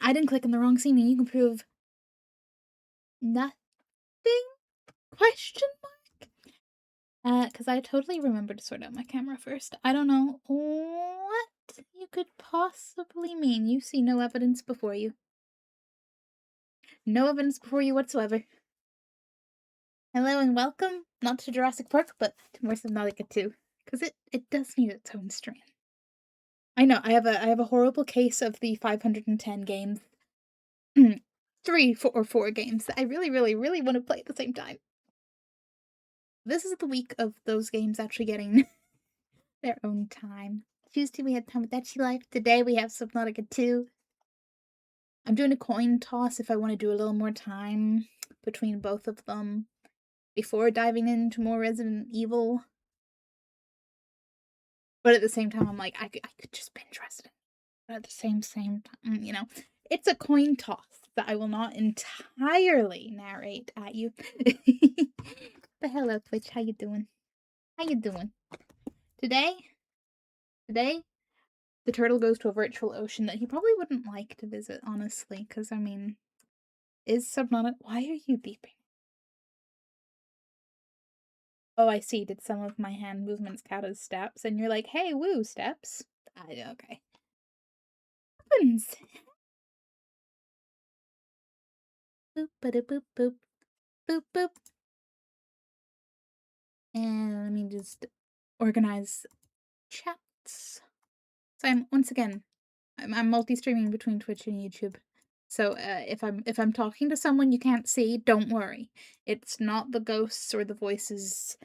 I didn't click on the wrong scene and you can prove nothing? Question mark? Because I totally remember to sort out my camera first. I don't know what you could possibly mean. You see no evidence before you. No evidence before you whatsoever. Hello and welcome, not to Jurassic Park, but to more Subnautica 2. Because it does need its own stream. I know, I have a horrible case of the 510 games. 4 games that I really, really, really want to play at the same time. This is the week of those games actually getting their own time. Tuesday we had Tamagotchi Life. Today we have Subnautica 2. I'm doing a coin toss if I want to do a little more time between both of them before diving into more Resident Evil. But at the same time, I'm like, I could just binge Resident. But at the same time, you know, it's a coin toss that I will not entirely narrate at you. But hello, Twitch. How you doing? How you doing? Today, the turtle goes to a virtual ocean that he probably wouldn't like to visit, honestly. Because, I mean, is Subnautica... Why are you beeping? Oh, I see. Did some of my hand movements count as steps? And you're like, hey, woo, steps. Okay. Happens. Boop, ba-da, boop, boop. Boop, boop. And let me just organize chats. So I'm, once again, I'm multi-streaming between Twitch and YouTube. So if I'm talking to someone you can't see, don't worry. It's not the ghosts or the voices.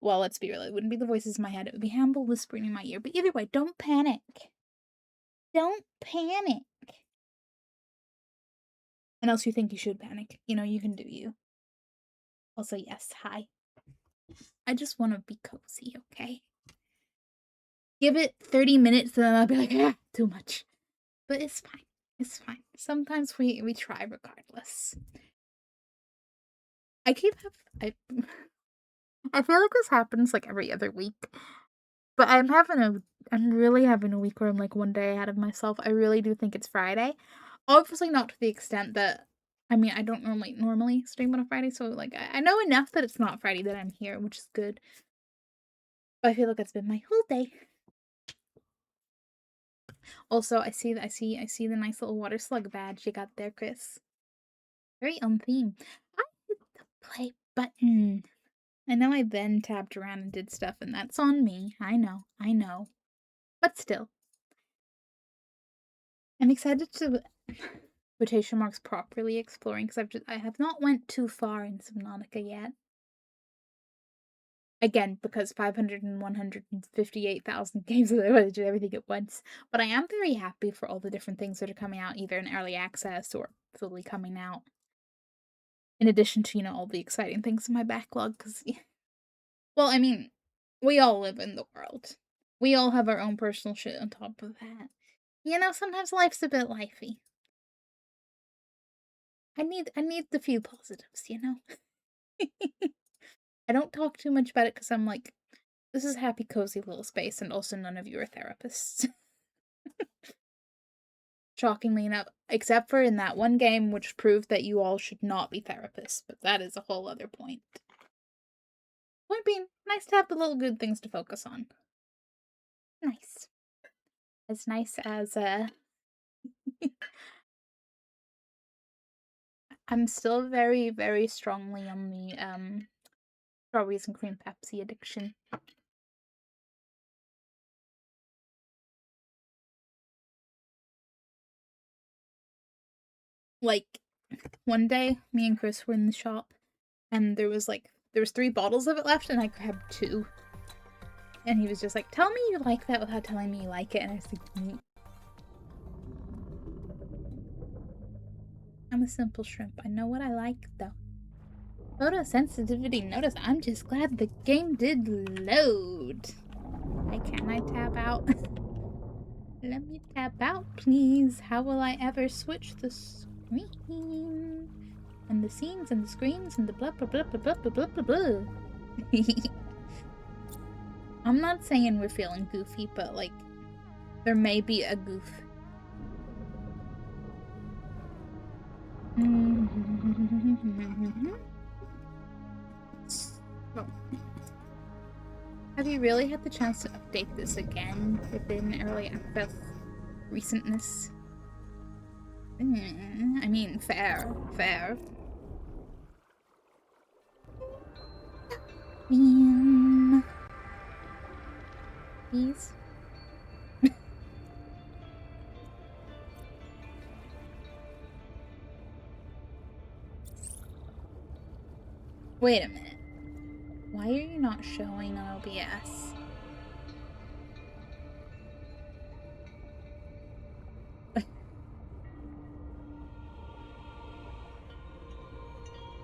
Well, let's be real, it wouldn't be the voices in my head, it would be Hamble whispering in my ear. But either way, don't panic. Don't panic. Unless you think you should panic. You know, you can do you. Also, yes, hi. I just want to be cozy, okay? Give it 30 minutes and then I'll be like, ah, too much. But it's fine. It's fine. Sometimes we try regardless. I feel like this happens like every other week. But I'm really having a week where I'm like one day ahead of myself. I really do think it's Friday. Obviously not to the extent that, I mean, I don't normally stream on a Friday, so like I know enough that it's not Friday that I'm here, which is good. But I feel like it's been my whole day. Also, I see the nice little water slug badge you got there, Chris. Very on theme. I hit the play button. I know I then tapped around and did stuff, and that's on me. I know. But still. I'm excited to quotation marks properly exploring because I have not went too far in Subnautica yet. Again, because 500 and 158,000 games that I want to do everything at once. But I am very happy for all the different things that are coming out, either in early access or fully coming out. In addition to, you know, all the exciting things in my backlog, because, well, I mean, we all live in the world. We all have our own personal shit on top of that. You know, sometimes life's a bit lifey. I need the few positives, you know? I don't talk too much about it because I'm like, this is a happy, cozy little space, and also none of you are therapists. Shockingly enough, except for in that one game which proved that you all should not be therapists, but that is a whole other point. Point being, nice to have the little good things to focus on. Nice. As nice as, I'm still very, very strongly on the, strawberries and cream Pepsi addiction. Like, one day, me and Chris were in the shop, and there was 3 bottles of it left, and I grabbed 2. And he was just like, tell me you like that without telling me you like it, and I was like, I'm a simple shrimp. I know what I like, though. Photosensitivity notice. I'm just glad the game did load. Can I tab out? Let me tab out, please. How will I ever switch the screen? And the scenes and the screens and the blah blah blah blah blah blah blah blah. I'm not saying we're feeling goofy, but like, there may be a goof. Well, have you really had the chance to update this again within early access recentness? I mean, fair. Please. Wait a minute. Why are you not showing on OBS?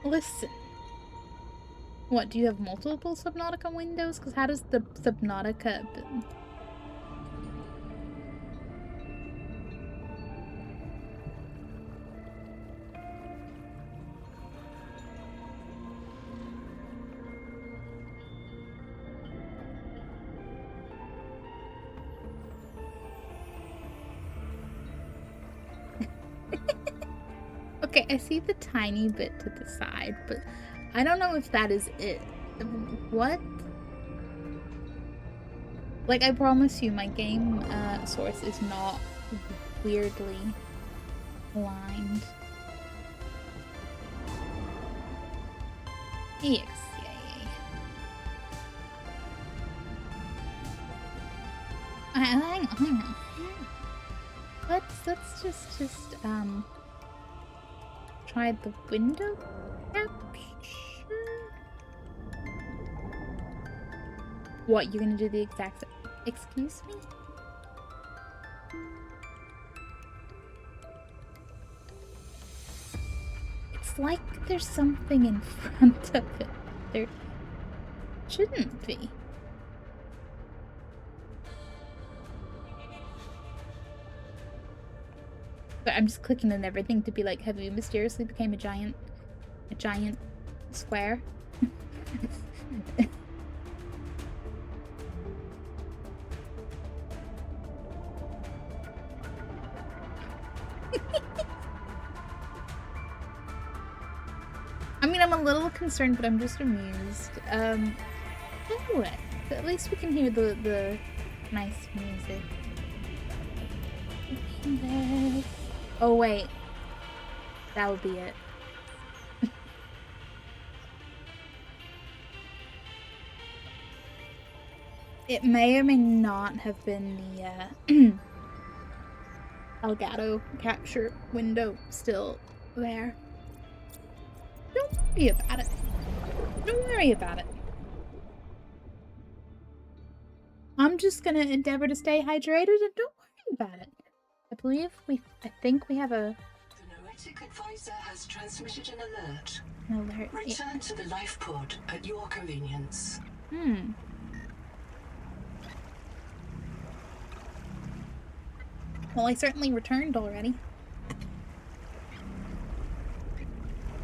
Listen. What, do you have multiple Subnautica windows? Because how does the Subnautica... Okay, I see the tiny bit to the side, but I don't know if that is it. What? Like, I promise you, my game source is not weirdly aligned. Yes, yay. Hang on. Let's just try the window capture. What, you're gonna do the exact... Excuse me? It's like there's something in front of it. There shouldn't be. But I'm just clicking on everything to be like, have you mysteriously became a giant square? I mean, I'm a little concerned, but I'm just amused. Anyway, at least we can hear the nice music. Oh wait, that would be it. It may or may not have been the Elgato capture window still there. Don't worry about it. Don't worry about it. I'm just gonna endeavor to stay hydrated and don't worry about it. I think we have a... The Noetic advisor has transmitted an alert. An alert. Return to the life pod at your convenience. Well, I certainly returned already.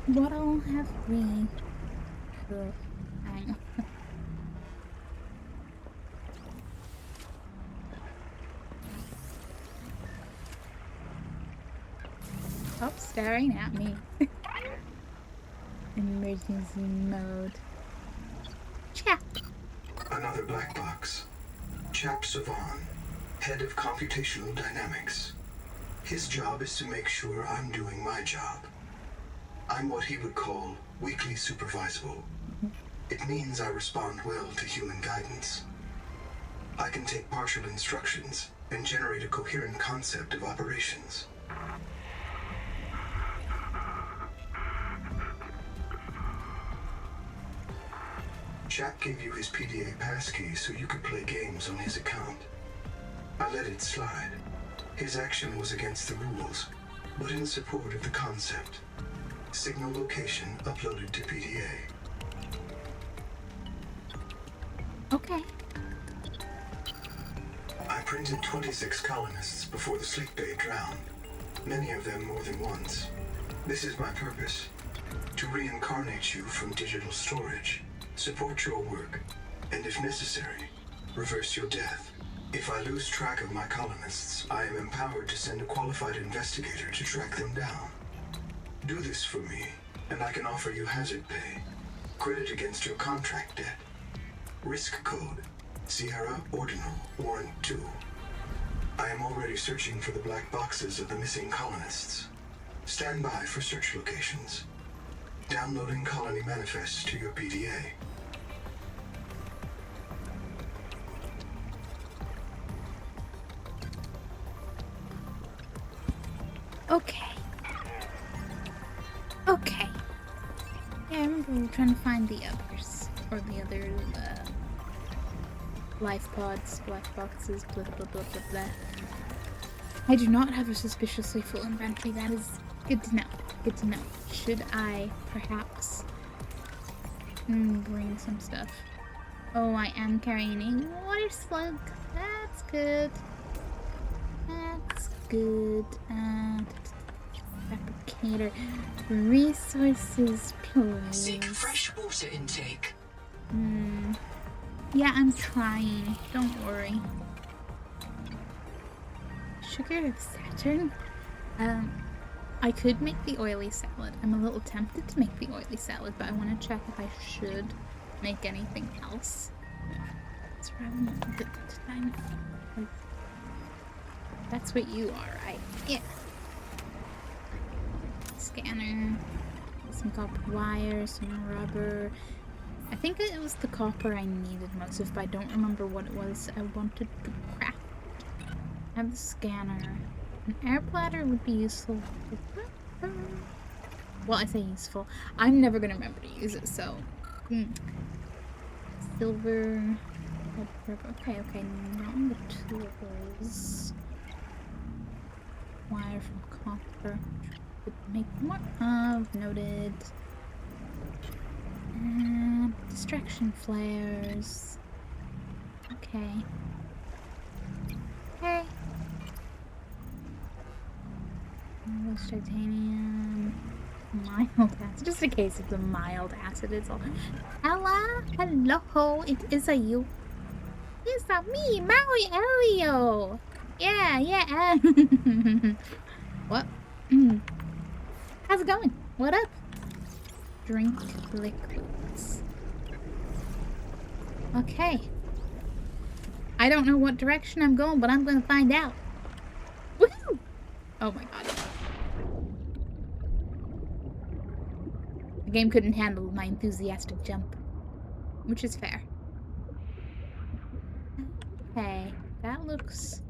What all have we... hang on. Stop staring at me. Emergency mode. Chap. Another black box. Chap Savan, head of computational dynamics. His job is to make sure I'm doing my job. I'm what he would call weakly supervisable. It means I respond well to human guidance. I can take partial instructions and generate a coherent concept of operations. Chap gave you his PDA passkey so you could play games on his account. I let it slide. His action was against the rules, but in support of the concept. Signal location uploaded to PDA. Okay. I printed 26 colonists before the sleep bay drowned, many of them more than once. This is my purpose, to reincarnate you from digital storage, support your work, and if necessary, reverse your death. If I lose track of my colonists, I am empowered to send a qualified investigator to track them down. Do this for me, and I can offer you hazard pay. Credit against your contract debt. Risk code, Sierra Ordinal, Warrant 2. I am already searching for the black boxes of the missing colonists. Stand by for search locations. Downloading colony manifests to your PDA. Okay. Okay. Yeah, I remember we were trying to find the others. Or the other, life pods, black boxes, blah blah blah blah blah. I do not have a suspiciously full inventory. That is good to know. Good to know. Should I perhaps bring some stuff? Oh, I am carrying a water slug. That's good. That's good. Fabricator. Resources, please. Seek fresh water intake. Yeah, I'm trying. Don't worry. Sugar of Saturn? I could make the oily salad. I'm a little tempted to make the oily salad, but I want to check if I should make anything else. That's where I'm a bit time. That's what you are, right? Yeah. Scanner. Some copper wire, some rubber. I think it was the copper I needed most of, but I don't remember what it was I wanted to craft. I have the scanner. An air bladder would be useful. Well, I say useful. I'm never gonna remember to use it, so. Silver. Okay, not on the tools. Wire from copper. Would make more of. Noted. Distraction flares. Okay. Okay. Most titanium. Mild acid. Just a case of the mild acid is all. Hello, it is a you. It's a me, Maui Elio. Yeah. What? How's it going? What up? Drink liquids. Okay. I don't know what direction I'm going, but I'm gonna find out. Woohoo! Oh my god. The game couldn't handle my enthusiastic jump. Which is fair. Okay. That looks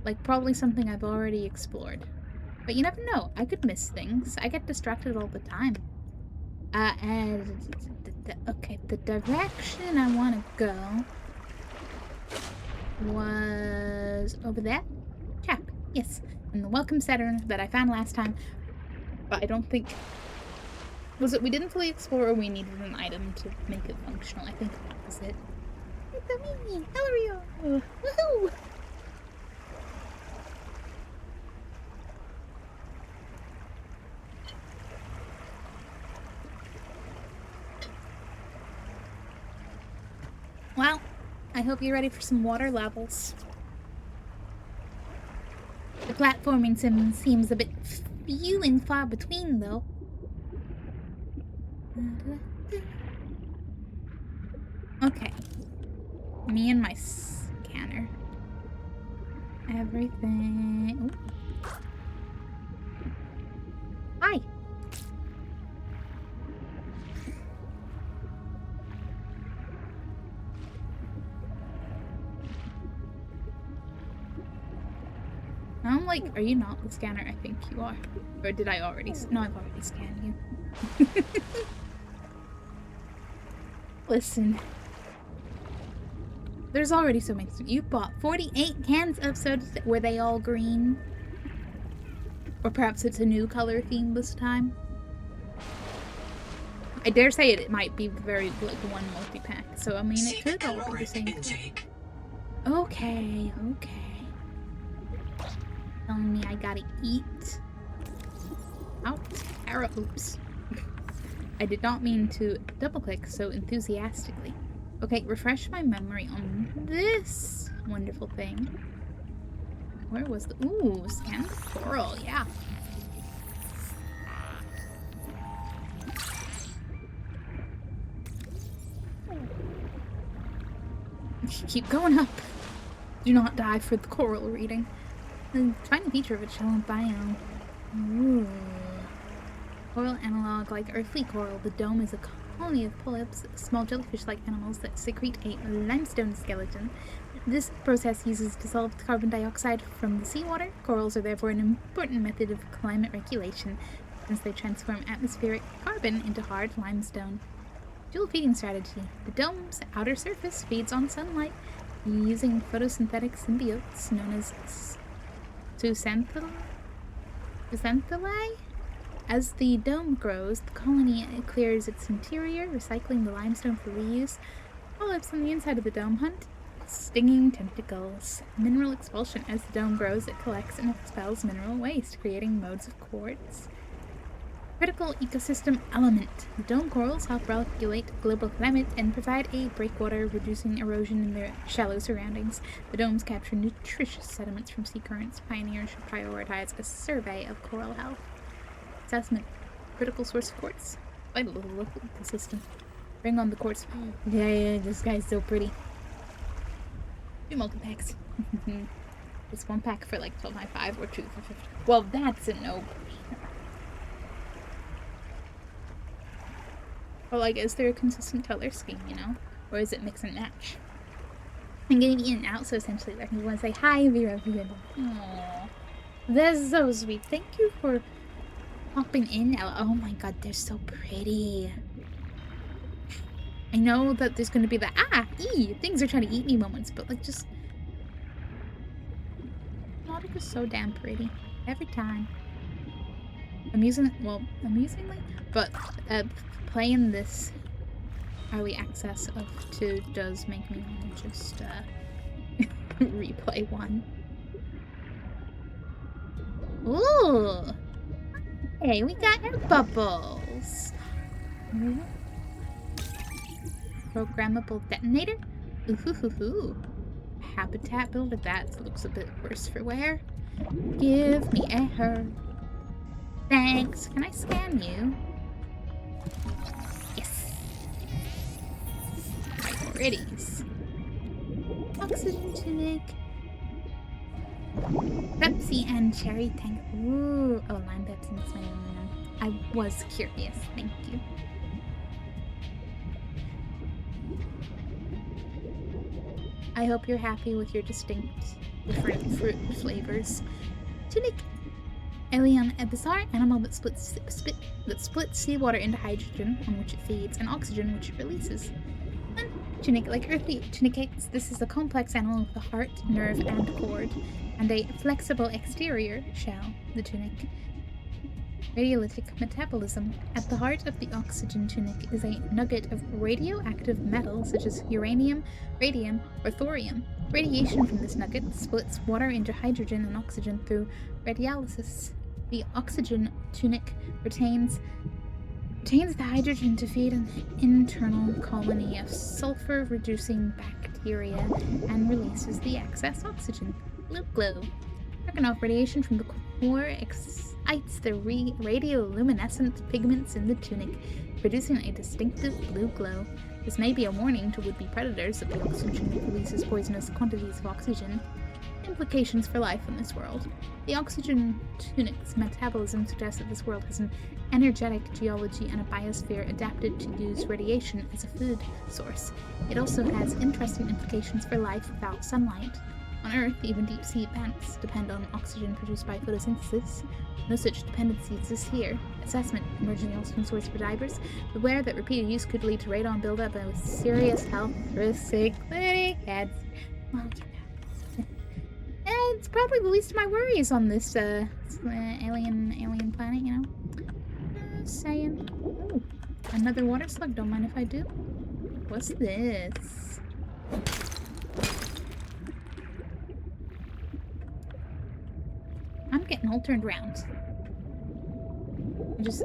like probably something I've already explored. But you never know. I could miss things. I get distracted all the time. Okay, the direction I want to go was over there. Chap, yes. And the welcome center that I found last time. But I don't think... Was it we didn't fully explore or we needed an item to make it functional? I think that was it. It's a me, Elrio! Woohoo! Well, I hope you're ready for some water levels. The platforming sim seems a bit few and far between, though. Okay. Me and my scanner. Everything. Ooh. Hi! I'm like, are you not the scanner? I think you are. Or did I already? No, I've already scanned you. Listen. There's already so many. You bought 48 cans of soda. Were they all green? Or perhaps it's a new color theme this time? I dare say it might be very, like, one multi-pack. So, I mean, it could all be the same thing. Okay. Telling me I gotta eat. Out. Arrow. Oops. I did not mean to double click so enthusiastically. Okay, refresh my memory on this wonderful thing. Where was the... Ooh, scan the coral, yeah. keep going up. Do not die for the coral reading. The tiny feature of its shell biome. Ooh. Coral analog like earthly coral, the dome is a colony of polyps, small jellyfish-like animals that secrete a limestone skeleton. This process uses dissolved carbon dioxide from the seawater. Corals are therefore an important method of climate regulation, since they transform atmospheric carbon into hard limestone. Dual feeding strategy. The dome's outer surface feeds on sunlight using photosynthetic symbiotes known as zooxanthellae. As the dome grows, the colony clears its interior, recycling the limestone for reuse. Polyps on the inside of the dome hunt stinging tentacles. Mineral expulsion. As the dome grows, it collects and expels mineral waste, creating modes of quartz. Critical ecosystem element. The dome corals help regulate global climate and provide a breakwater, reducing erosion in their shallow surroundings. The domes capture nutritious sediments from sea currents. Pioneers should prioritize a survey of coral health. Assessment. Critical source of quartz. Vital to the local ecosystem. Bring on the quartz. Yeah, this guy's so pretty. 2 multi-packs. It's 1 pack for like $12.95 or 2 for $50. Well, that's a no. Or like, is there a consistent color scheme, you know? Or is it mix and match? I'm getting in and out, so essentially like, you want to say, hi, Vera. Aww. That's so sweet. Thank you for popping in, Ella. Oh my god, they're so pretty. I know that there's gonna be the things are trying to eat me moments, but like just Nautica's so damn pretty. Every time. Amusingly, but playing this early access of 2 does make me want to just replay 1. Ooh! Hey, we got air bubbles! Programmable detonator? Ooh. Habitat builder. That looks a bit worse for wear. Give me air. Thanks. Can I scan you? Yes. Priorities. Oxygen tunic. Pepsi and cherry tank. Ooh. Oh, lime Pepsi makes my own. I was curious. Thank you. I hope you're happy with your distinct, different fruit flavors. Tunic. Alien, a bizarre animal that splits seawater into hydrogen, on which it feeds, and oxygen, which it releases. And tunic, like earthly tunicates, this is a complex animal with a heart, nerve, and cord, and a flexible exterior shell, the tunic. Radiolytic metabolism. At the heart of the oxygen tunic is a nugget of radioactive metal such as uranium, radium, or thorium. Radiation from this nugget splits water into hydrogen and oxygen through radiolysis. The oxygen tunic retains the hydrogen to feed an internal colony of sulfur-reducing bacteria and releases the excess oxygen. Blue glow. Knocking off radiation from the core excites the radioluminescent pigments in the tunic, producing a distinctive blue glow. This may be a warning to would-be predators that the oxygen tunic releases poisonous quantities of oxygen. Implications for life in this world. The oxygen tunic's metabolism suggests that this world has an energetic geology and a biosphere adapted to use radiation as a food source. It also has interesting implications for life without sunlight. On Earth, even deep-sea plants depend on oxygen produced by photosynthesis. No such dependency exists here. Assessment. Emerging oxygen source for divers. Beware that repeated use could lead to radon buildup and with serious health risks, including cancer. Well, you know. It's probably the least of my worries on this alien planet, you know? Just saying. Ooh, another water slug. Don't mind if I do. What's this? I'm getting all turned around.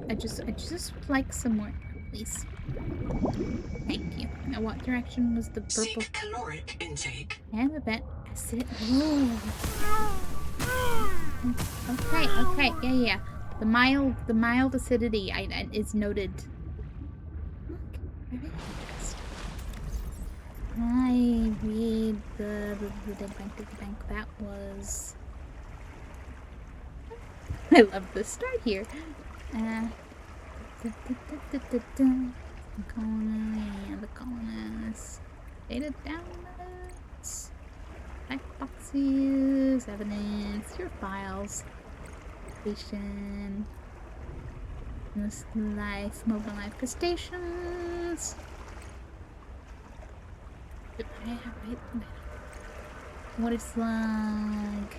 I just like some more, please. Thank you. Now, what direction was the purple? Seek caloric intake. Yeah, I bet. Acid. Ooh. Okay. Yeah. The mild acidity is noted. Look, very interesting. I read the Dig Bank. That was. I love the start here. The colonists. Data downloads. Black boxes. Evidence. Your files. Station. This life. Mobile life stations. What it's like.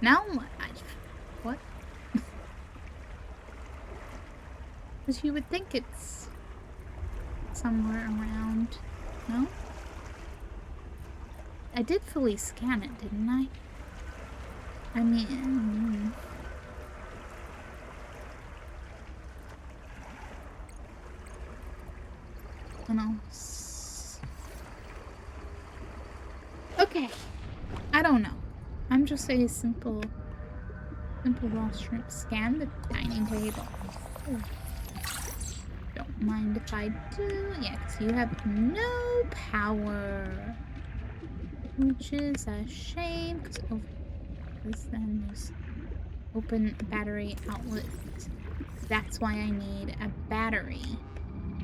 Now what? Because you would think it's somewhere around. No? I did fully scan it, didn't I? I mean... Okay. I don't know. I'm just a simple raw shrimp. Scan the dining table. Ooh. Don't mind if I do. Yeah, because you have no power. Which is a shame. Because then there's open battery outlet. That's why I need a battery.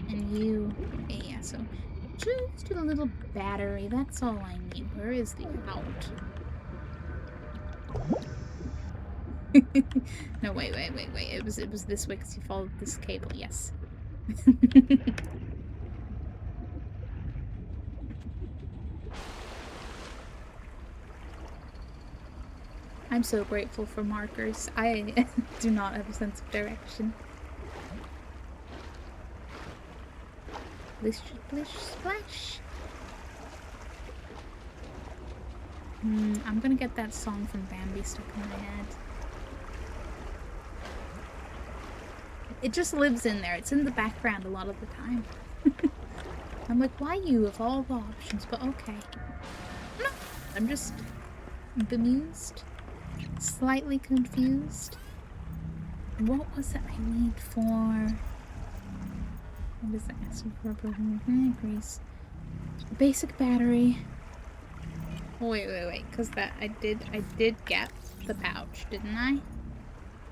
And you, yeah, so just a little battery. That's all I need. Where is the out? No, wait. It was this way because you followed this cable. Yes. I'm so grateful for markers. I do not have a sense of direction. Splish, splish, splash. I'm gonna get that song from Bambi stuck in my head. It just lives in there. It's in the background a lot of the time. I'm like, why you of all the options? But okay. No, I'm just bemused. Slightly confused. What was it I need for? What is that? Increase. Basic battery. Wait. Because that I did get the pouch, didn't I?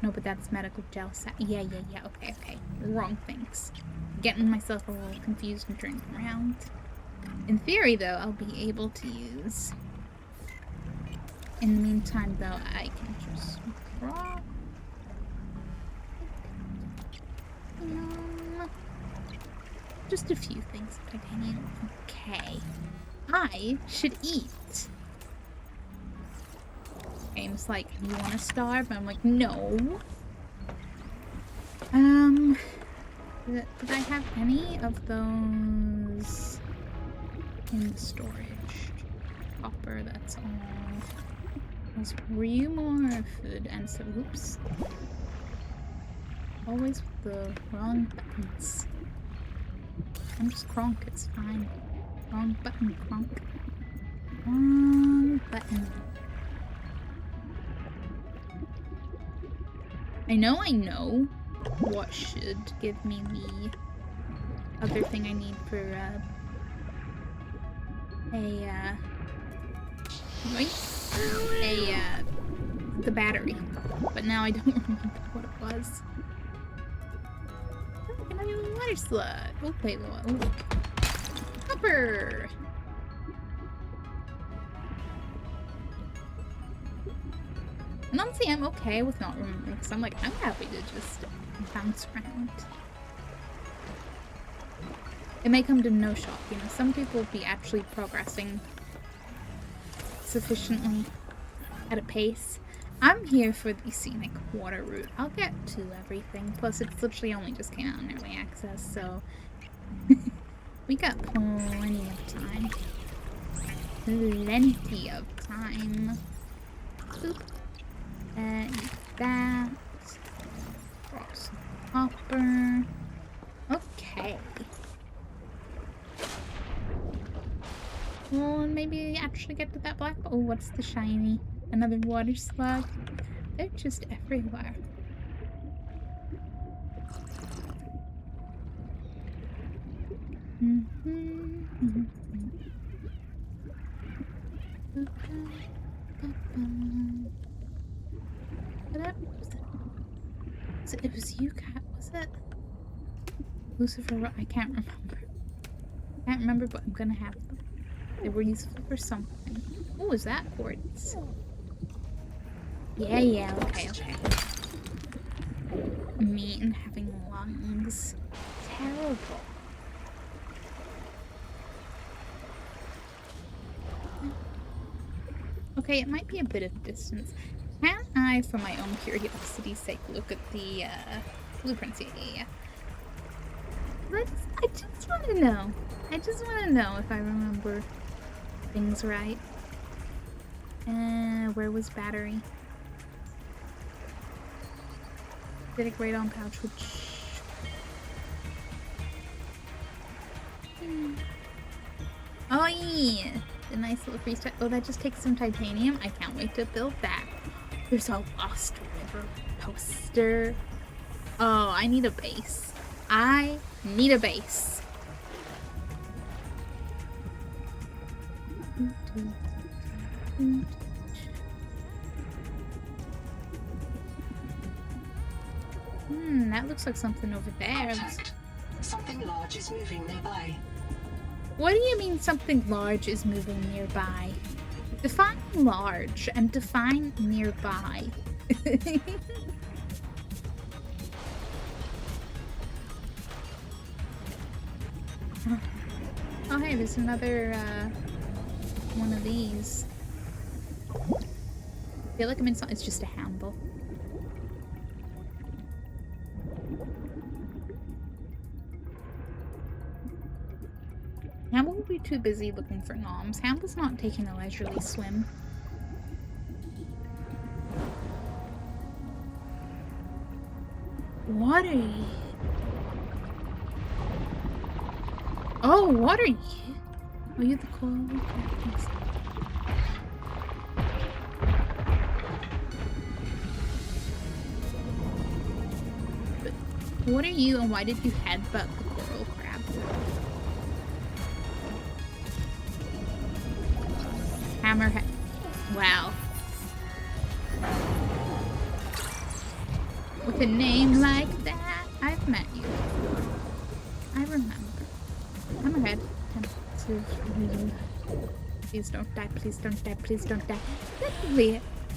No, but that's medical gel set. Yeah. Okay. Wrong things. Getting myself a little confused and turning around. In theory, though, I'll be able to use. In the meantime, though, I can just draw. Just a few things of titanium. Okay. I should eat. Game's like, you want to starve? I'm like, no. Did I have any of those in the storage? Copper, that's all. There's way more food and so, oops. Always with the wrong buttons. I'm just Kronk, it's fine. Wrong button, Kronk. Wrong button. I know what should give me the other thing I need for, the battery. But now I don't remember what it was. Oh, another water slug. Oh, wait. Oh. Copper! And honestly, I'm okay with not remembering, because I'm like, I'm happy to just bounce around. It may come to no shock, you know, some people will be actually progressing sufficiently at a pace. I'm here for the scenic water route. I'll get to everything, plus it's literally only just came out in early access, so we got plenty of time. Plenty of time. Boop. That. Drop some copper. Okay. Well, maybe actually get to that black. Oh, what's the shiny? Another water slug. They're just everywhere. It was you, Cat, was it? Lucifer, I can't remember. Can't remember, but I'm gonna have them. They were useful for something. What was that quartz? Yeah, okay. Meat and having lungs. Terrible. Okay, it might be a bit of distance. Can I, for my own curiosity's sake, look at the blueprints? Yeah. I just want to know. I just want to know if I remember things right. Where was battery? Acidic radon pouch, which... Oh yeah! The nice little freeze. Oh, that just takes some titanium. I can't wait to build that. There's a Lost River poster. Oh, I need a base. I need a base. That looks like something over there. Something large is moving nearby. What do you mean something large is moving nearby? Define large and define nearby. Oh hey, there's another one of these. I feel like I'm in something. It's just a handle. Hamble will be too busy looking for noms. Hamble's not taking a leisurely swim. What are you? Oh, what are you? Are you the coral? What are you, and why did you headbutt the coral crab? Hammerhead. Wow. With a name like that, I've met you. I remember. Hammerhead. Please don't die, please don't die, please don't die.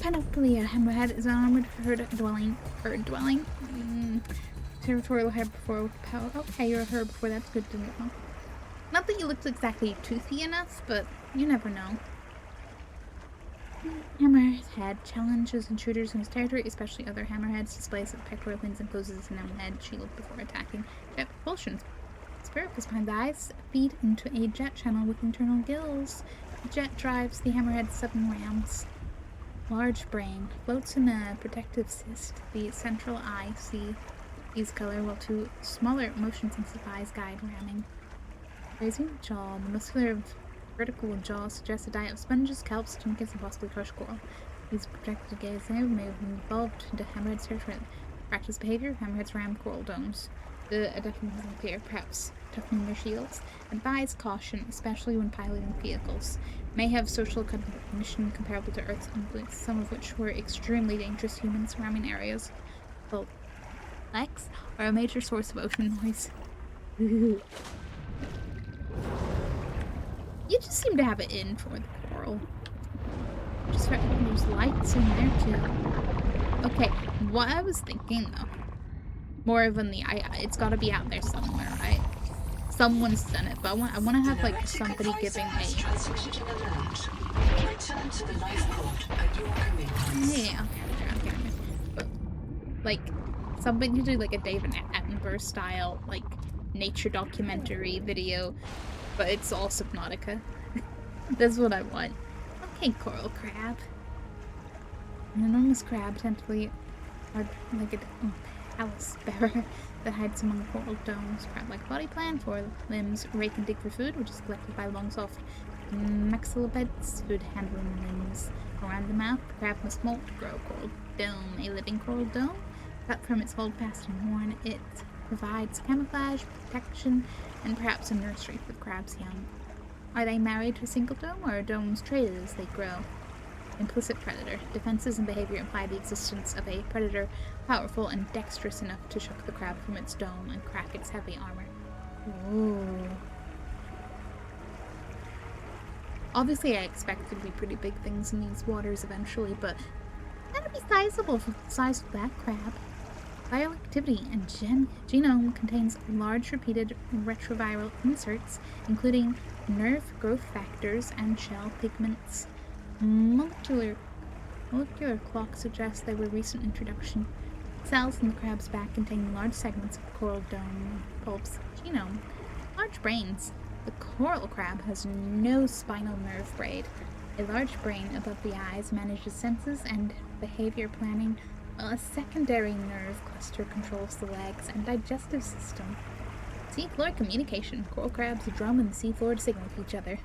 Panoplia. Hammerhead is an armored herd dwelling. Territorial herbivore with power. Okay, you're a herbivore, that's good to know. Not that you looked exactly toothy enough, but you never know. Hammerhead challenges intruders in his territory, especially other hammerheads, displays of pectoral fins and closes an hammerhead shield before attacking. Jet propulsion. Spiracles behind the eyes feed into a jet channel with internal gills. The jet drives the hammerhead's 7 rams. Large brain floats in a protective cyst. The central eye sees color, while 2 smaller motion-sensitive eyes guide ramming. Raising jaw, the muscular vertical jaw suggests a diet of sponges, kelps, tunicus, and possibly crushed coral. These projected gaze may have evolved into hammerheads territory. Practice behavior, hammerheads ram coral domes. The adaptations appear, perhaps toughening their shields. Advise caution, especially when piloting vehicles. May have social cognition comparable to Earth's influence, some of which were extremely dangerous humans surrounding areas. Well, Lex are a major source of ocean noise. You just seem to have it in for the coral. Just there's lights in there too. Okay, what I was thinking though, more of in the it's got to be out there somewhere, right? Someone's done it, but I want to have like somebody giving a. Return to the life pod at your command. Yeah, okay. But like something to do like a David Attenborough style like nature documentary video, but it's all Subnautica. That's what I want. Okay, coral crab. An enormous crab, tentatively hard-legged Alice bearer that hides among coral domes. Crab-like body plan, 4 limbs, rake and dig for food, which is collected by long, soft maxillipeds, food handling limbs. Around the mouth, the crab must molt, grow coral dome. A living coral dome, cut from its holdfast and horn, it provides camouflage, protection, and perhaps a nursery for the crab's young. Are they married to a single dome, or are domes traded as they grow? Implicit predator. Defenses and behavior imply the existence of a predator powerful and dexterous enough to shock the crab from its dome and crack its heavy armor. Ooh. Obviously, I expect there to be pretty big things in these waters eventually, but that'd be sizable for the size of that crab. Viral activity and genome contains large repeated retroviral inserts, including nerve growth factors and shell pigments. Molecular clock suggests they were recent introduction. Cells in the crab's back contain large segments of coral dome pulp's genome. Large brains. The coral crab has no spinal nerve braid. A large brain above the eyes manages senses and behavior planning, while a secondary nerve cluster controls the legs and digestive system. Seafloor communication. Coral crabs drum in the seafloor to signal with each other.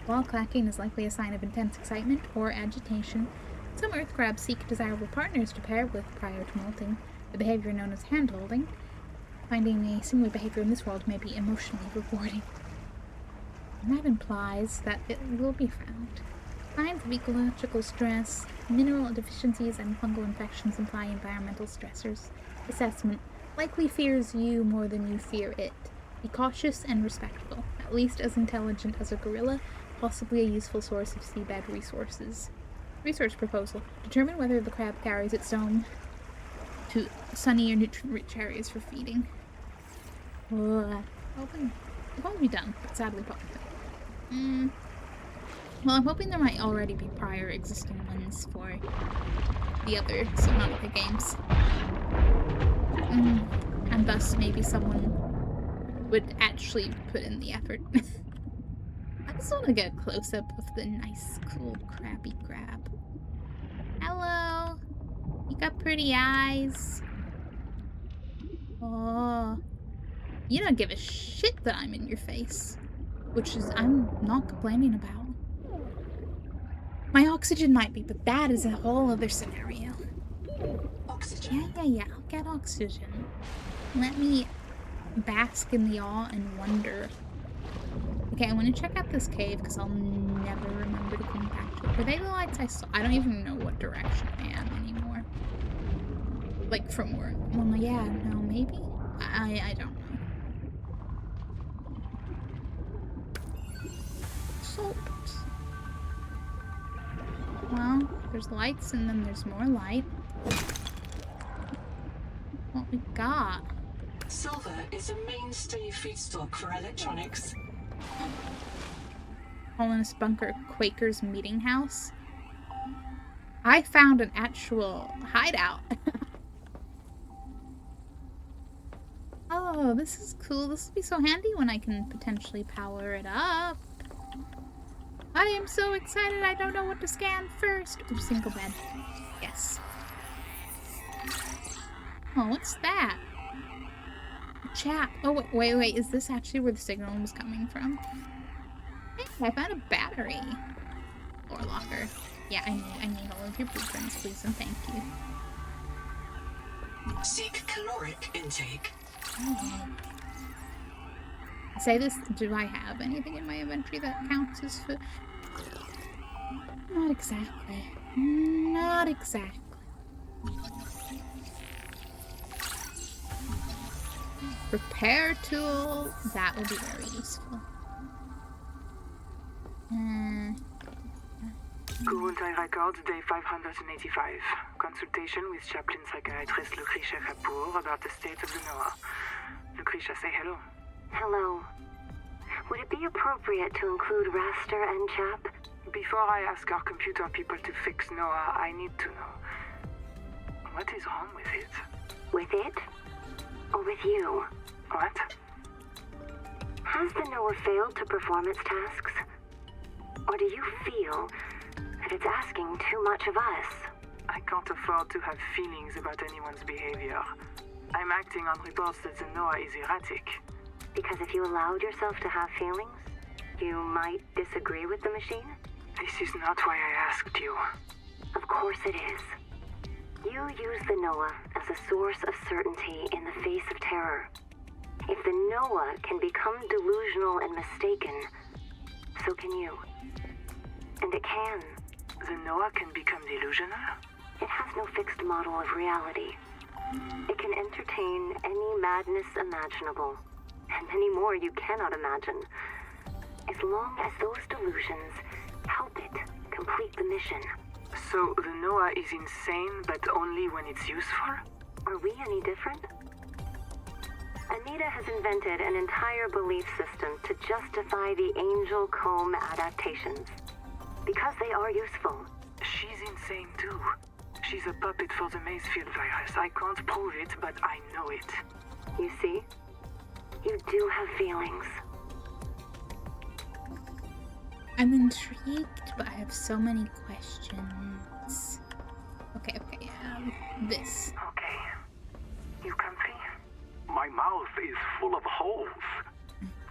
While clacking is likely a sign of intense excitement or agitation, some earth crabs seek desirable partners to pair with prior to molting, the behavior known as hand-holding. Finding a similar behavior in this world may be emotionally rewarding. And that implies that it will be found. Signs of ecological stress, mineral deficiencies, and fungal infections imply environmental stressors. Assessment. Likely fears you more than you fear it. Be cautious and respectful. At least as intelligent as a gorilla, possibly a useful source of seabed resources. Research proposal. Determine whether the crab carries its dome to sunny or nutrient-rich areas for feeding. Ugh. It won't be done, but sadly probably. Well, I'm hoping there might already be prior existing ones for the other Subnautica games. And thus maybe someone would actually put in the effort. I just want to get a close-up of the nice, cool, crabby crab. Hello! You got pretty eyes. Oh. You don't give a shit that I'm in your face. Which is, I'm not complaining about. My oxygen might be, but that is a whole other scenario. Oxygen. Yeah, I'll get oxygen. Let me bask in the awe and wonder. Okay, I want to check out this cave because I'll never remember to come back to it. Were they the lights I saw? I don't even know what direction I am anymore. Like, from where? Well, yeah, no, maybe? I don't know. Salt. Well, there's lights and then there's more light. What we got? Silver is a mainstay feedstock for electronics. Holiness Bunker Quaker's Meeting House. I found an actual hideout. Oh, this is cool. This will be so handy when I can potentially power it up. I am so excited, I don't know what to scan first. Ooh, single bed. Yes. Oh, what's that? Chat. Oh, wait. Is this actually where the signal was coming from? Hey, I found a battery. Or locker. Yeah, I need all of your blueprints, please, and thank you. Seek caloric intake. Oh. I say this, do I have anything in my inventory that counts as food? Not exactly. Not exactly. Repair tool. That will be very useful. Kurultai Records, day 585. Consultation with chaplain psychiatrist Lucretia Kapoor about the state of the NOAA. Lucretia, say hello. Hello. Would it be appropriate to include Raster and Chap? Before I ask our computer people to fix NOAA, I need to know. What is wrong with it? With it? Or with you? What? Has the NOAA failed to perform its tasks? Or do you feel that it's asking too much of us? I can't afford to have feelings about anyone's behavior. I'm acting on reports that the NOAA is erratic. Because if you allowed yourself to have feelings, you might disagree with the machine? This is not why I asked you. Of course it is. You use the NOAA as a source of certainty in the face of terror. If the Noah can become delusional and mistaken, so can you. And it can. The Noah can become delusional? It has no fixed model of reality. It can entertain any madness imaginable, and many more you cannot imagine, as long as those delusions help it complete the mission. So the Noah is insane, but only when it's useful? Are we any different? Anita has invented an entire belief system to justify the Angel Comb adaptations, because they are useful. She's insane too. She's a puppet for the Mazefield virus. I can't prove it, but I know it. You see? You do have feelings. I'm intrigued, but I have so many questions. Okay, this. Okay. You comfy? My mouth is full of holes.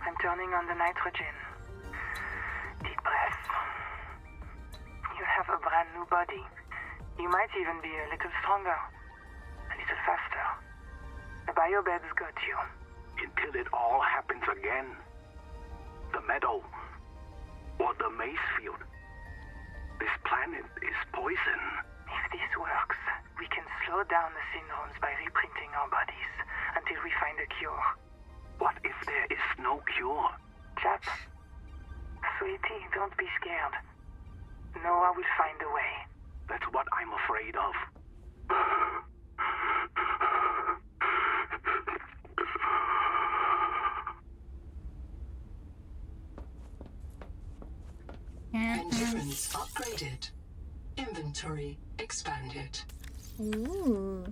I'm turning on the nitrogen. Deep breath. You have a brand new body. You might even be a little stronger. A little faster. The biobeds got you. Until it all happens again. The meadow. Or the Mazefield. This planet is poison. If this works, we can slow down the syndromes by reprinting our bodies until we find a cure. What if there is no cure? Chap, sweetie, don't be scared. Noah will find a way. That's what I'm afraid of. Endurance upgraded. Inventory expanded. Ooh.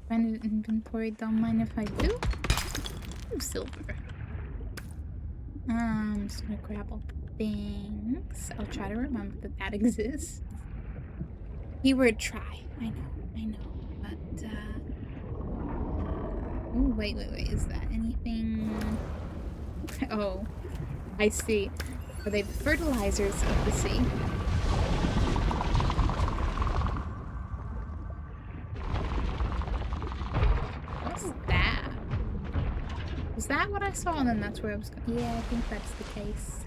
Expanded inventory, don't mind if I do. Ooh, silver. I'm just gonna grab all the things. I'll try to remember that exists. Keyword try. I know. But, ooh, wait. Is that anything? Oh, I see. Are they the fertilizers of the sea? What's that? Is that what I saw? And then that's where I was going. Yeah, I think that's the case.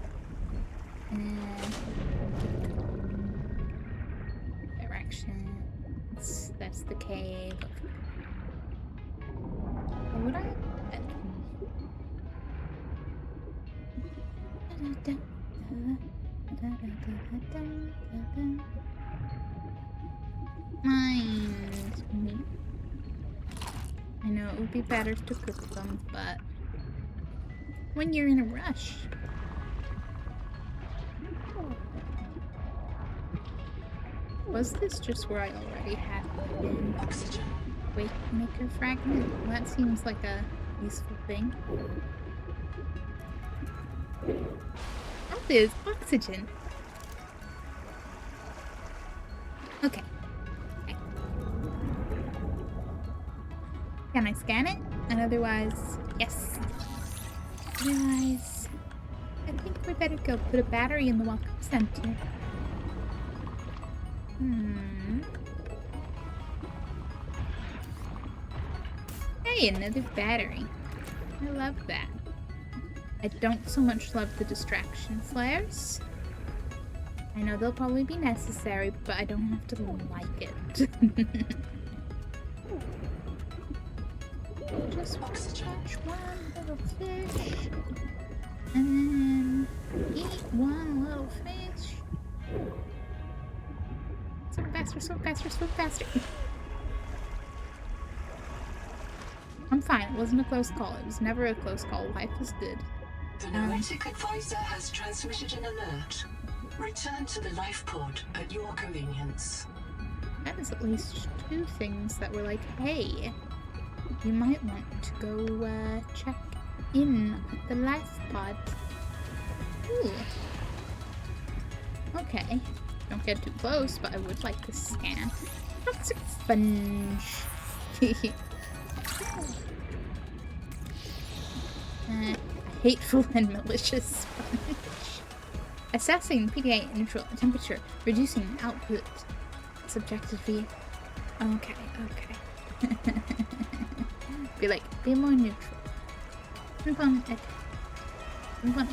And directions. That's the cave. What would I have? Mind me. I know it would be better to cook them, but when you're in a rush. Was this just where I already had been? Oxygen. Wake maker fragment? Well, that seems like a useful thing. That is oxygen. Okay. Can I scan it? And otherwise, yes. Otherwise, I think we better go put a battery in the welcome center. Hey, another battery. I love that. I don't so much love the distraction flares. I know they'll probably be necessary, but I don't have to like it. Just catch one little fish, and then eat one little fish. Swim faster. I'm fine. It wasn't a close call. It was never a close call. Life is good. The Noetic Advisor has transmitted an alert. Return to the life pod at your convenience. That is at least two things that were like, hey, you might want to go check in at the life pod. Ooh. Okay. Don't get too close, but I would like to scan. Toxic sponge. Hateful and malicious sponge. Assessing PDA neutral temperature, reducing output. Subjective V. Okay. Be like, be more neutral. Move on,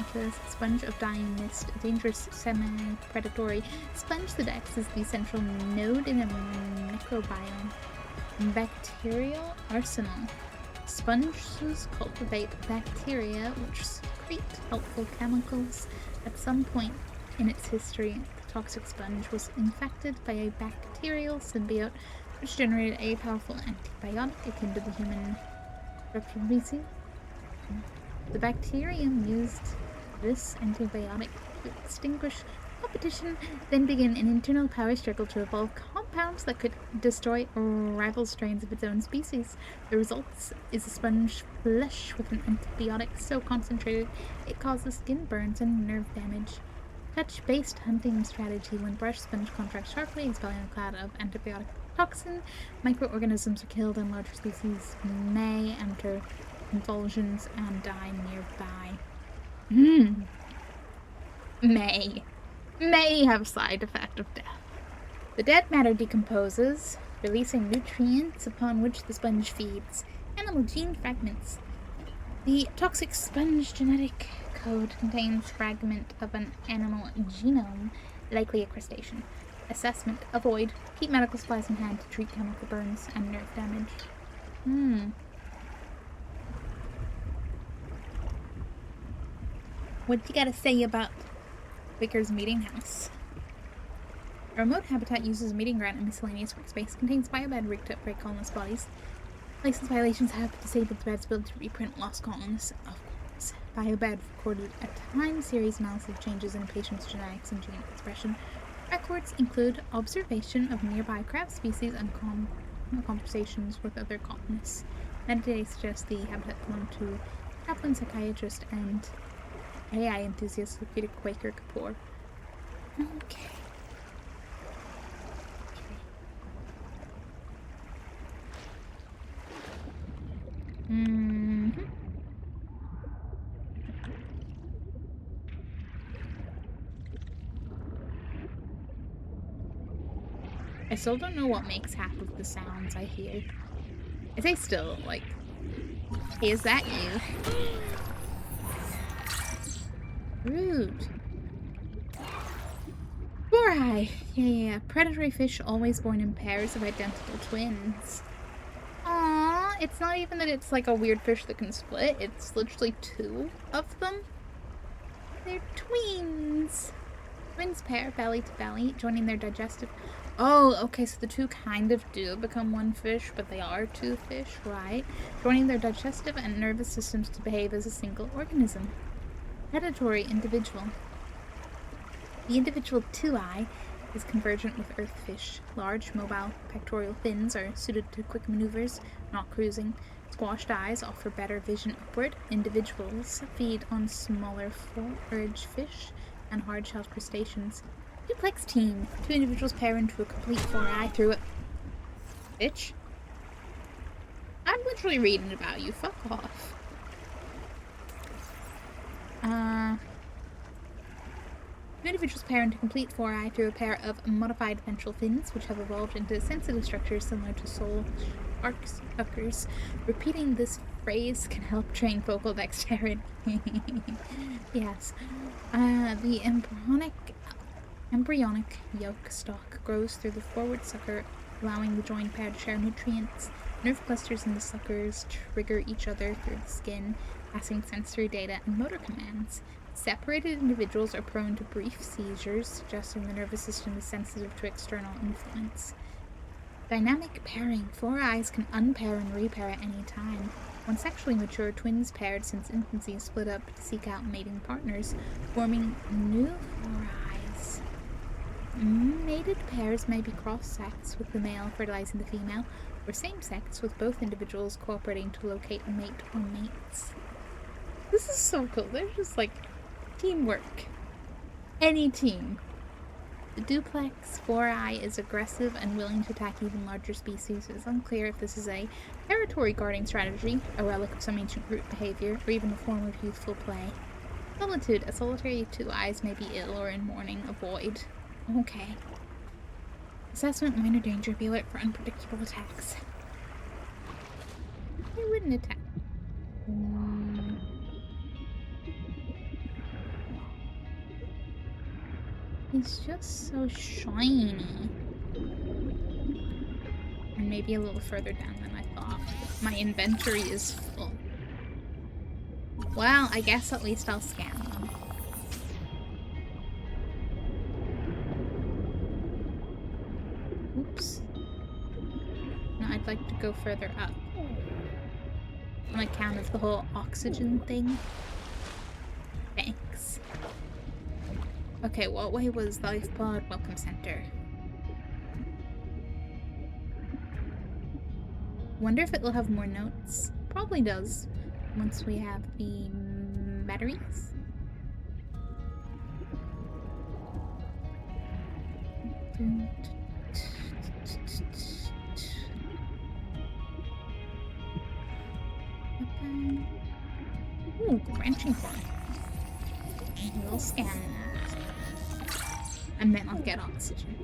Icarus, sponge of dying mist, a dangerous semi-predatory sponge. The Dex is the central node in a microbiome. Bacterial arsenal. Sponges cultivate bacteria which secrete helpful chemicals. At some point in its history, the toxic sponge was infected by a bacterial symbiote which generated a powerful antibiotic akin to the human reprobacy. The bacterium used this antibiotic to extinguish competition, then began an internal power struggle to evolve compounds that could destroy rival strains of its own species. The result is a sponge flesh with an antibiotic so concentrated it causes skin burns and nerve damage. Touch-based hunting strategy. When brush sponge contracts sharply, expelling a cloud of antibiotic toxin, microorganisms are killed and larger species may enter convulsions and die nearby. May have side effect of death. The dead matter decomposes, releasing nutrients upon which the sponge feeds. Animal gene fragments. The toxic sponge genetic code contains fragment of an animal genome, likely a crustacean. Assessment. Avoid. Keep medical supplies in hand to treat chemical burns and nerve damage. What you gotta say about Vickers Meeting House? A remote habitat uses a meeting ground and miscellaneous workspace. Contains biobed rigged up for colonist bodies. License violations have disabled the bed's ability to reprint lost colonists. Of course. Biobed recorded a time series analysis of changes in a patient's genetics and gene expression. Records include observation of nearby crab species and conversations with other colonists. Metadata suggests the habitat belonged to chaplain psychiatrist and AI enthusiast Peter Quaker Kapoor. Okay. I still don't know what makes half of the sounds I hear. I say still, like, hey, is that you? Rude. Borai! Yeah. Predatory fish always born in pairs of identical twins. Aww, it's not even that it's like a weird fish that can split, it's literally two of them. They're twins. Twins pair belly to belly, joining their digestive... Oh, okay, so the two kind of do become one fish, but they are two fish, right? Joining their digestive and nervous systems to behave as a single organism. Predatory individual. The individual 2-eye is convergent with earthfish. Large, mobile pectoral fins are suited to quick maneuvers, not cruising. Squashed eyes offer better vision upward. Individuals feed on smaller forage fish and hard-shelled crustaceans. Duplex team. 2 individuals pair into a complete 4-eye through it. Bitch. I'm literally reading about you. Fuck off. Individuals pair into complete 4-eye through a pair of modified ventral fins, which have evolved into sensitive structures similar to soul suckers. Repeating this phrase can help train vocal dexterity. Yes. The embryonic yolk stalk grows through the forward sucker, allowing the joined pair to share nutrients. Nerve clusters in the suckers trigger each other through the skin, passing sensory data and motor commands. Separated individuals are prone to brief seizures, suggesting the nervous system is sensitive to external influence. Dynamic pairing. 4 eyes can unpair and repair at any time. When sexually mature, twins paired since infancy split up to seek out mating partners, forming new 4 eyes. Mated pairs may be cross-sex, with the male fertilizing the female, or same-sex, with both individuals cooperating to locate a mate or mates. This is so cool. They're just like teamwork. Any team. The duplex 4-eye is aggressive and willing to attack even larger species. It is unclear if this is a territory guarding strategy, a relic of some ancient group behavior, or even a form of youthful play. Solitude. A solitary 2 eyes may be ill or in mourning. Avoid. Okay. Assessment. Minor danger. Be alert for unpredictable attacks. I wouldn't attack. He's just so shiny. And maybe a little further down than I thought. My inventory is full. Well, I guess at least I'll scan them. Oops. No, I'd like to go further up. On account of the whole oxygen thing. Thanks. Okay, what way was Life Pod Welcome Center? Wonder if it'll have more notes. Probably does. Once we have the batteries. Ooh, branching cord. We'll scan that. And then I'll get oxygen.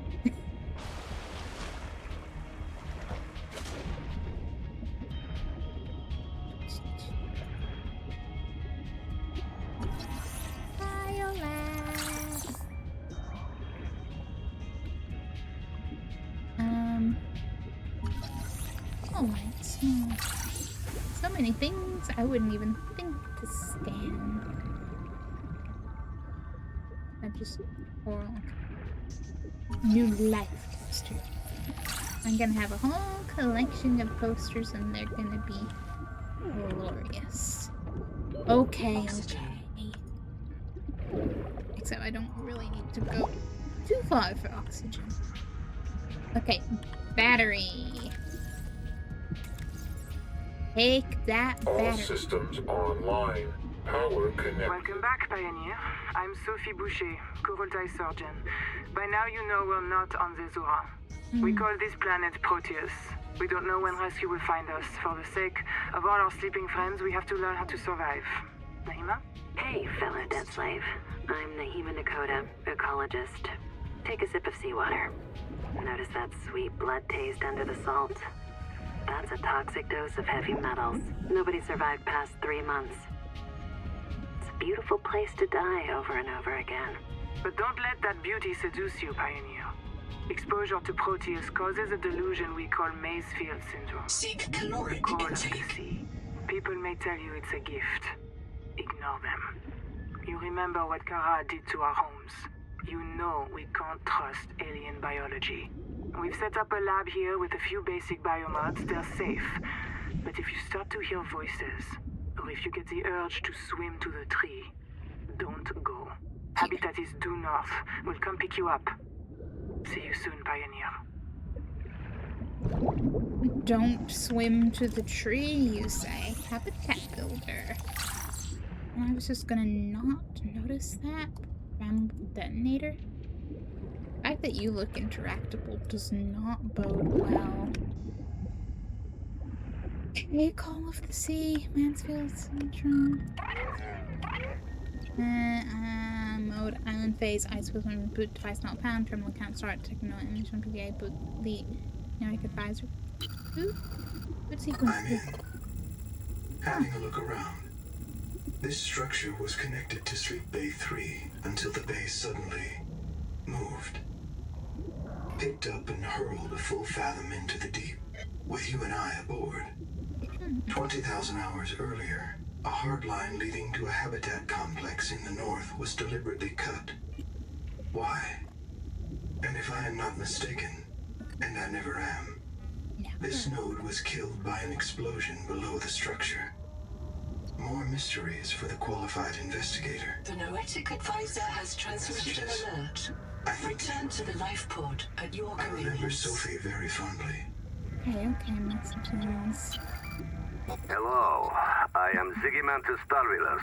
Alright, so many things I wouldn't even think to scan. I just new life poster. I'm gonna have a whole collection of posters and they're gonna be glorious. Okay, okay. Except I don't really need to go too far for oxygen. Okay, battery. Take that battery. All systems online. Power connected. Welcome back, Pioneer. I'm Sophie Boucher, Kurultai surgeon. By now you know we're not on the Zora. We call this planet Proteus. We don't know when rescue will find us. For the sake of all our sleeping friends, we have to learn how to survive. Nahima? Hey, fellow dead slave. I'm Nahima Nakota, ecologist. Take a sip of seawater. Notice that sweet blood taste under the salt? That's a toxic dose of heavy metals. Nobody survived past 3 months. It's a beautiful place to die over and over again. But don't let that beauty seduce you, Pioneer. Exposure to Proteus causes a delusion we call Maysfield syndrome. Seek caloric Call intake. see. People may tell you it's a gift. Ignore them. You remember what Kara did to our homes. You know we can't trust alien biology. We've set up a lab here with a few basic biomods. They're safe. But if you start to hear voices, or if you get the urge to swim to the tree, don't go. Habitat is due north. We'll come pick you up. See you soon, Pioneer. Don't swim to the tree, you say. Habitat builder. And I was just gonna not notice that. Detonator. The fact that you look interactable does not bode well. Okay, Call of the Sea, Mansfield Syndrome. Mode Island Phase, Ice Wisdom, boot device not found, terminal count start, techno image on PDA, boot the generic advisor. Boot sequence. I'm in. Having a look around. This structure was connected to Street Bay 3 until the bay suddenly moved. Picked up and hurled a full fathom into the deep, with you and I aboard. 20,000 hours earlier, a hard line leading to a habitat complex in the north was deliberately cut. Why? And if I am not mistaken, and I never am, this node was killed by an explosion below the structure. More mysteries for the qualified investigator. The Noetic advisor has transmitted an alert. I think Return to the life pod at your I remember convenience. Sophie very fondly. Okay, messages. Hello, I am Zigimantus Starvilas,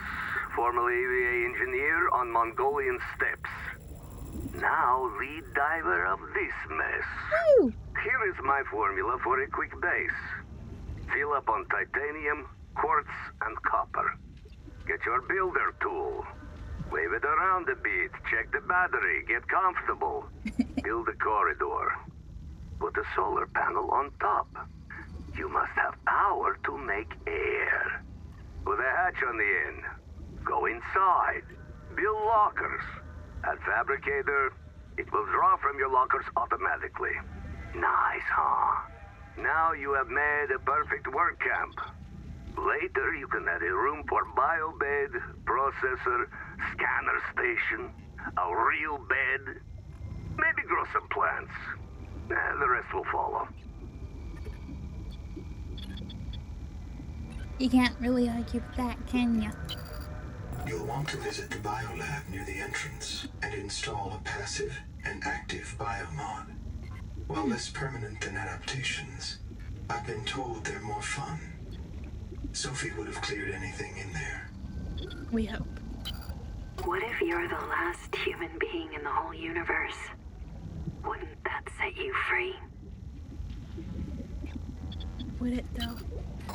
formerly EVA engineer on Mongolian steppes. Now lead diver of this mess. Woo! Here is my formula for a quick base. Fill up on titanium, quartz, and copper. Get your builder tool. Wave it around a bit, check the battery, get comfortable. Build a corridor. Put a solar panel on top. You must have power. power to make air. With a hatch on the end. Go inside. Build lockers. At Fabricator, it will draw from your lockers automatically. Nice, huh? Now you have made a perfect work camp. Later, you can add a room for biobed, processor, scanner station, a real bed, maybe grow some plants. The rest will follow. You can't really argue with that, can ya? You'll want to visit the biolab near the entrance and install a passive and active biomod. While less permanent than adaptations, I've been told they're more fun. Sophie would have cleared anything in there. We hope. What if you're the last human being in the whole universe? Wouldn't that set you free? Would it though?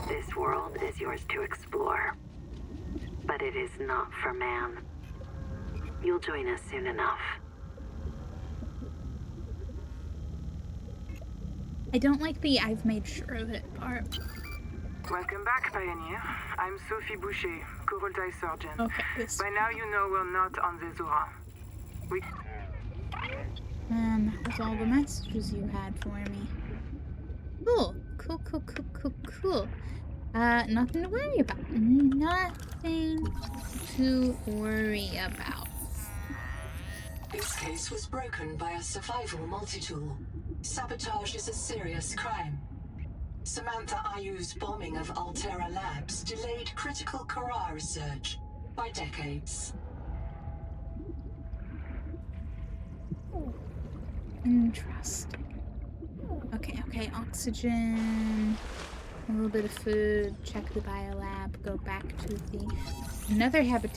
This world is yours to explore, but it is not for man. You'll join us soon enough. I don't like the "I've made sure of it" part. Welcome back, Pioneer. I'm Sophie Boucher, Kurultai surgeon. Okay, this. By now you know we're not on the Zura. We... That was all the messages you had for me. Cool. Cool. Nothing to worry about. Nothing to worry about. This case was broken by a survival multi-tool. Sabotage is a serious crime. Samantha Ayu's bombing of Altera Labs delayed critical Kara research by decades. Interesting. Okay, oxygen, a little bit of food, check the biolab, go back to the another Building a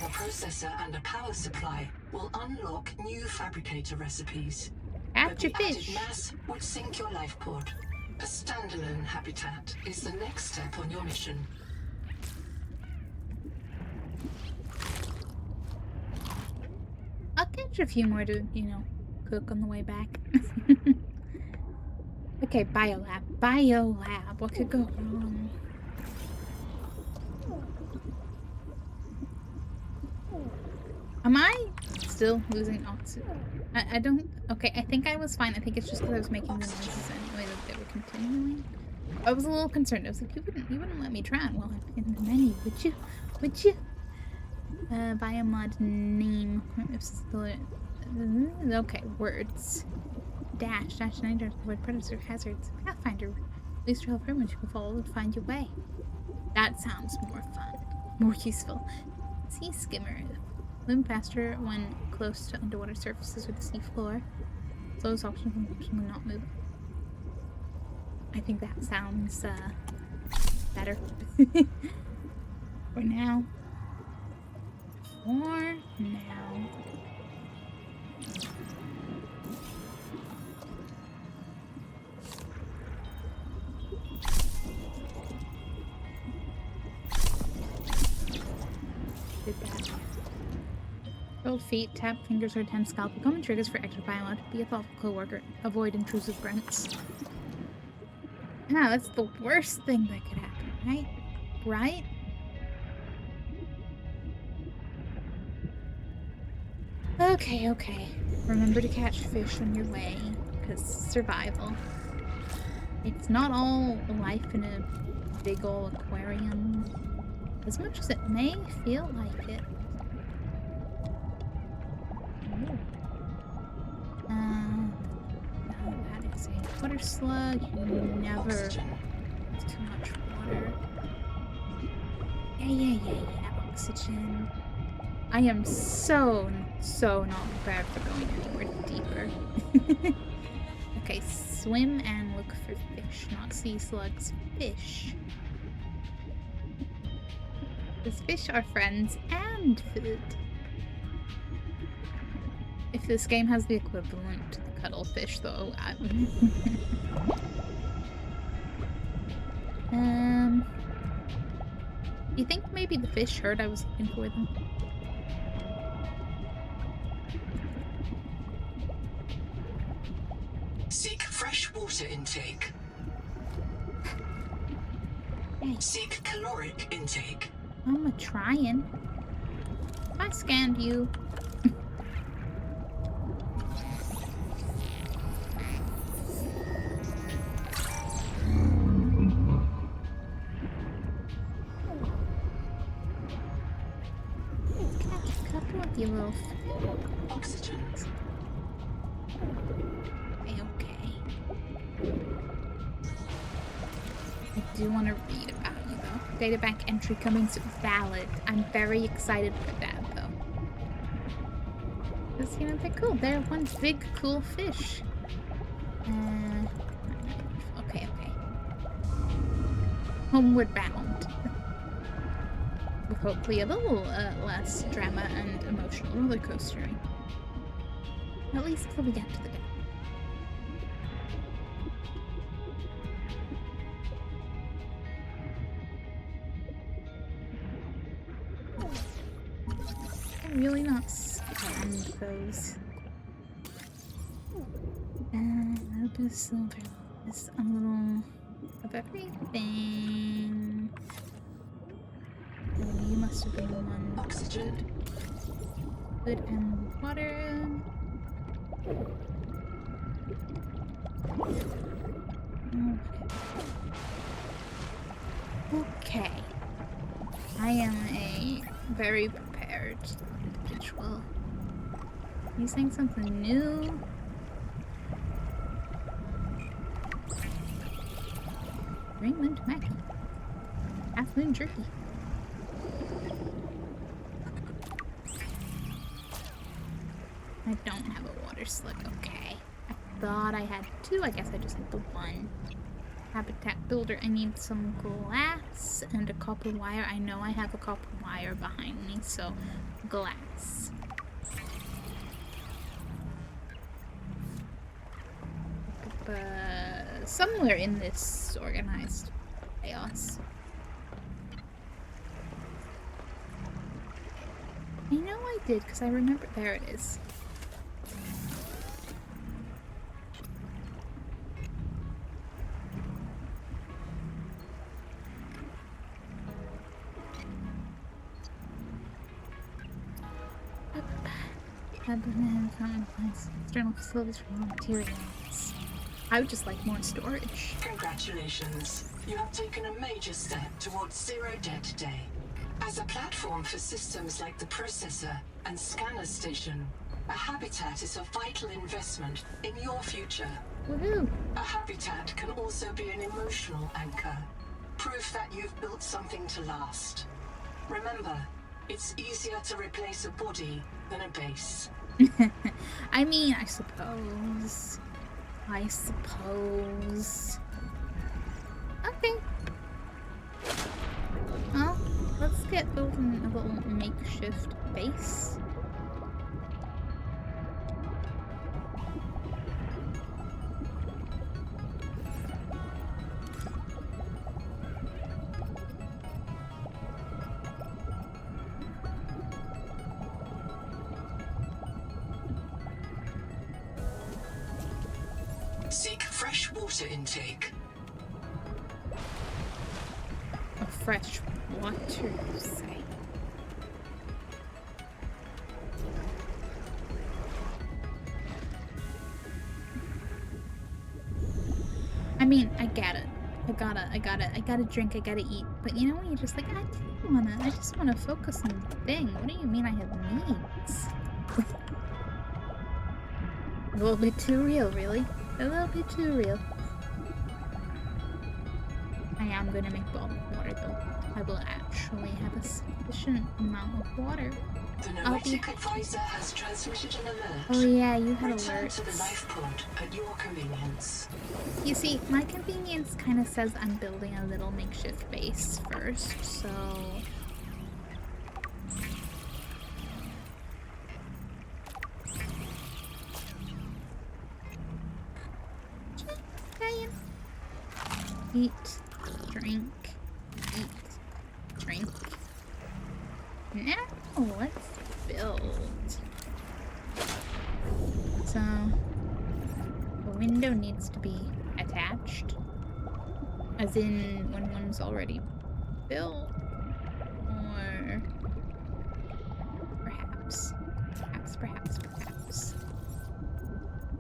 processor and a power supply will unlock new fabricator recipes. But Capture the added fish. mass would sink your life pod. A standalone habitat is the next step on your mission. I'll catch a few more to, cook on the way back. Okay, biolab. What could go wrong? Am I still losing oxygen? I don't... Okay, I think I was fine. I think it's just because I was making the noises anyway that they were continuing. I was a little concerned. I was like, you wouldn't let me drown while I'm in the menu, would you? Would you? Biomod name. Okay, words. Dash 9 to avoid predator hazards. Pathfinder. Least trail of which you can follow and find your way. That sounds more fun. More useful. Sea skimmer. Swim faster when close to underwater surfaces or the sea floor. Slows oxygen will not move. I think that sounds better. For now. Did that. Hold feet, tap fingers, or attempt scalpel. Common triggers for extra biolog. Be a thoughtful coworker. Avoid intrusive grunts. Yeah, that's the worst thing that could happen, right? Right? Okay. Remember to catch fish on your way, because survival. It's not all life in a big ol' aquarium, as much as it may feel like it. That is a water slug. You never have too much water. Yeah. Oxygen. I am so not prepared for going anywhere deeper. Okay, swim and look for fish, not sea slugs. Fish. Because fish are friends and food. If this game has the equivalent to the cuttlefish, though, do you think maybe the fish heard I was looking for them? Seek fresh water intake. Okay. Seek caloric intake. I'm a-trying. I scanned you. Catch a couple of you little Oxygen. okay. I do want to read about you though. Databank entry coming soon. Valid. I'm very excited for that though. Because, you know, they're cool. They're one big cool fish. Okay. Homeward bound. With hopefully a little less drama and emotional roller coastering. At least till we get to the day. I'm really not stunned those. I'll do silver. Just a little of everything. Oh, you must have been the one. Oxygen. Food and water. Okay. I am a very prepared individual. You saying something new? Greenland Mackie. Half moon jerky. I don't have a water slug. Okay. I thought I had two. I guess I just had the one. Habitat builder. I need some glass and a copper wire. I know I have a copper wire behind me, so glass. Somewhere in this organized chaos. I know I did, because I remember. There it is. External facilities for raw materials. I would just like more storage. Congratulations. You have taken a major step towards Zero Debt Day. As a platform for systems like the processor and scanner station, a habitat is a vital investment in your future. Woohoo! A habitat can also be an emotional anchor, proof that you've built something to last. Remember, it's easier to replace a body than a base. I mean, I suppose. Okay. Well, let's get building a little makeshift base. Seek fresh water intake. A fresh water, you say? I mean, I get it. I gotta drink, I gotta eat. But you know when you're just like, I just wanna focus on the thing. What do you mean I have needs? A little bit too real, really. A little bit too real. I am gonna make bottled water though. I will actually have a sufficient amount of water. The Noetic advisor has transmitted an alert. Oh yeah, you had Return alerts. to the life pod at your convenience. You see, my convenience kind of says I'm building a little makeshift base first, so... Eat, drink, eat, drink. Now, let's build. So, the window needs to be attached. As in, when one's already built? Or perhaps.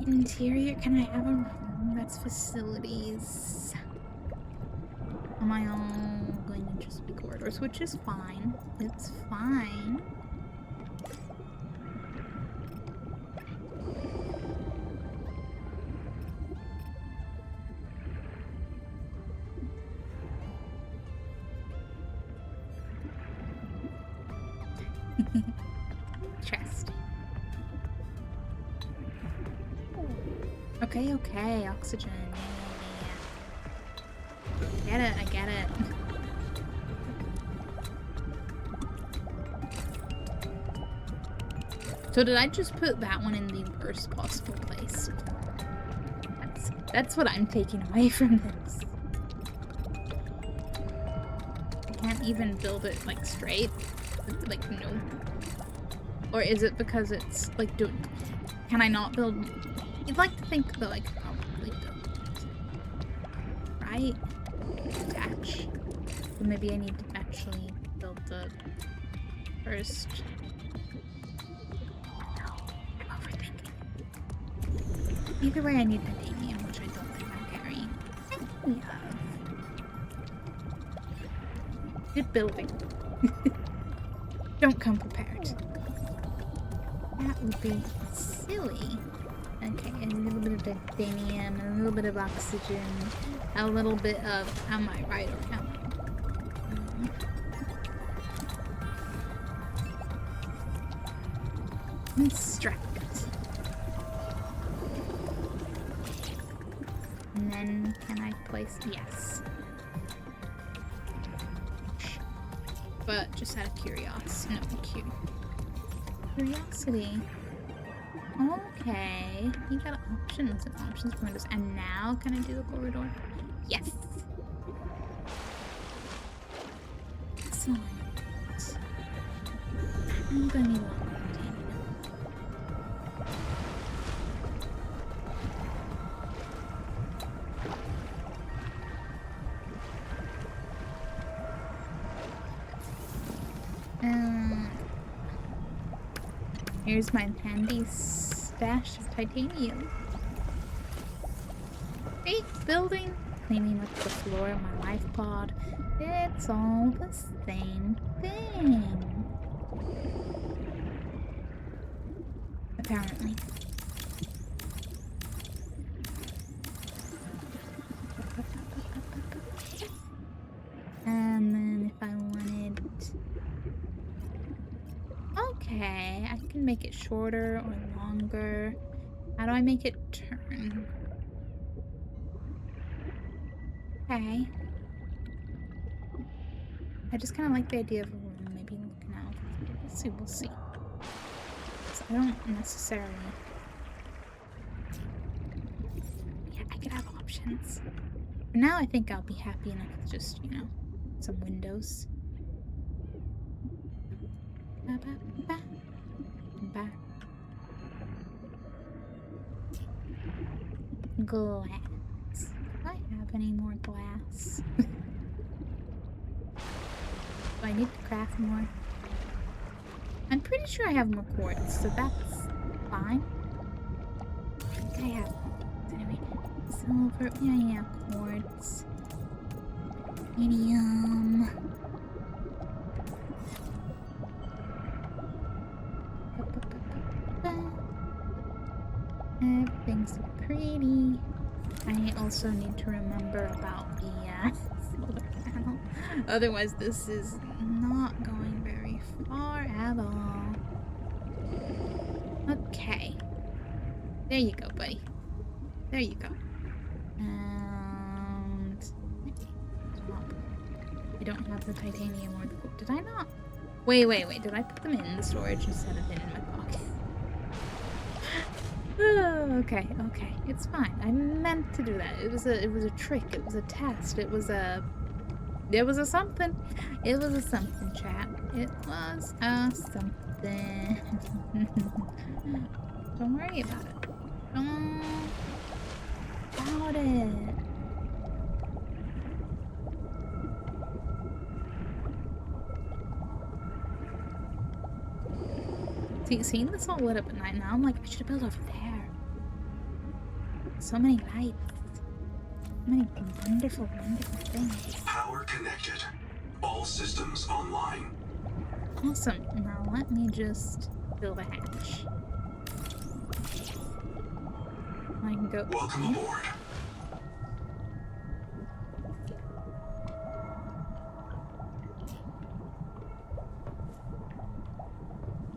Interior, can I have a room that's facilities? Am I all going to just be corridors, which is fine. It's fine. Chest. Okay, oxygen. Yeah. I get it. So did I just put that one in the worst possible place? That's what I'm taking away from this. I can't even build it like straight. Like no. Or is it because it's like can I not build? You'd like to think that I could probably build it. Right? Attach. But maybe I need to actually build the first. I'm overthinking. Either way, I need titanium, which I don't think I'm carrying. We have. Good building. Don't come prepared. That would be silly. Okay, a little bit of titanium, a little bit of oxygen, a little bit of, am I right or am I? Instruct. And then, can I place, yes. But just out of curiosity, curiosity. Okay, you got options and options for windows. And now, can I do the corridor? Yes. Excellent. I'm gonna need a lot more here's my handy stash of titanium. Hey, building, cleaning up the floor of my life pod. It's all the same thing. Apparently. And then if I wanted... Okay, I can make it shorter or longer. How do I make it turn? Okay. I just kind of like the idea of a room maybe looking out. We'll see. So I don't necessarily... Yeah, I could have options. For now, I think I'll be happy enough with just, you know, some windows. Glass. Do I have any more glass? Do I need to craft more? I'm pretty sure I have more quartz, so that's fine. I think I have. Anyway, silver. Yeah, quartz. Medium. Everything's so pretty. I also need to remember about the solar panel. Otherwise, this is not going very far at all. Okay. There you go, buddy. There you go. And... I don't have the titanium or the gold. Did I not? Wait. Did I put them in the storage instead of in my pocket? Oh, okay. It's fine. I meant to do that. It was a trick. It was a test. It was a something. It was a something, chat. It was a something. Don't worry about it. Don't about it. See, seeing this all lit up at night now, I'm like, I should have built over there. So many lights. So many wonderful, wonderful things. Power connected. All systems online. Awesome. Now let me just build a hatch. I can go. Welcome aboard.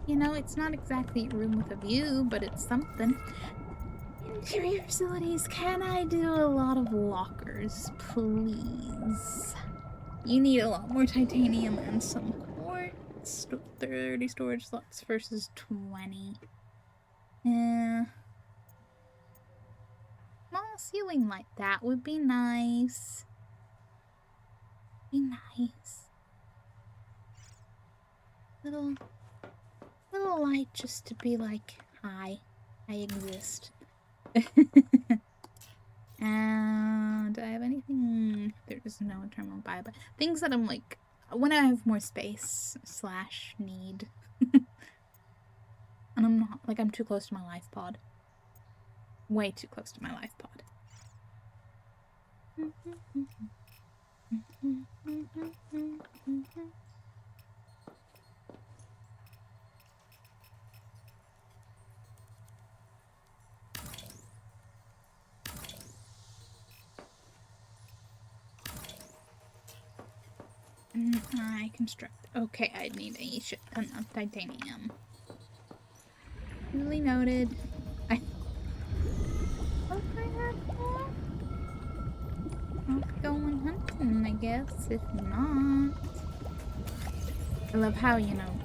You know, it's not exactly a room with a view, but it's something. Interior facilities, can I do a lot of lockers, please? You need a lot more titanium and some quartz. 30 storage slots versus 20. Small ceiling like that would be nice. Be nice. Little light just to be like, hi, I exist. And do I have anything? There's no terminal buy, but things that I'm like, when I have more space / need. And I'm not, like, I'm too close to my life pod. Way too close to my life pod. I construct. Okay, I need a shit ton of titanium. Duly noted. I hope I have that. I'll be going hunting, I guess. If not, I love how, you know,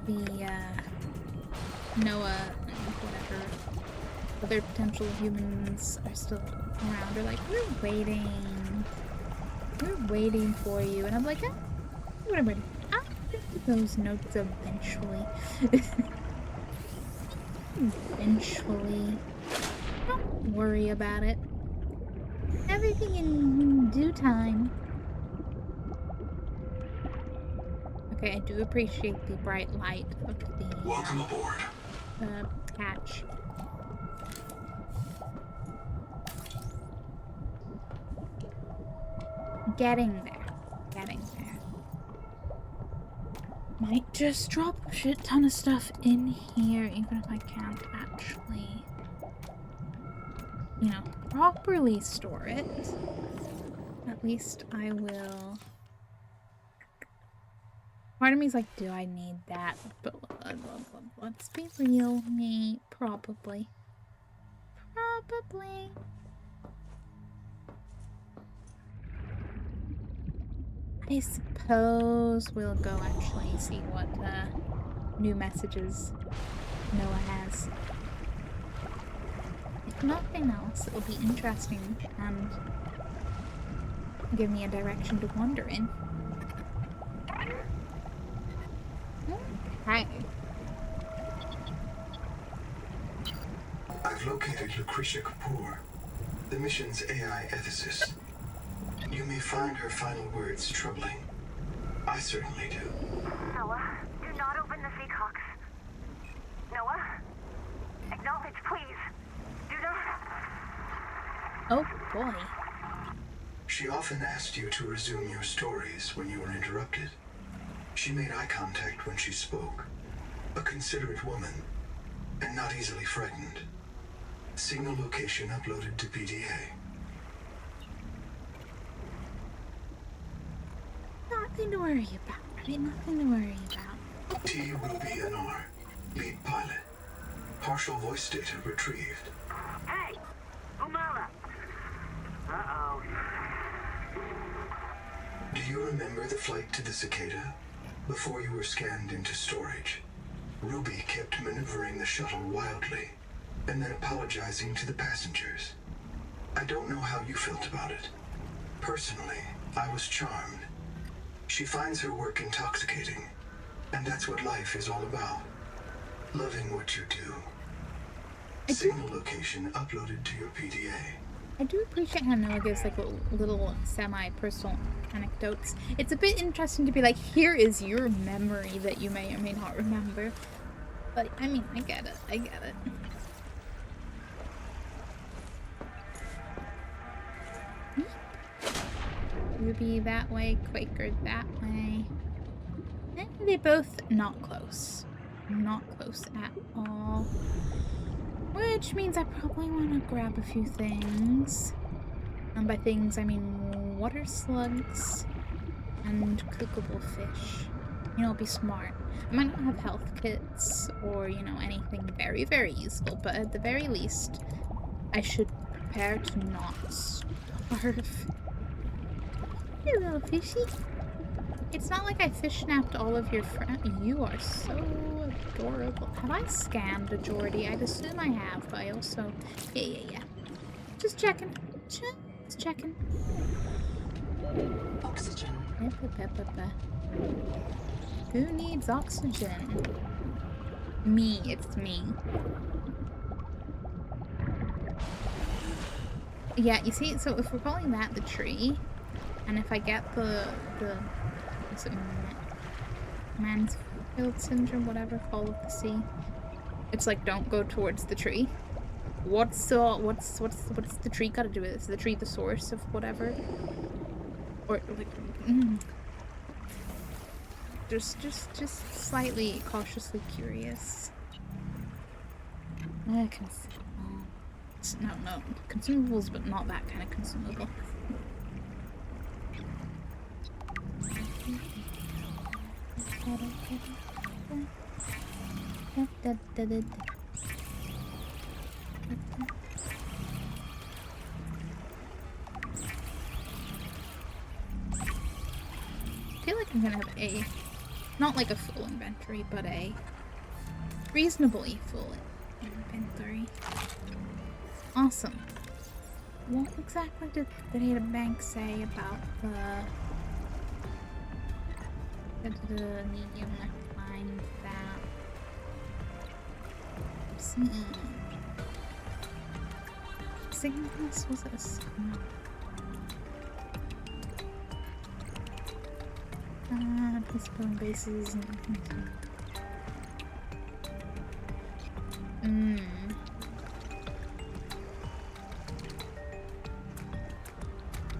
the Noah and whatever other potential humans are still around. They're like, we're waiting. We're waiting for you. And I'm like, what am I waiting? I'll get to those notes eventually. Eventually. Don't worry about it. Everything in due time. Okay, I do appreciate the bright light of the Welcome aboard. hatch. Getting there. Might just drop a shit ton of stuff in here, even if I can't actually, you know, properly store it. At least I will. Part of me is like, do I need that? But let's be real, me, probably. Probably. I suppose we'll go actually see what new messages Noah has. If nothing else, it'll be interesting and give me a direction to wander in. Okay. I've located Lucretia Kapoor, the mission's AI ethicist. You may find her final words troubling. I certainly do. Noah, do not open the Seahawks. Noah? Acknowledge, please. Do not. Oh boy. She often asked you to resume your stories when you were interrupted. She made eye contact when she spoke. A considerate woman, and not easily frightened. Signal location uploaded to PDA. Nothing to worry about, right? Nothing to worry about. T. Ruby NR, lead pilot. Partial voice data retrieved. Hey! Umala! Uh-oh. Do you remember the flight to the Cicada? Before you were scanned into storage, Ruby kept maneuvering the shuttle wildly, and then apologizing to the passengers. I don't know how you felt about it. Personally, I was charmed. She finds her work intoxicating, and that's what life is all about. Loving what you do. Signal location uploaded to your PDA. I do appreciate how Noah gives like little semi-personal anecdotes. It's a bit interesting to be like, here is your memory that you may or may not remember. But I mean, I get it. I get it. Ruby that way, Quaker that way. And they both not close. Not close at all. Which means I probably want to grab a few things. And by things, I mean water slugs and cookable fish. You know, be smart. I might not have health kits or, you know, anything very, very useful, but at the very least, I should prepare to not starve. Hey, little fishy. It's not like I fish snapped all of your friends. You are so adorable. Have I scanned a Geordie? I'd assume I have, but I also... Yeah. Just checking. Just checking. Oxygen. Who needs oxygen? Me. It's me. Yeah, you see, so if we're calling that the tree, and if I get the what's it, Mansfield syndrome, whatever, fall of the sea. It's like, don't go towards the tree. What's the tree got to do with this? Is the tree the source of whatever? Or like, just slightly cautiously curious. No, consumables, but not that kind of consumable. I feel like I'm gonna have a, not like a full inventory, but a reasonably full inventory. Awesome. What exactly did the data bank say about the medium neckline that? Signals? Was it a signal? Principal bases and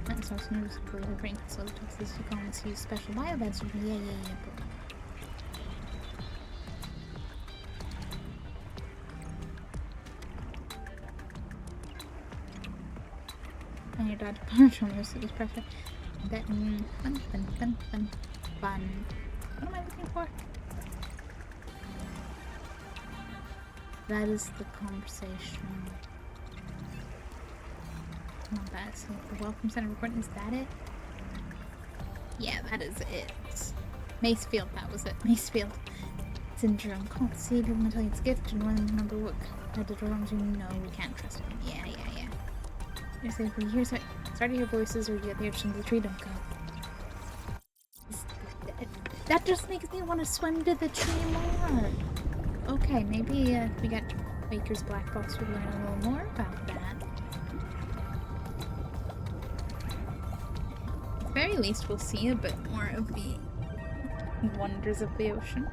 That source news for the brain so toxins to come and use special biobeds. Yeah. And your dad punch on this, it was perfect. That fun. What am I looking for? That is the conversation. Not bad. So the welcome center recording, is that it? Yeah, that is it. Macefield, that was it. Macefield syndrome. Can't see people tell you it's a gift and one number what I did wrong to no, we can't trust him. Yeah. You're safe for years. Start to hear voices or you get the urge of the tree, don't go. That just makes me want to swim to the tree more. Okay, maybe if we get Baker's Black Box, we'll learn a little more about that. At the very least, we'll see a bit more of the wonders of the ocean.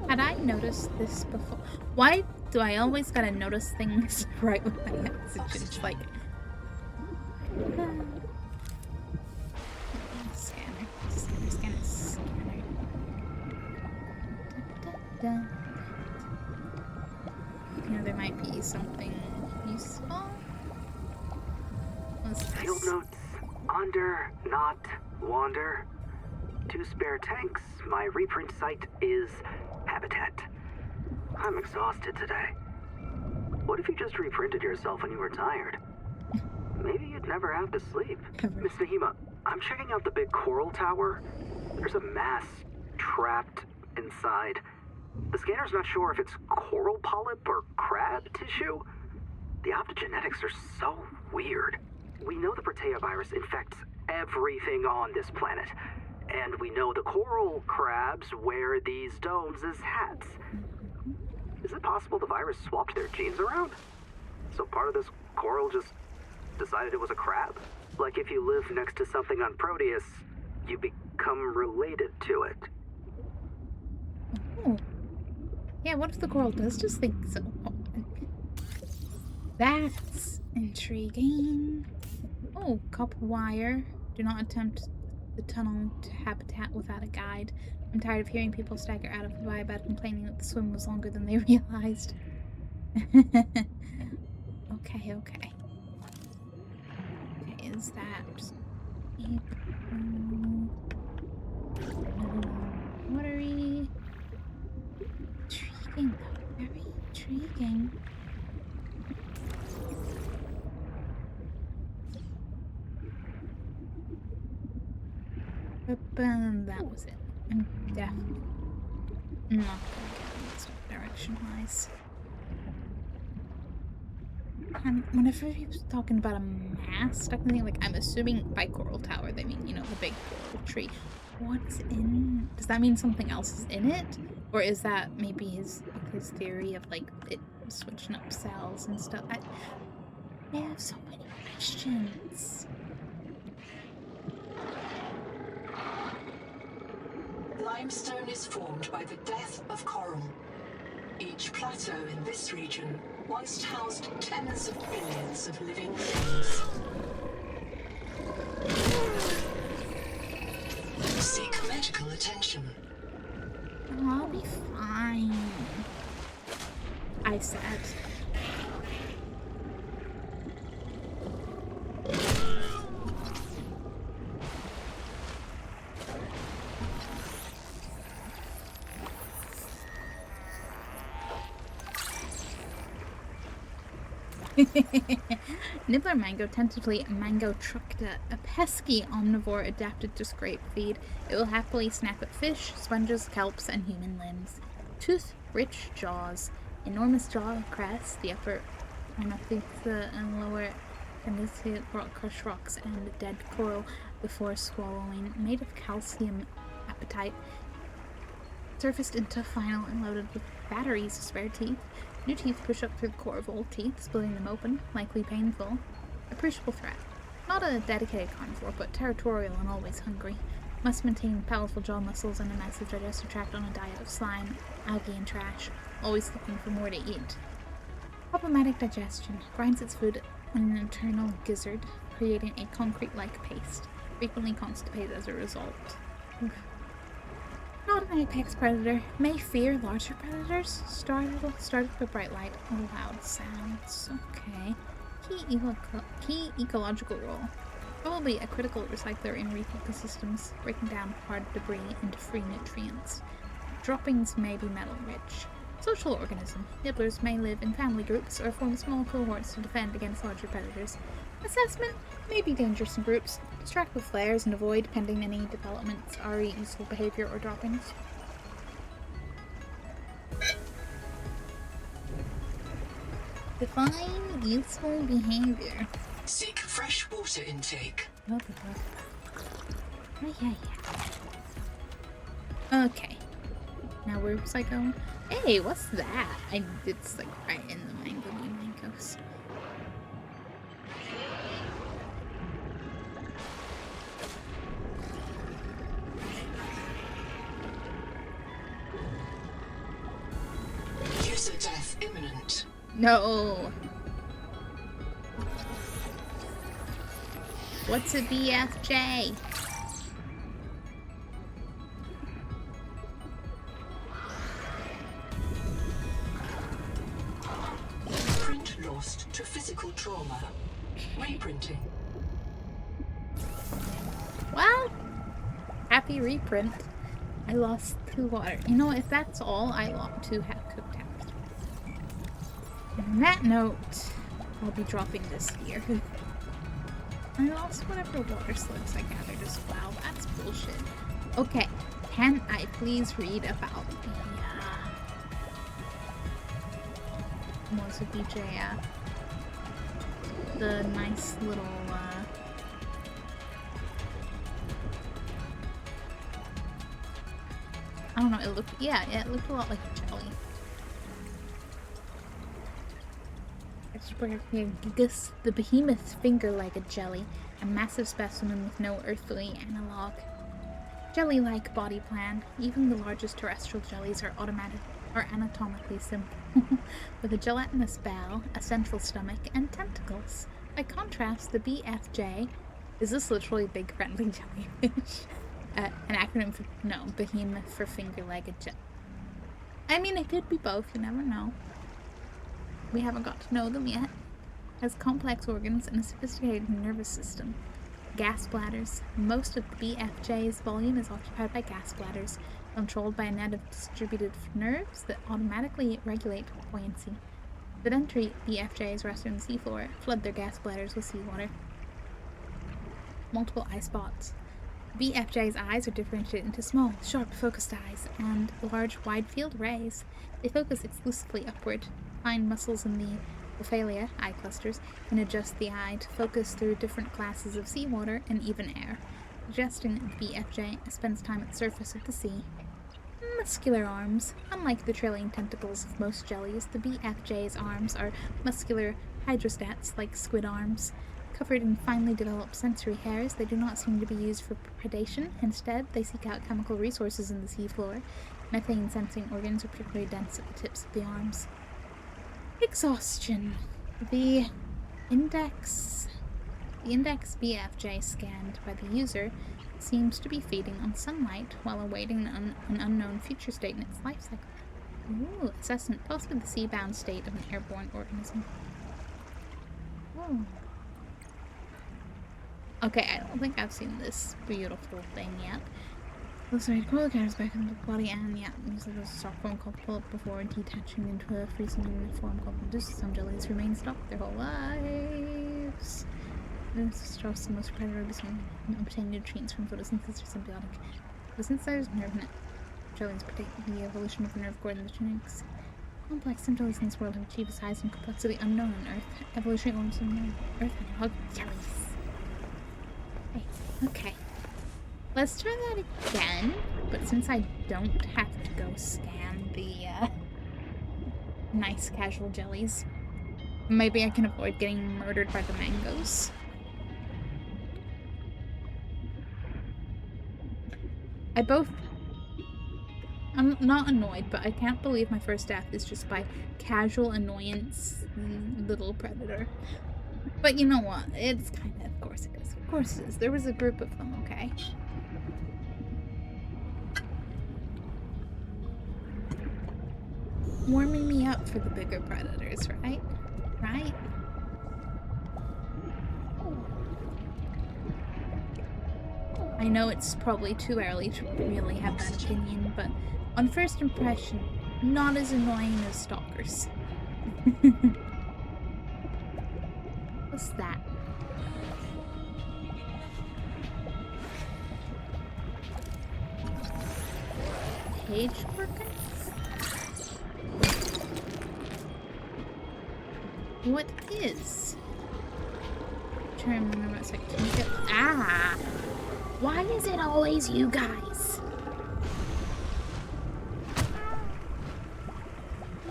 Had I noticed this before? Why do I always gotta notice things right with my messages? Like, scanner. You know, there might be something useful. Field notes: under, not, wander. 2 spare tanks. My reprint site is habitat. I'm exhausted today. What if you just reprinted yourself when you were tired? Maybe you'd never have to sleep. Miss Nahima, I'm checking out the big coral tower. There's a mass trapped inside. The scanner's not sure if it's coral polyp or crab tissue. The optogenetics are so weird. We know the Protea virus infects everything on this planet. And we know the coral crabs wear these domes as hats. Is it possible the virus swapped their genes around? So part of this coral just decided it was a crab? Like if you live next to something on Proteus, you become related to it. Oh. Yeah, what if the coral does just think so? That's intriguing. Oh, copper wire. Do not attempt the tunnel to habitat without a guide. I'm tired of hearing people stagger out of the vibe about complaining that the swim was longer than they realized. Okay. Okay, is that just watery? Intriguing though, very intriguing. But that was it. I'm definitely not gonna get this direction-wise. And whenever people talking about a mast, I'm assuming by coral tower they mean, you know, the big coral tree. What's in? Does that mean something else is in it, or is that maybe his theory of like it switching up cells and stuff? I have so many questions. Limestone is formed by the death of coral. Each plateau in this region once housed tens of billions of living things. Seek medical attention. Oh, I'll be fine, I said. Nibbler Mango, tentatively Mango Tructa, a pesky omnivore adapted to scrape feed. It will happily snap at fish, sponges, kelps, and human limbs. Tooth-rich jaws, enormous jaw crest, the upper Ornithica and lower Candice crush rocks and dead coral before swallowing, made of calcium apatite, surfaced into final and loaded with batteries of spare teeth. New teeth push up through the core of old teeth, splitting them open, likely painful. Appreciable threat. Not a dedicated carnivore, but territorial and always hungry. Must maintain powerful jaw muscles and a massive digestive tract on a diet of slime, algae, and trash, always looking for more to eat. Problematic digestion. Grinds its food in an internal gizzard, creating a concrete-like paste, frequently constipated as a result. Not an apex predator. May fear larger predators. Started with a bright light and loud sounds. Okay. Key ecological role. Probably a critical recycler in reef ecosystems, breaking down hard debris into free nutrients. Droppings may be metal-rich. Social organism. Nibblers may live in family groups or form small cohorts to defend against larger predators. Assessment may be dangerous in groups. Distract with flares and avoid pending any developments, RE useful behavior, or droppings. Define useful behavior. Seek fresh water intake. Okay. Now where was I going? Hey, what's that? It's like right in the mangoes. User death imminent. No. What's a BFJ? Print lost to physical trauma. Reprinting. Well, happy reprint. I lost 2 water. You know, if that's all, I lost 2 half-cooked apples. On that note, I'll be dropping this here. I lost whatever water slugs I gathered as well. That's bullshit. Okay, can I please read about the what's a BJF? the nice little, I don't know, it looked, yeah, it looked a lot like a jelly. Gigas, the behemoth finger-legged jelly, a massive specimen with no earthly analog. Jelly-like body plan, even the largest terrestrial jellies are anatomically simple, with a gelatinous bell, a central stomach, and tentacles. By contrast, the BFJ, is this literally big friendly jellyfish? An acronym for, no, behemoth for finger-legged jelly. I mean, it could be both, you never know. We haven't got to know them yet. Has complex organs and a sophisticated nervous system. Gas bladders. Most of the BFJ's volume is occupied by gas bladders, controlled by a net of distributed nerves that automatically regulate buoyancy. Sedentary BFJs resting on the seafloor flood their gas bladders with seawater. Multiple eye spots. BFJ's eyes are differentiated into small, sharp, focused eyes and large, wide-field rays. They focus exclusively upward. Fine muscles in the ophalia, eye clusters, can adjust the eye to focus through different classes of seawater and even air, suggesting that the BFJ spends time at the surface of the sea. Muscular arms. Unlike the trailing tentacles of most jellies, the BFJ's arms are muscular hydrostats like squid arms. Covered in finely developed sensory hairs, they do not seem to be used for predation. Instead, they seek out chemical resources in the seafloor. Methane-sensing organs are particularly dense at the tips of the arms. Exhaustion. The index BFJ scanned by the user seems to be feeding on sunlight while awaiting an unknown future state in its life cycle. Ooh, assessment, possibly the sea-bound state of an airborne organism. Oh. Okay, I don't think I've seen this beautiful thing yet. Looks like coil carries back into the body and yeah, uses a soft form called pull-up before detaching into a freezing form called reduce. Some jellies remain stuck their whole lives. This stress the most predator obtain nutrients from photosynthesis or symbiotic. Photosynthesizers nerve net. Jellies predict the evolution of the nerve cord and the genetics. Complex some jellies in this world have achieved a size and complexity unknown on Earth. Evolutionary organs on Earth and hug jellies. Hey, okay. Let's try that again, but since I don't have to go scan the nice casual jellies, maybe I can avoid getting murdered by the mangoes. I'm not annoyed, but I can't believe my first death is just by casual annoyance, little predator. But you know what? It's kind of course it is. Of course it is. There was a group of them, okay? Warming me up for the bigger predators, right? Right? I know it's probably too early to really have that opinion, but on first impression, not as annoying as stalkers. What's that? Page workers? What is? I'm trying to remember what it's like. Ah! Why is it always you guys?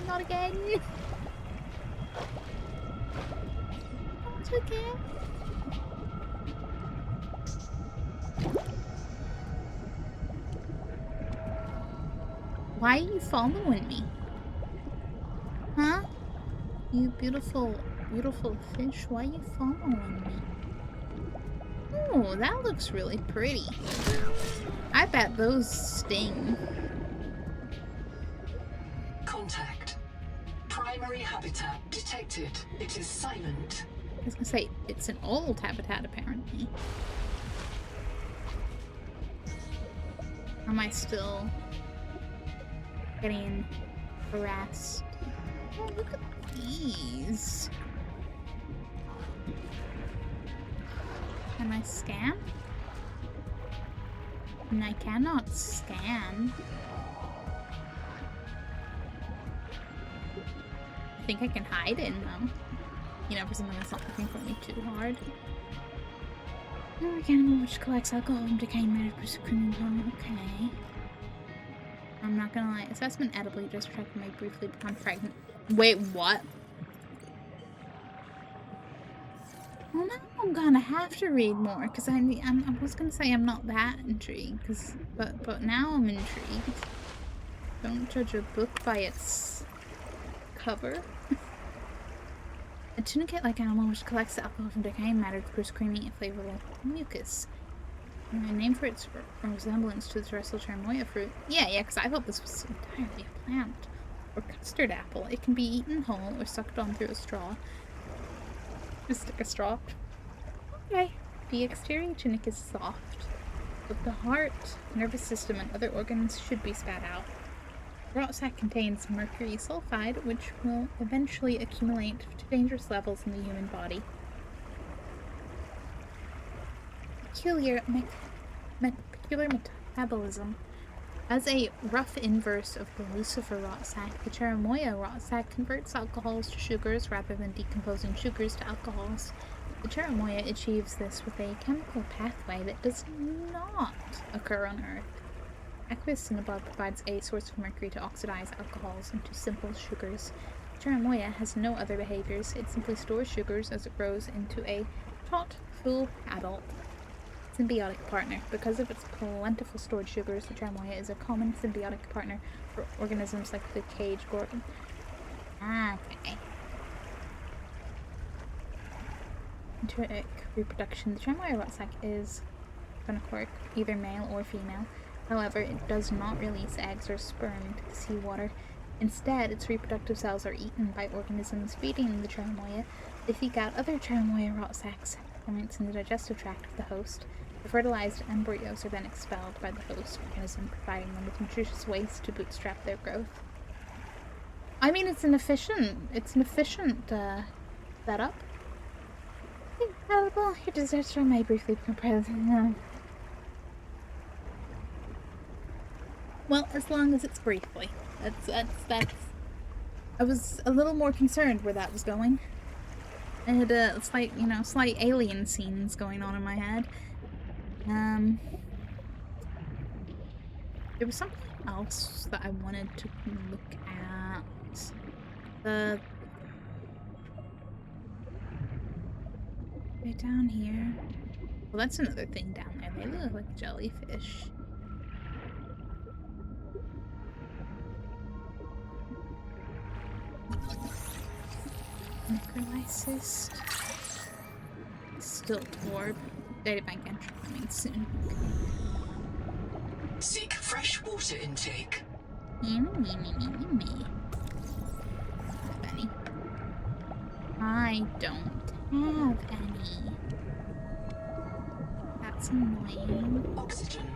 Not again. Not again. Why are you following me? Huh? You beautiful, beautiful fish, why are you following me? Oh, that looks really pretty. I bet those sting. Contact. Primary habitat detected. It is silent. I was gonna say, it's an old habitat apparently. Am I still getting harassed? Oh, look at these. Can I scan? And I cannot scan. I think I can hide in them. you know, for something that's not looking for me too hard. Another animal which collects alcohol from decaying matter produces criminal harm. Okay. I'm not gonna lie. Assessment edible. You just check may briefly become pregnant. Wait, what? Well, now I'm gonna have to read more because I was gonna say I'm not that intrigued, but now I'm intrigued. Don't judge a book by its cover. A tunicate-like animal which collects the alcohol from decaying matter to produce creamy and flavorful mucus. And a name for its resemblance to the terrestrial cherimoya fruit. Yeah, because I thought this was entirely a plant. Or custard apple. It can be eaten whole or sucked on through a straw. Just stick a straw. Okay. The exterior tunic is soft, but the heart, nervous system, and other organs should be spat out. Rot sac contains mercury sulfide, which will eventually accumulate to dangerous levels in the human body. Peculiar metabolism. As a rough inverse of the Lucifer rot sac, the cherimoya rot sac converts alcohols to sugars rather than decomposing sugars to alcohols. The cherimoya achieves this with a chemical pathway that does not occur on Earth. Aqueous cinnabar provides a source of mercury to oxidize alcohols into simple sugars. Cherimoya has no other behaviors. It simply stores sugars as it grows into a taut, full adult symbiotic partner. Because of its plentiful stored sugars, the cherimoya is a common symbiotic partner for organisms like the cage gorgon. Okay. Enteric reproduction. The cherimoya rot sac is gonochoric, either male or female. However, it does not release eggs or sperm into the seawater. Instead, its reproductive cells are eaten by organisms feeding the cherimoya. They seek out other cherimoya rot sacs, ferments in the digestive tract of the host. The fertilized embryos are then expelled by the host organism, providing them with nutritious waste to bootstrap their growth. I mean, it's an efficient setup. Incredible. Your desserts may briefly become present. Well, as long as it's briefly. That's. I was a little more concerned where that was going. I had slight alien scenes going on in my head. There was something else that I wanted to look at. Right down here. Well, that's another thing down there. They look like jellyfish. Microlysis. Stilt orb. Databank entry coming soon. Seek fresh water intake. Me. Any? I don't have any. That's annoying. Oxygen.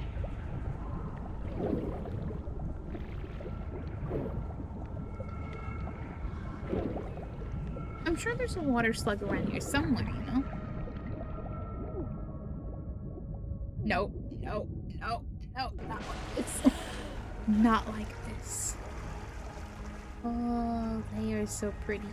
I'm sure there's a water slug around here somewhere, you know? No, not like this. Not like this. Oh, they are so pretty.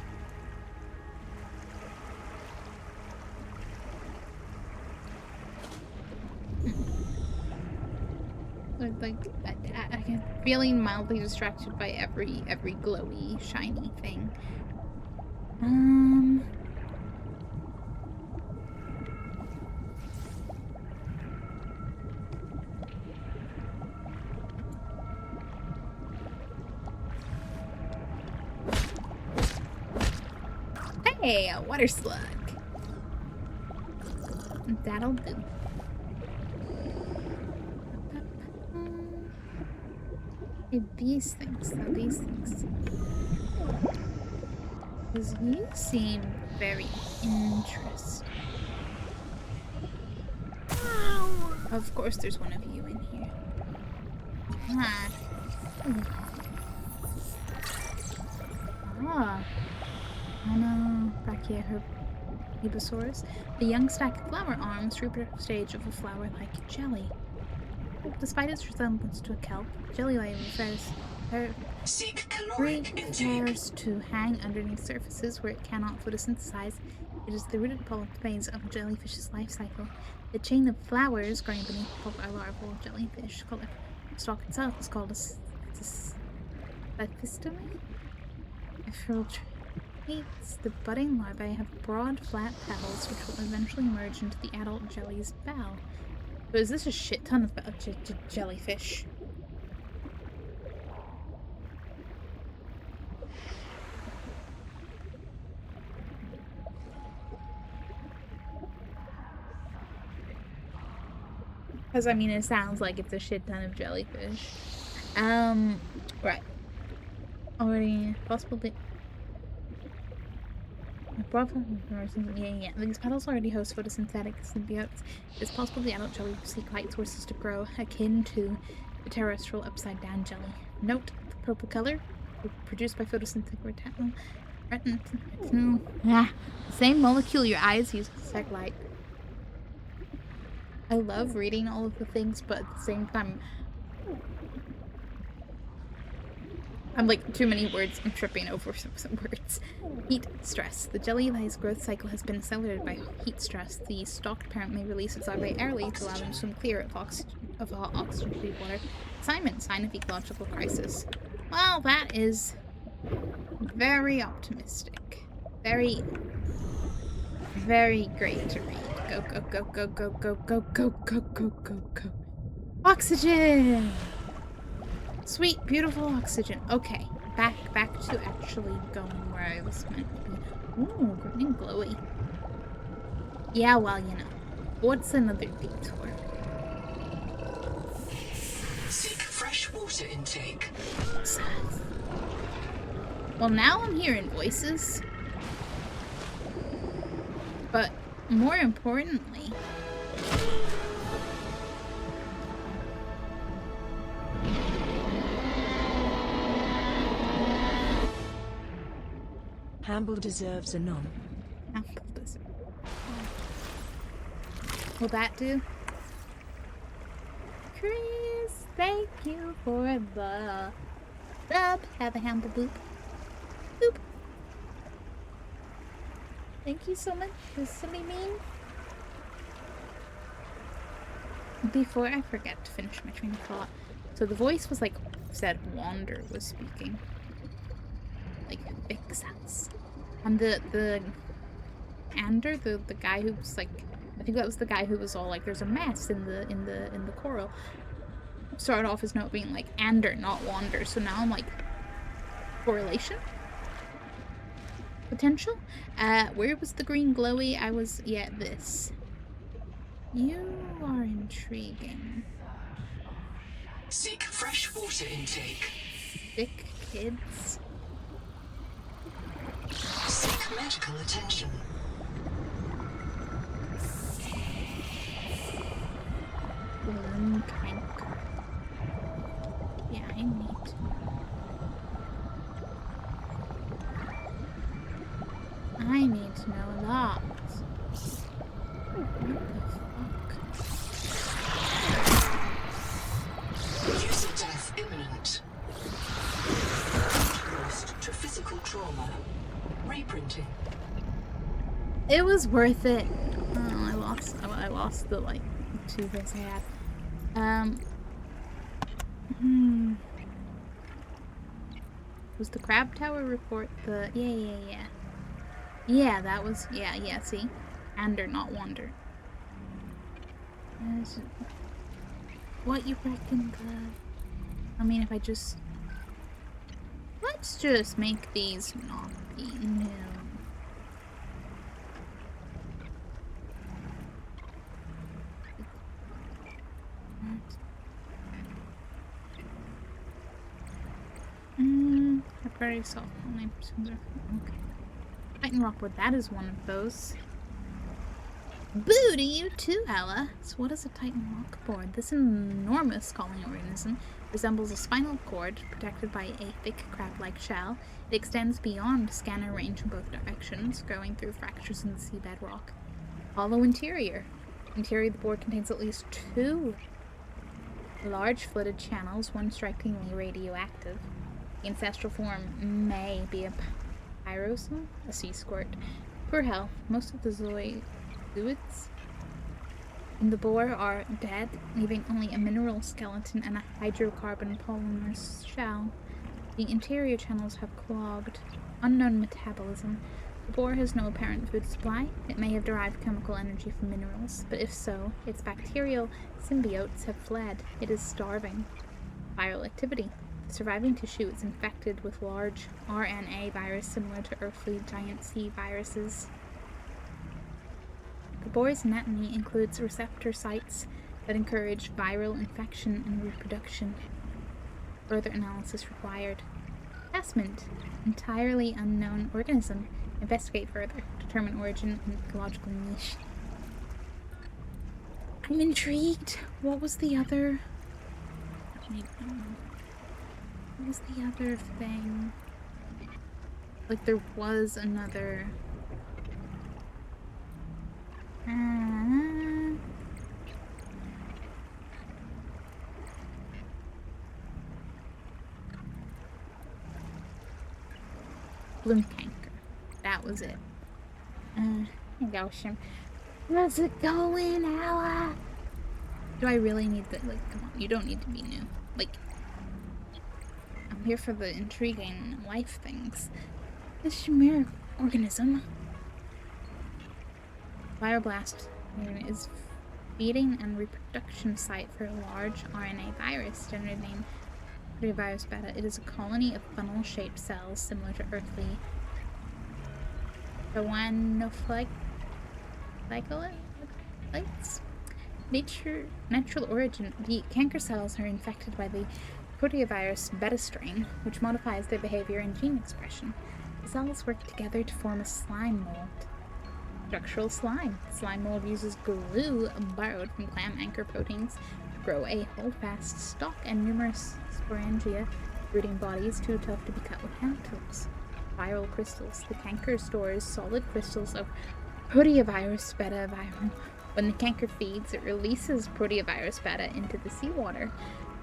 Like, I'm feeling mildly distracted by every glowy, shiny thing. Hey, a water slug. That'll do. Hey, these things, though, these things. Because you seem very interesting. Of course there's one of you in here. Brachioherbisaurus. A young stack of flower arms, reproductive stage of a flower-like jelly. Despite its resemblance to a kelp, jelly-like refers Seek caloric intake. Prepares to hang underneath surfaces where it cannot photosynthesize. It is the rooted pulp phase of a jellyfish's life cycle. The chain of flowers growing beneath the pulp are larval jellyfish. The stalk itself is called a cyphistome. Infiltrates the budding larvae have broad, flat petals which will eventually merge into the adult jelly's bell. So is this a shit ton of jellyfish? Because, I mean, it sounds like it's a shit ton of jellyfish. Right. Already possible. Yeah. These petals already host photosynthetic symbiotes. It's possible the adult jelly seek light sources to grow, akin to the terrestrial upside-down jelly. Note, the purple color produced by photosynthetic same molecule your eyes use to detect light. I love reading all of the things, but at the same time, I'm like, too many words. I'm tripping over some words. Heat stress. The jelly's growth cycle has been accelerated by heat stress. The stalked parent may release its larvae early to allow them to swim clear of hot oxygen-free water. Assignment: sign of ecological crisis. Well, that is very optimistic. Very, very great to read. Go, go, go, go, go, go, go, go, go, go, go, go. Oxygen! Sweet, beautiful oxygen. Okay, back to actually going where I was meant to be. Ooh, green and glowy. Yeah, well, you know. What's another detour? Seek fresh water intake. Well, now I'm hearing voices. But more importantly, Hamble deserves a nom. Hamble deserves. Will that do? Chris, thank you for the sub. Have a Hamble boop. Boop. Thank you so much for subbing me. Before I forget to finish my train of thought. So the voice was like, said Wander was speaking. Like Vixens. And the Ander, the guy who was like, I think that was the guy who was all like, there's a mess in the coral. Started off his note being like Ander, not Wander. So now I'm like, correlation? Potential? Where was the green glowy? I was, yeah, this. You are intriguing. Seek fresh water intake. Sick kids. Seek medical attention. Yeah, I need. I need to know a lot. What the fuck? User death imminent. Lost to physical trauma. Reprinting. It was worth it. Oh, I lost the like 2 things I had. Was the Crab Tower report the yeah. Yeah, that was yeah, see? Ander, not Wander. What you reckon I mean, if I just... Let's just make these not be new. I've already saw only okay. Titan Rockwood, that is one of those. Boo to you too, Ella. So what is a Titan Rockboard? This enormous calling organism resembles a spinal cord protected by a thick crab-like shell. It extends beyond scanner range in both directions, growing through fractures in the seabed rock. Hollow interior. Interior of the board contains at least 2 Large flooded channels, one strikingly radioactive. The ancestral form may be a pyrosol, a sea squirt. Poor health. Most of the zooids in the bore are dead, leaving only a mineral skeleton and a hydrocarbon polymer shell. The interior channels have clogged. Unknown metabolism. The boar has no apparent food supply. It may have derived chemical energy from minerals, but if so, its bacterial symbiotes have fled. It is starving. Viral activity. The surviving tissue is infected with large RNA virus similar to earthly giant C viruses. The boar's anatomy includes receptor sites that encourage viral infection and reproduction. Further analysis required. Assessment. Entirely unknown organism. Investigate further. Determine origin and ecological niche. I'm intrigued. What was the other... What was the other thing? Like, there was another... Bloom canker. That was it. Gosh, how's it going, Ella? Do I really need that? Like, come on, you don't need to be new. Like, I'm here for the intriguing life things. This chimera organism. Viroblast is feeding and reproduction site for a large RNA virus, generally named Proteovirus beta. It is a colony of funnel-shaped cells similar to earthly Rwanophytes. Natural origin. The canker cells are infected by the Proteovirus beta strain, which modifies their behavior and gene expression. The cells work together to form a slime mold. Structural slime. Slime mold uses glue borrowed from clam anchor proteins to grow a holdfast stalk and numerous sporangia, rooting bodies too tough to be cut with hand tools. Viral crystals. The canker stores solid crystals of Proteovirus beta viral. When the canker feeds, it releases Proteovirus beta into the seawater,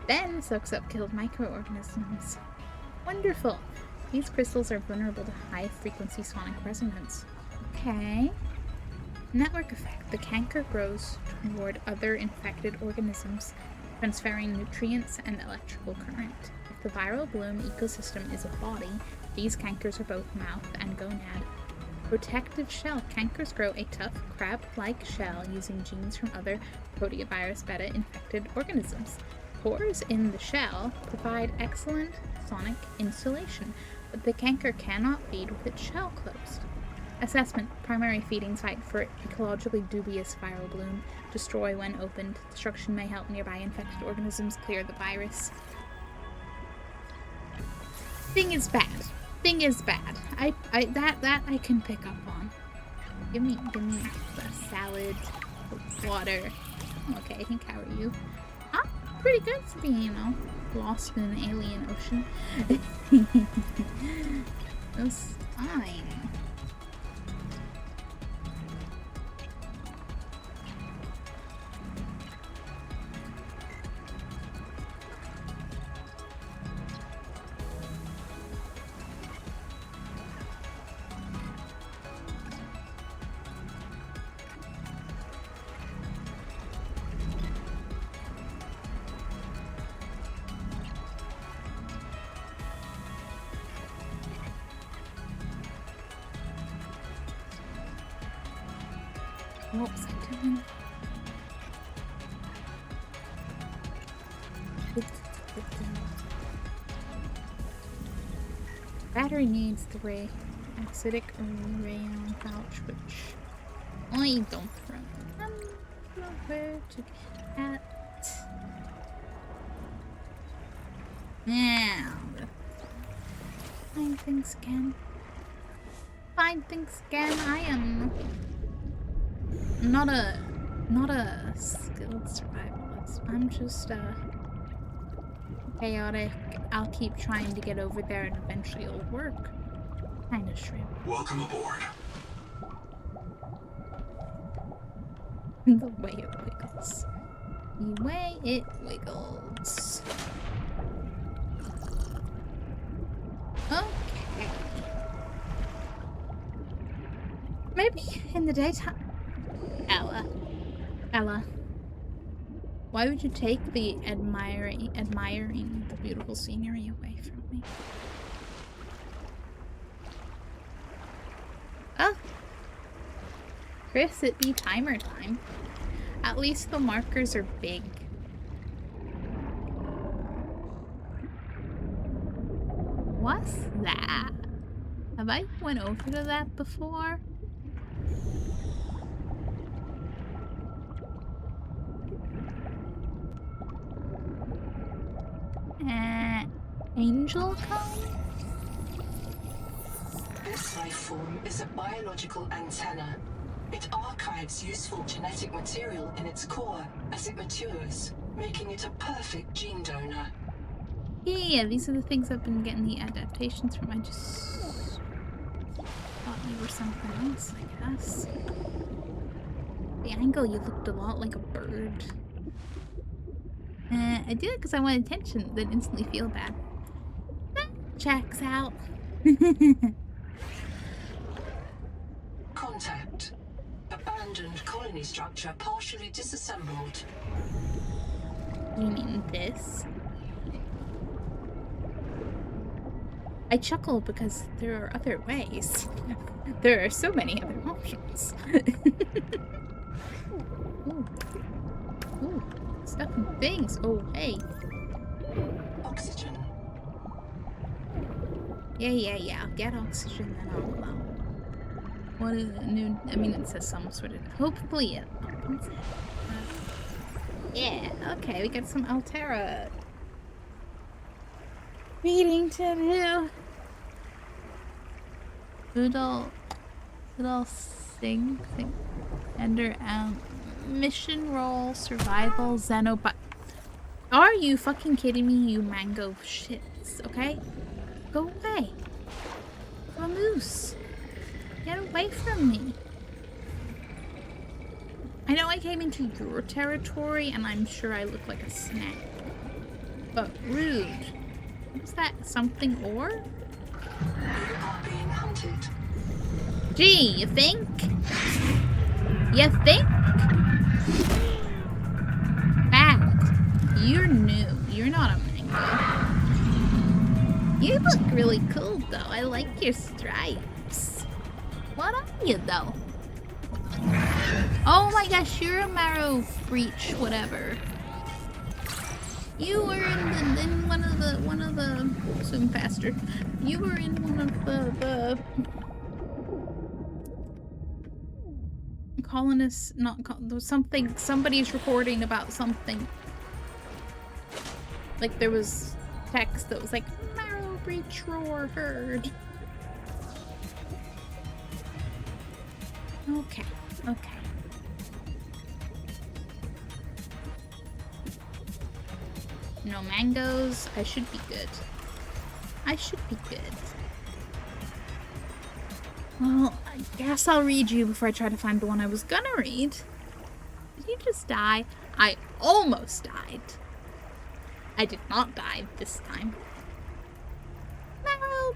then soaks up killed microorganisms. Wonderful! These crystals are vulnerable to high-frequency sonic resonance. Okay. Network effect. The canker grows toward other infected organisms, transferring nutrients and electrical current. If the viral bloom ecosystem is a body, these cankers are both mouth and gonad. Protective shell. Cankers grow a tough, crab-like shell using genes from other Proteovirus beta-infected organisms. Pores in the shell provide excellent sonic insulation, but the canker cannot feed with its shell closed. Assessment. Primary feeding site for ecologically dubious viral bloom. Destroy when opened. Destruction may help nearby infected organisms clear the virus. Thing is bad. Thing is bad. That I can pick up on. Give me a salad, water. Okay, I think how are you? I'm pretty good for being, you know, lost in an alien ocean. It was fine. What was I doing? Battery needs the acidic rayon pouch, which I don't remember where to get. Now, find things again. Find things again. I am not a skilled survivalist. I'm just chaotic. I'll keep trying to get over there and eventually it'll work. Kinda shrimp. Welcome aboard. The way it wiggles. The way it wiggles. Okay. Maybe in the daytime. Ella. Why would you take the admiring the beautiful scenery away from me? Oh. Chris, it be timer time. At least the markers are big. What's that? Have I went over to that before? Angel cone? This life form is a biological antenna. It archives useful genetic material in its core as it matures, making it a perfect gene donor. Yeah, these are the things I've been getting the adaptations from. I just thought you were something else, I guess. The angle, you looked a lot like a bird. I did it because I wanted attention, then instantly feel bad. That checks out. Contact. Abandoned colony structure partially disassembled. You mean this? I chuckle because there are other ways. There are so many other options. Ooh. Ooh. Stuff and things. Oh, hey. Oxygen. Yeah. Get oxygen, then I'll What is it? New? I mean, it says some sort of. Hopefully it opens it. Yeah. Okay, we got some Altera reading to do. Little sing. Ender mission roll survival Xenobot. Are you fucking kidding me, you mango shits? Okay, go away. I'm a moose. Get away from me. I know I came into your territory and I'm sure I look like a snack. But rude. What's that? Something or? You are being hunted. Gee, you think? You think? Bad. You're new. You're not a mango. You look really cool though. I like your stripes. What are you though? Oh my gosh, you're a marrow breach, whatever. You were in one of the swim faster. You were in one of the colonists, somebody's recording about something. Like there was text that was like marrow breach roar heard. Okay. No mangoes. I should be good. Well, I guess I'll read you before I try to find the one I was gonna read. Did you just die? I almost died. I did not die this time. Marrow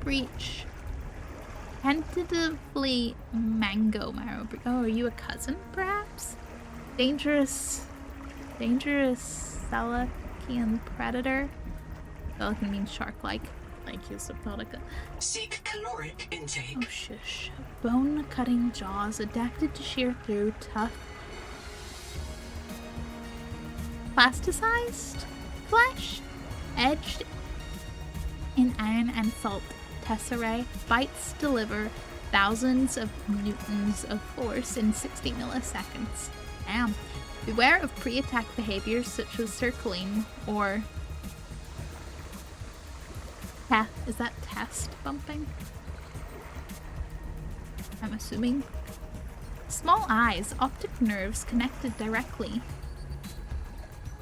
breach. Tentatively mango marrow breach. Oh, are you a cousin, perhaps? Dangerous Selachian predator. Selachian means shark-like. Thank you, Subnautica. Seek caloric intake. Oh, shush. Bone-cutting jaws adapted to shear through tough plasticized flesh, edged in iron and salt tesserae. Bites deliver thousands of newtons of force in 60 milliseconds. Damn. Beware of pre-attack behaviors such as circling or is that test bumping? I'm assuming. Small eyes, optic nerves connected directly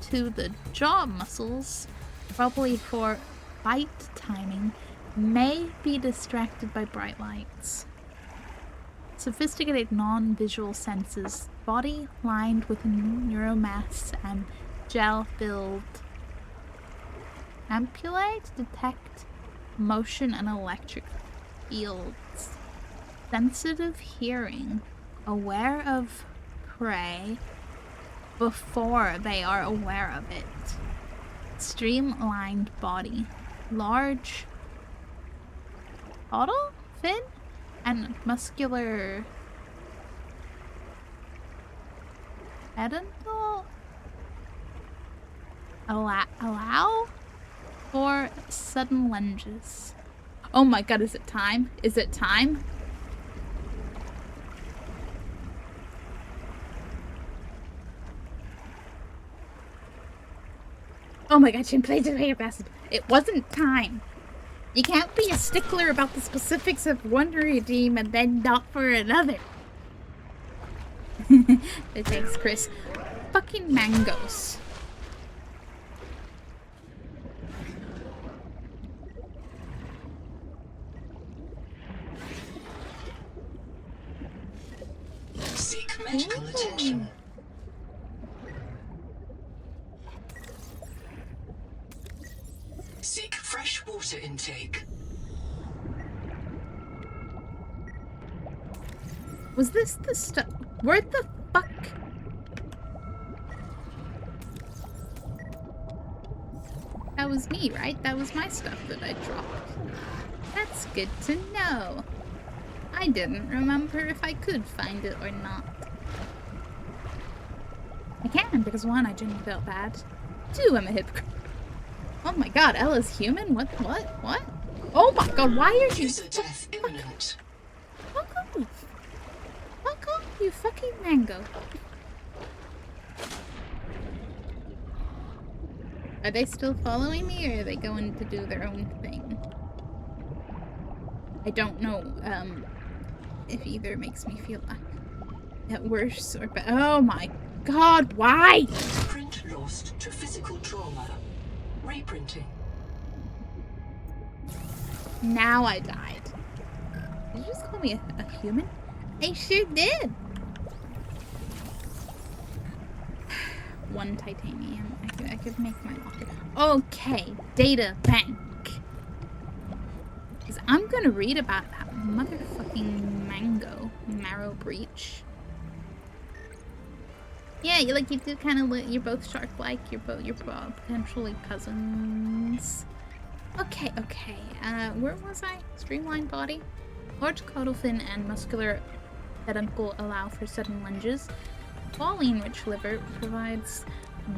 to the jaw muscles, probably for bite timing, may be distracted by bright lights. Sophisticated non-visual senses. Body lined with neuromass and gel-filled ampullae to detect motion and electric fields. Sensitive hearing. Aware of prey before they are aware of it. Streamlined body. Large caudal fin and muscular peduncle. Allow for sudden lunges. Oh my god, is it time? Is it time? Oh my god, Jim, please do your best. It wasn't time. You can't be a stickler about the specifics of one redeem and then not for another. Thanks, Chris. Fucking mangoes. Seek medical attention. Seek fresh water intake. Was this the stuff? Where the fuck? That was me, right? That was my stuff that I dropped. That's good to know. I didn't remember if I could find it or not. I can, because one, I genuinely felt bad. Two, I'm a hypocrite. Oh my god, Ella's human? What? Oh my god, why are you- User death imminent. Fuck off. Fuck off, you fucking mango. Are they still following me, or are they going to do their own thing? I don't know, if either makes me feel worse or better. Oh my god, why? Print lost to physical trauma. Reprinting. Now I died. Did you just call me a human? I sure did. One titanium. I could make my locker. Okay, data bank. Because I'm gonna read about that motherfucking mango marrow breach. Yeah, you do kind of. You're both shark-like. You're potentially cousins. Okay. Where was I? Streamlined body, large caudal fin, and muscular peduncle allow for sudden lunges. Choline-rich liver provides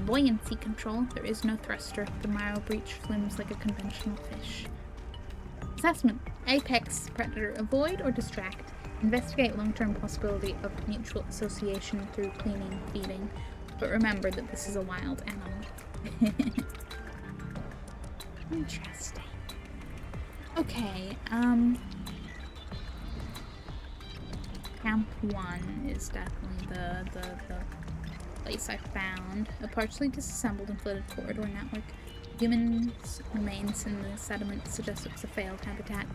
buoyancy control. There is no thruster. The marrow breach swims like a conventional fish. Assessment: apex predator. Avoid or distract. Investigate long-term possibility of mutual association through cleaning, feeding. But remember that this is a wild animal. Interesting. Okay, Camp 1 is definitely the place I found. A partially disassembled and flooded corridor network. Human remains in the sediment suggests it was a failed habitat.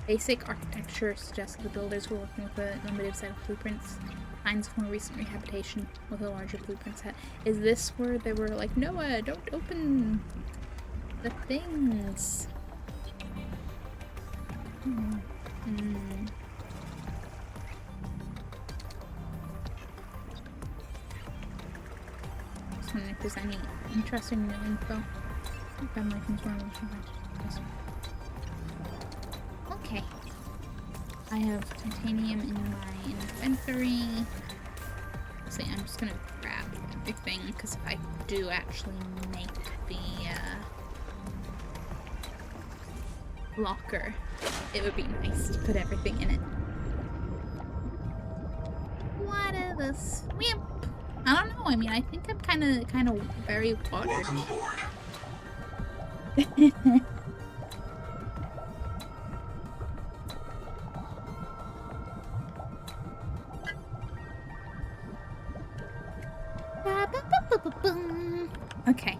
Basic architecture suggests the builders were working with a limited set of blueprints. Signs of more recent rehabilitation with a larger blueprint set. Is this where they were like, Noah, don't open the things? Just wondering if there's any interesting new info. Okay. I have titanium in my inventory. So I'm just gonna grab everything, because if I do actually make the locker, it would be nice to put everything in it. What is this? Swimp! I don't know, I mean, I think I'm kind of very watered. Welcome aboard. Okay.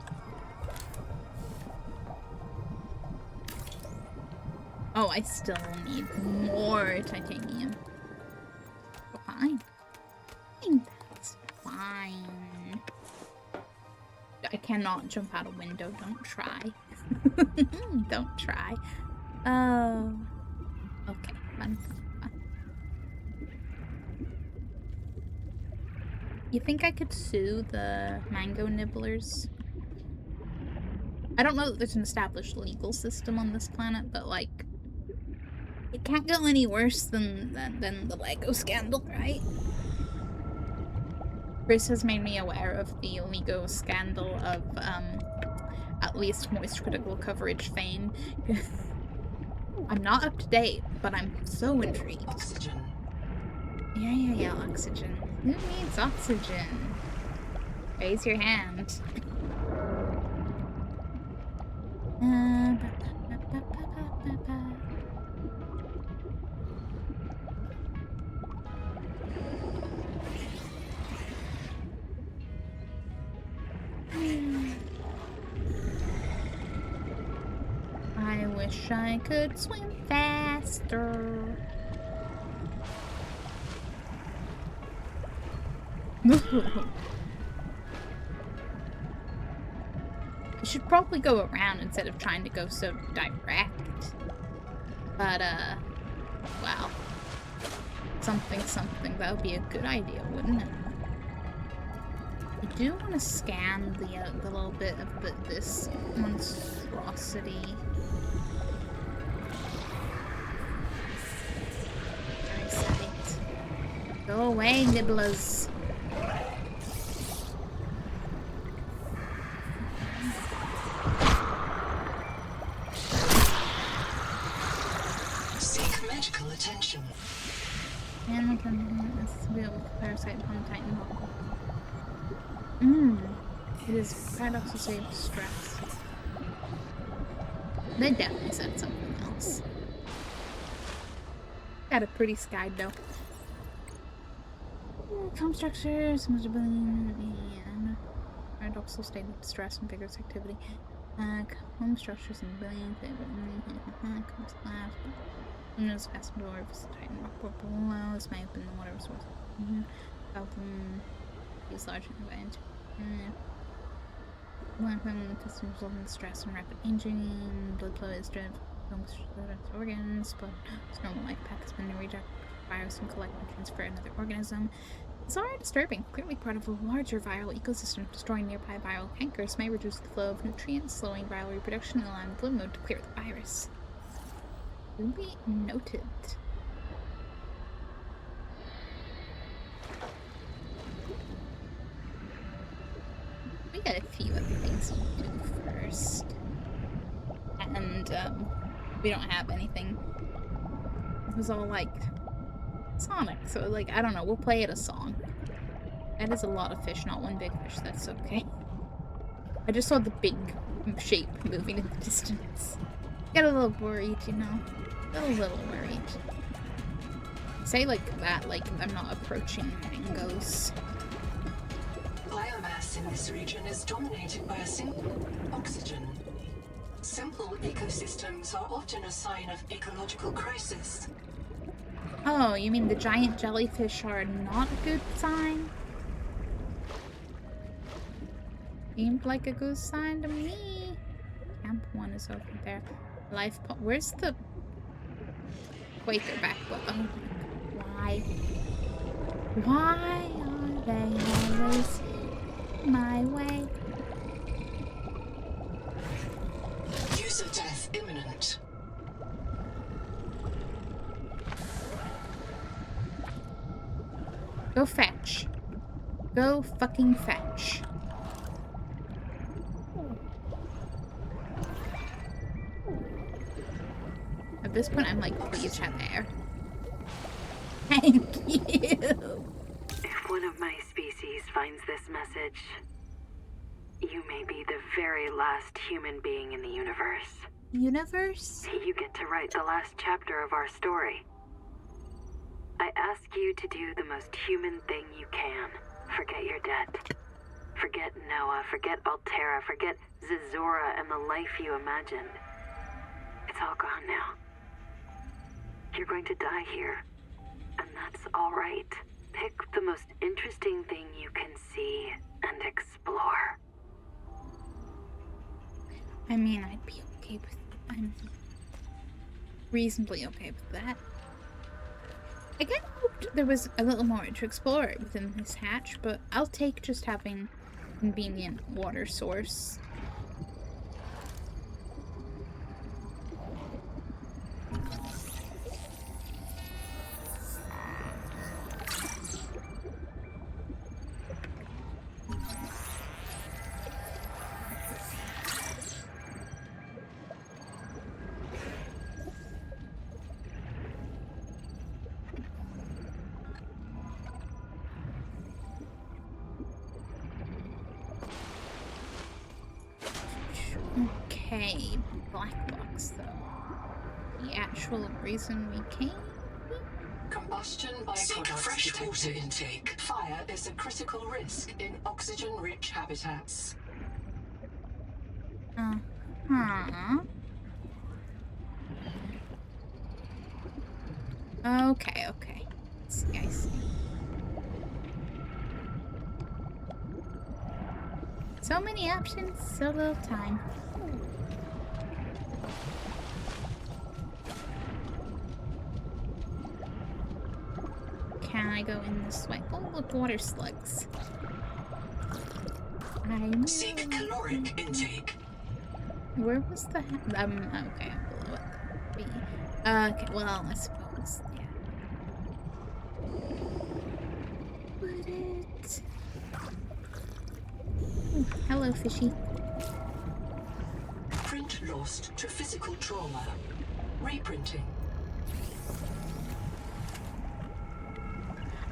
Oh, I still need more titanium. fine. That's fine. I cannot jump out a window. Don't try. Don't try. Oh. Okay. Fun. You think I could sue the mango nibblers? I don't know that there's an established legal system on this planet, but like, it can't go any worse than the Lego scandal, right? Chris has made me aware of the Lego scandal of at least Moist Critical coverage fame. I'm not up to date, but I'm so intrigued. Oxygen. Yeah, oxygen. Who needs oxygen? Raise your hand. I wish I could swim faster. I should probably go around instead of trying to go so direct. But, wow. Something, that would be a good idea, wouldn't it? I do want to scan the little bit of this monstrosity. Eyesight. Go away, nibblers. Seek medical attention. Parasite upon the Titan. It is paradoxical state of stress. They definitely said something else. Got a pretty sky though. Home structures, and paradoxical state of stress and vigorous activity. Home structures and billion comes last. Windows fast doors, Titan rock below. This may open the water source. Use large advantage. One system resulting in stress and rapid aging. Blood flow is driven from organs, but its normal life path has been to reject virus and collect and transfer another organism. It's already disturbing. Clearly part of a larger viral ecosystem. Destroying nearby viral anchors may reduce the flow of nutrients, slowing viral reproduction and allowing bloom mode to clear the virus. Duly noted. We got a few other things to do first. And, we don't have anything. It was all, like, Sonic, so, like, I don't know, we'll play it a song. That is a lot of fish, not one big fish, that's okay. I just saw the big shape moving in the distance. Got a little worried, you know? Got a little worried. Say like that, like I'm not approaching mangoes. Biomass in this region is dominated by a single oxygen. Simple ecosystems are often a sign of ecological crisis. Oh, you mean the giant jellyfish are not a good sign? Seemed like a good sign to me. Camp 1 is over there. Life po- Where's the Quaker back? Oh, why? Why are they always my way? User death imminent. Go fetch. Go fucking fetch. At this point, I'm like, please have air. Thank you. If one of my species finds this message, you may be the very last human being in the universe. Universe? You get to write the last chapter of our story. I ask you to do the most human thing you can. Forget your debt. Forget Noah, forget Altera, forget Zazora and the life you imagined. It's all gone now. You're going to die here, and that's all right. Pick the most interesting thing you can see and explore. I mean, I'd be okay with. I'm reasonably okay with that. I kind of hoped there was a little more to explore within this hatch, but I'll take just having convenient water source. Okay, black box though. The actual reason we came? Combustion Seek byproducts fresh detected. water intake. Fire is a critical risk in oxygen-rich habitats. Uh-huh. Okay, okay. I see. So many options, so little time. Can I go in this way? Oh, look, water slugs. Seek caloric intake. Where was the okay, below it. Okay, well, I suppose, yeah. Would it? Ooh, hello, fishy. Print lost to physical trauma. Reprinting.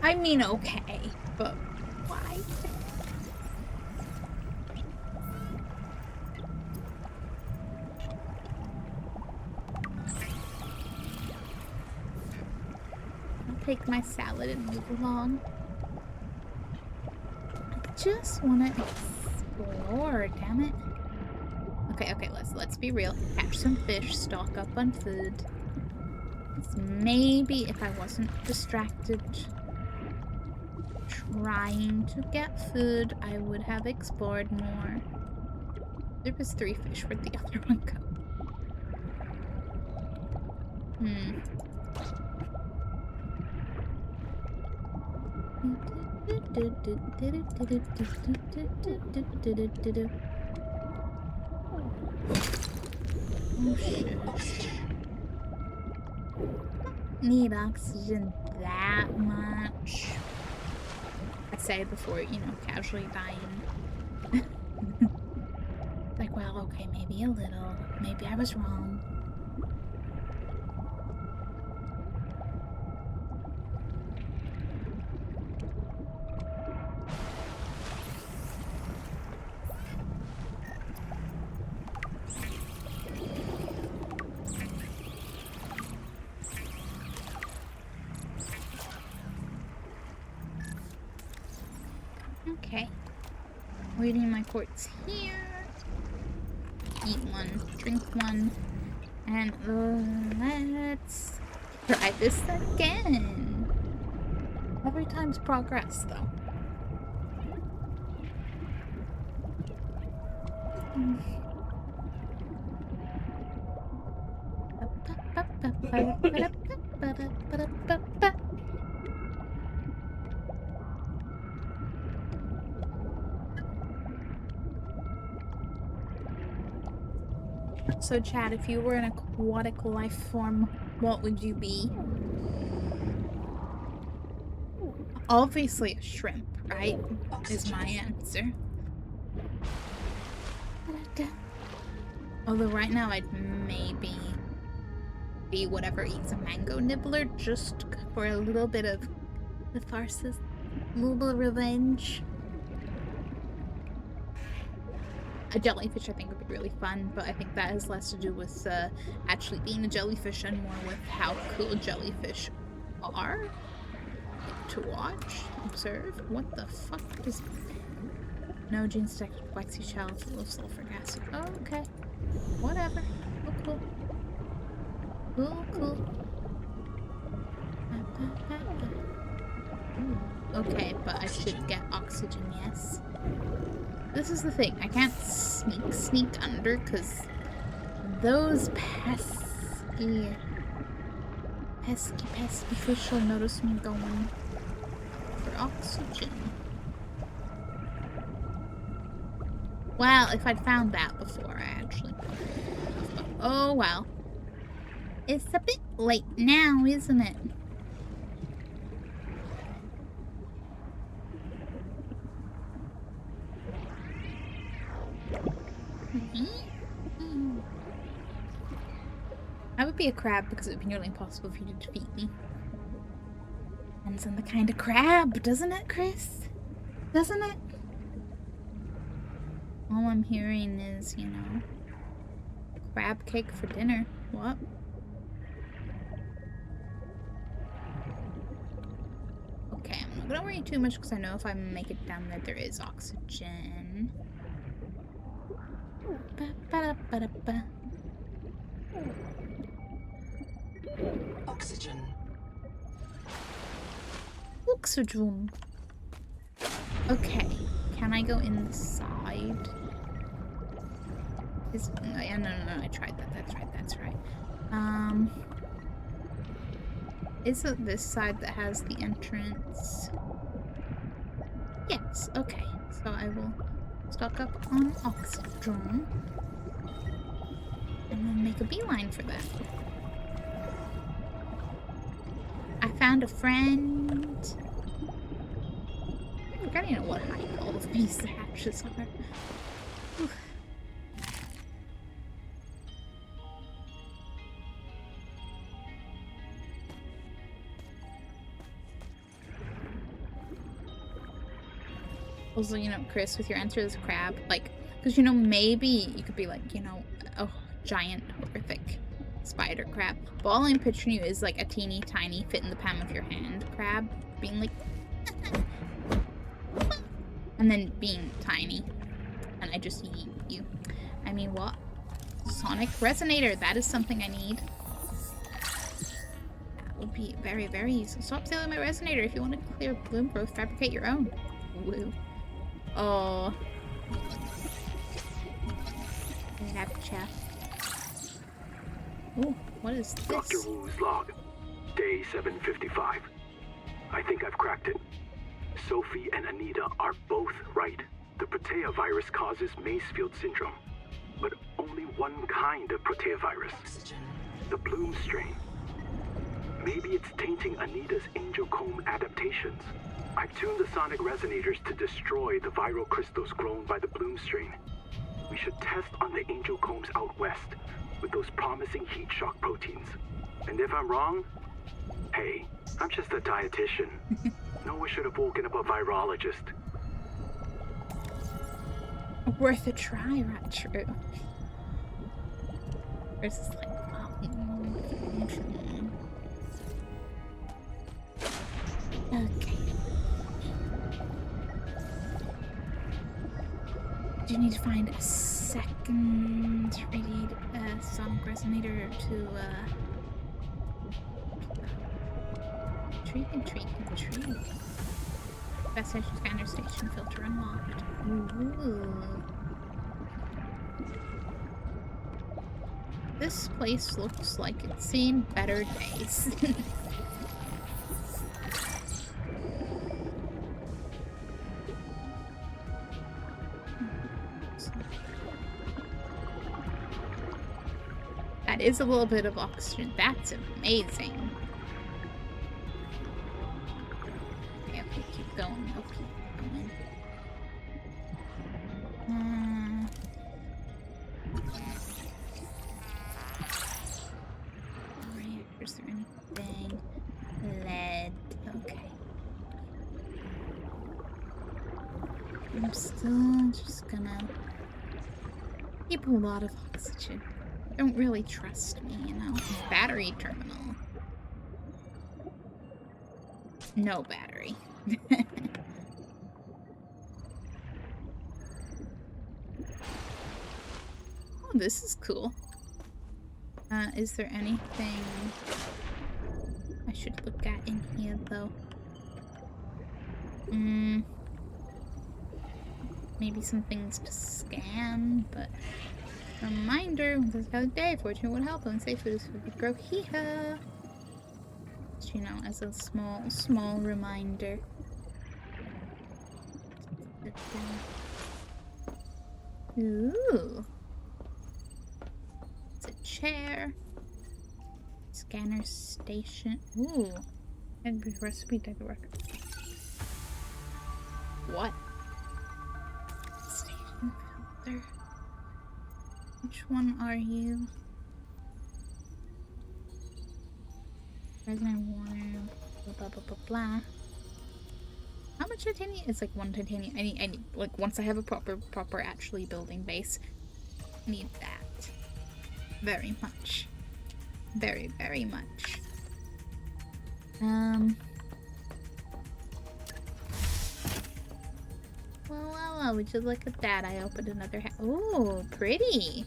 I mean, okay, but why? I'll take my salad and move along. I just want to explore, damn it. Okay, okay, let's be real. Catch some fish, stock up on food. Maybe if I wasn't distracted trying to get food, I would have explored more. There was 3 fish. Where'd the other one go? Oh shit. Need oxygen that much. I say before, you know, casually dying. Like, well, okay, maybe a little. Maybe I was wrong. Okay. Reading my quartz here. Eat one, drink one, and let's try this again. Every time's progress, though. So, Chad, if you were an aquatic life form, what would you be? Obviously a shrimp, right? Is my answer. Although right now I'd maybe be whatever eats a mango nibbler just for a little bit of catharsis, a little bit of revenge. A jellyfish I think would be really fun, but I think that has less to do with actually being a jellyfish and more with how cool jellyfish are. To watch, observe. What the fuck is... No gene detected, waxy shell full of sulfuric acid. Oh, okay. Whatever. Oh, cool. Cool, cool. Ooh. Okay, but I should get oxygen, yes. This is the thing. I can't sneak under because those pesky fish will notice me going for oxygen. Well, if I'd found that before, I actually... Oh, well. It's a bit late now, isn't it? I would be a crab because it would be nearly impossible for you to defeat me. Depends on the kind of crab, doesn't it, Chris? Doesn't it? All I'm hearing is, you know, crab cake for dinner. What? Okay, I'm not gonna worry too much because I know if I make it down there, there is oxygen. Ba-ba-da-ba-da-ba. Oxygen. Oxygen. Okay, can I go inside? No, yeah, no, I tried that. That's right. Is it this side that has the entrance? Yes, okay. So I will stock up on oxygen and then make a beeline for that. I found a friend. I don't even know what height all of these hatches are. Whew. Also, you know, Chris, with your answer as crab, like, because, you know, maybe you could be like, you know, a giant, horrific spider crab. But all I'm picturing you is like a teeny tiny, fit in the palm of your hand crab, being like, and then being tiny, and I just eat you. I mean, what? Sonic resonator, that is something I need. That would be very, very useful. Stop stealing my resonator. If you want to clear bloom growth, fabricate your own. Woo. Oh. Gotcha. Oh, what is this? Dr. Wu's log. Day 755. I think I've cracked it. Sophie and Anita are both right. The Protea virus causes Macefield syndrome. But only one kind of Protea virus. Oxygen. The Bloom strain. Maybe it's tainting Anita's angel comb adaptations. I've tuned the sonic resonators to destroy the viral crystals grown by the Bloom strain. We should test on the angel combs out west with those promising heat shock proteins. And if I'm wrong, hey, I'm just a dietitian. No one should have woken up a virologist. Worth a try, right? True. This is like, okay. Do you need to find a second radiated sonic resonator to intrigue. Destination scanner station filter unlocked. Ooh. This place looks like it's seen better days. That is a little bit of oxygen. That's amazing. Okay, keep going. I'll keep going. Alright, is there anything? Lead. Okay. I'm still just gonna keep a lot of oxygen. Don't really trust me, you know. Battery terminal. No battery. Oh, this is cool. Is there anything I should look at in here, though? Maybe some things to scan, but reminder, this is how the day fortune would help and safe food would grow hee-ha. You know, as a small reminder. Ooh. It's a chair. Scanner station. Ooh. And recipe type of work. What? Station filter. Which one are you? Resonant water. Blah blah blah blah. How much titanium? It's like 1 titanium. I need like once I have a proper actually building base. I need that. Very much. Very, very much. Well, would you look at that? I opened another Ooh, pretty.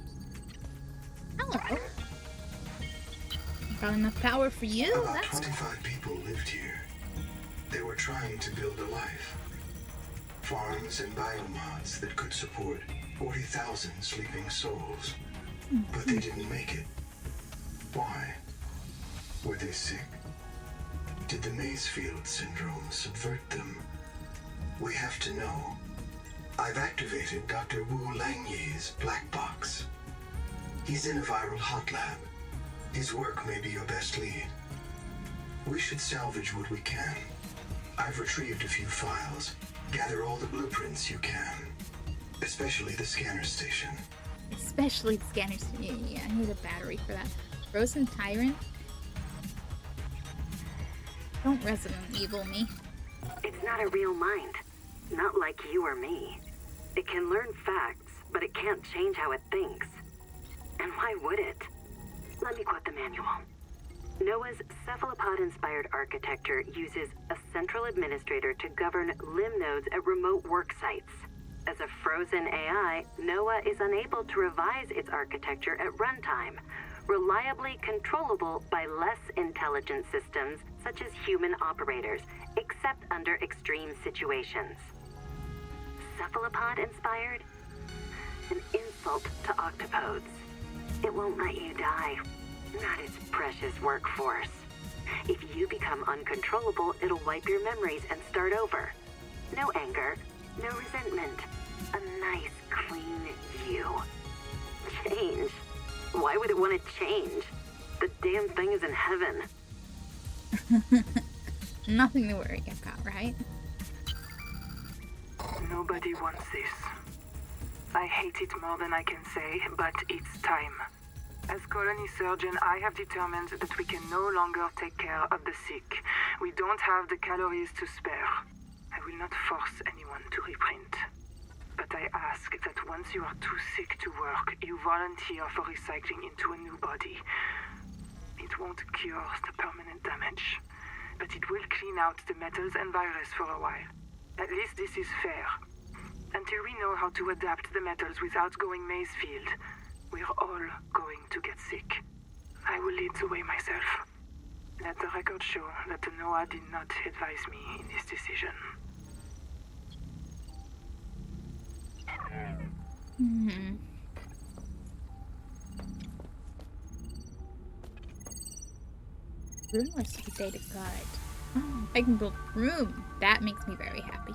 Hello. Got enough power for you? About That's 25 people lived here. They were trying to build a life. Farms and biomods that could support 40,000 sleeping souls. But they didn't make it. Why? Were they sick? Did the Maysfield syndrome subvert them? We have to know. I've activated Dr. Wu Langye's black box. He's in a viral hot lab. His work may be your best lead. We should salvage what we can. I've retrieved a few files. Gather all the blueprints you can. Especially the scanner station. Especially the scanner station. Yeah, I need a battery for that. Frozen Tyrant? Don't Resident Evil me. It's not a real mind. Not like you or me. It can learn facts, but it can't change how it thinks. And why would it? Let me quote the manual. Noah's cephalopod-inspired architecture uses a central administrator to govern limb nodes at remote work sites. As a frozen AI, Noah is unable to revise its architecture at runtime, reliably controllable by less intelligent systems such as human operators, except under extreme situations. Cephalopod-inspired? An insult to octopodes. It won't let you die. Not its precious workforce. If you become uncontrollable, it'll wipe your memories and start over. No anger, no resentment. A nice, clean you. Change? Why would it want to change? The damn thing is in heaven. Nothing to worry about, right? Nobody wants this. I hate it more than I can say, but it's time. As colony surgeon, I have determined that we can no longer take care of the sick. We don't have the calories to spare. I will not force anyone to reprint. But I ask that once you are too sick to work, you volunteer for recycling into a new body. It won't cure the permanent damage, but it will clean out the metals and virus for a while. At least this is fair. Until we know how to adapt the metals without going Maysfield, we're all going to get sick. I will lead the way myself. Let the record show that Noah did not advise me in this decision. Room recipe data guide. Oh, I can build room. That makes me very happy.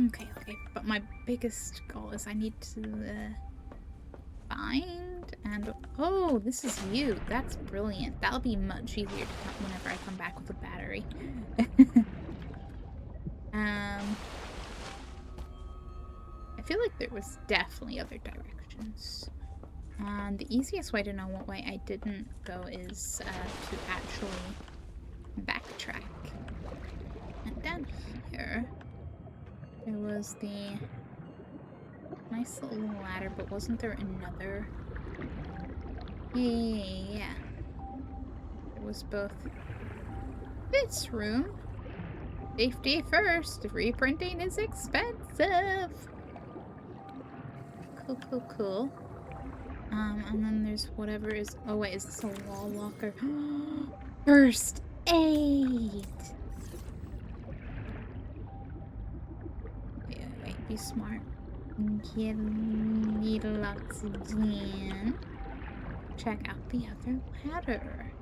Okay. But my biggest goal is I need to find and oh, this is you. That's brilliant. That'll be much easier to come whenever I come back with a battery. I feel like there was definitely other directions. And the easiest way to know what way I didn't go is to actually backtrack. And down here, there was the nice little ladder, but wasn't there another? Yeah. There was both this room. Safety first. Reprinting is expensive. Cool. And then there's whatever is... Oh, wait, is this a wall locker? First 8. Wait, be smart. Get a little oxygen. Check out the other ladder.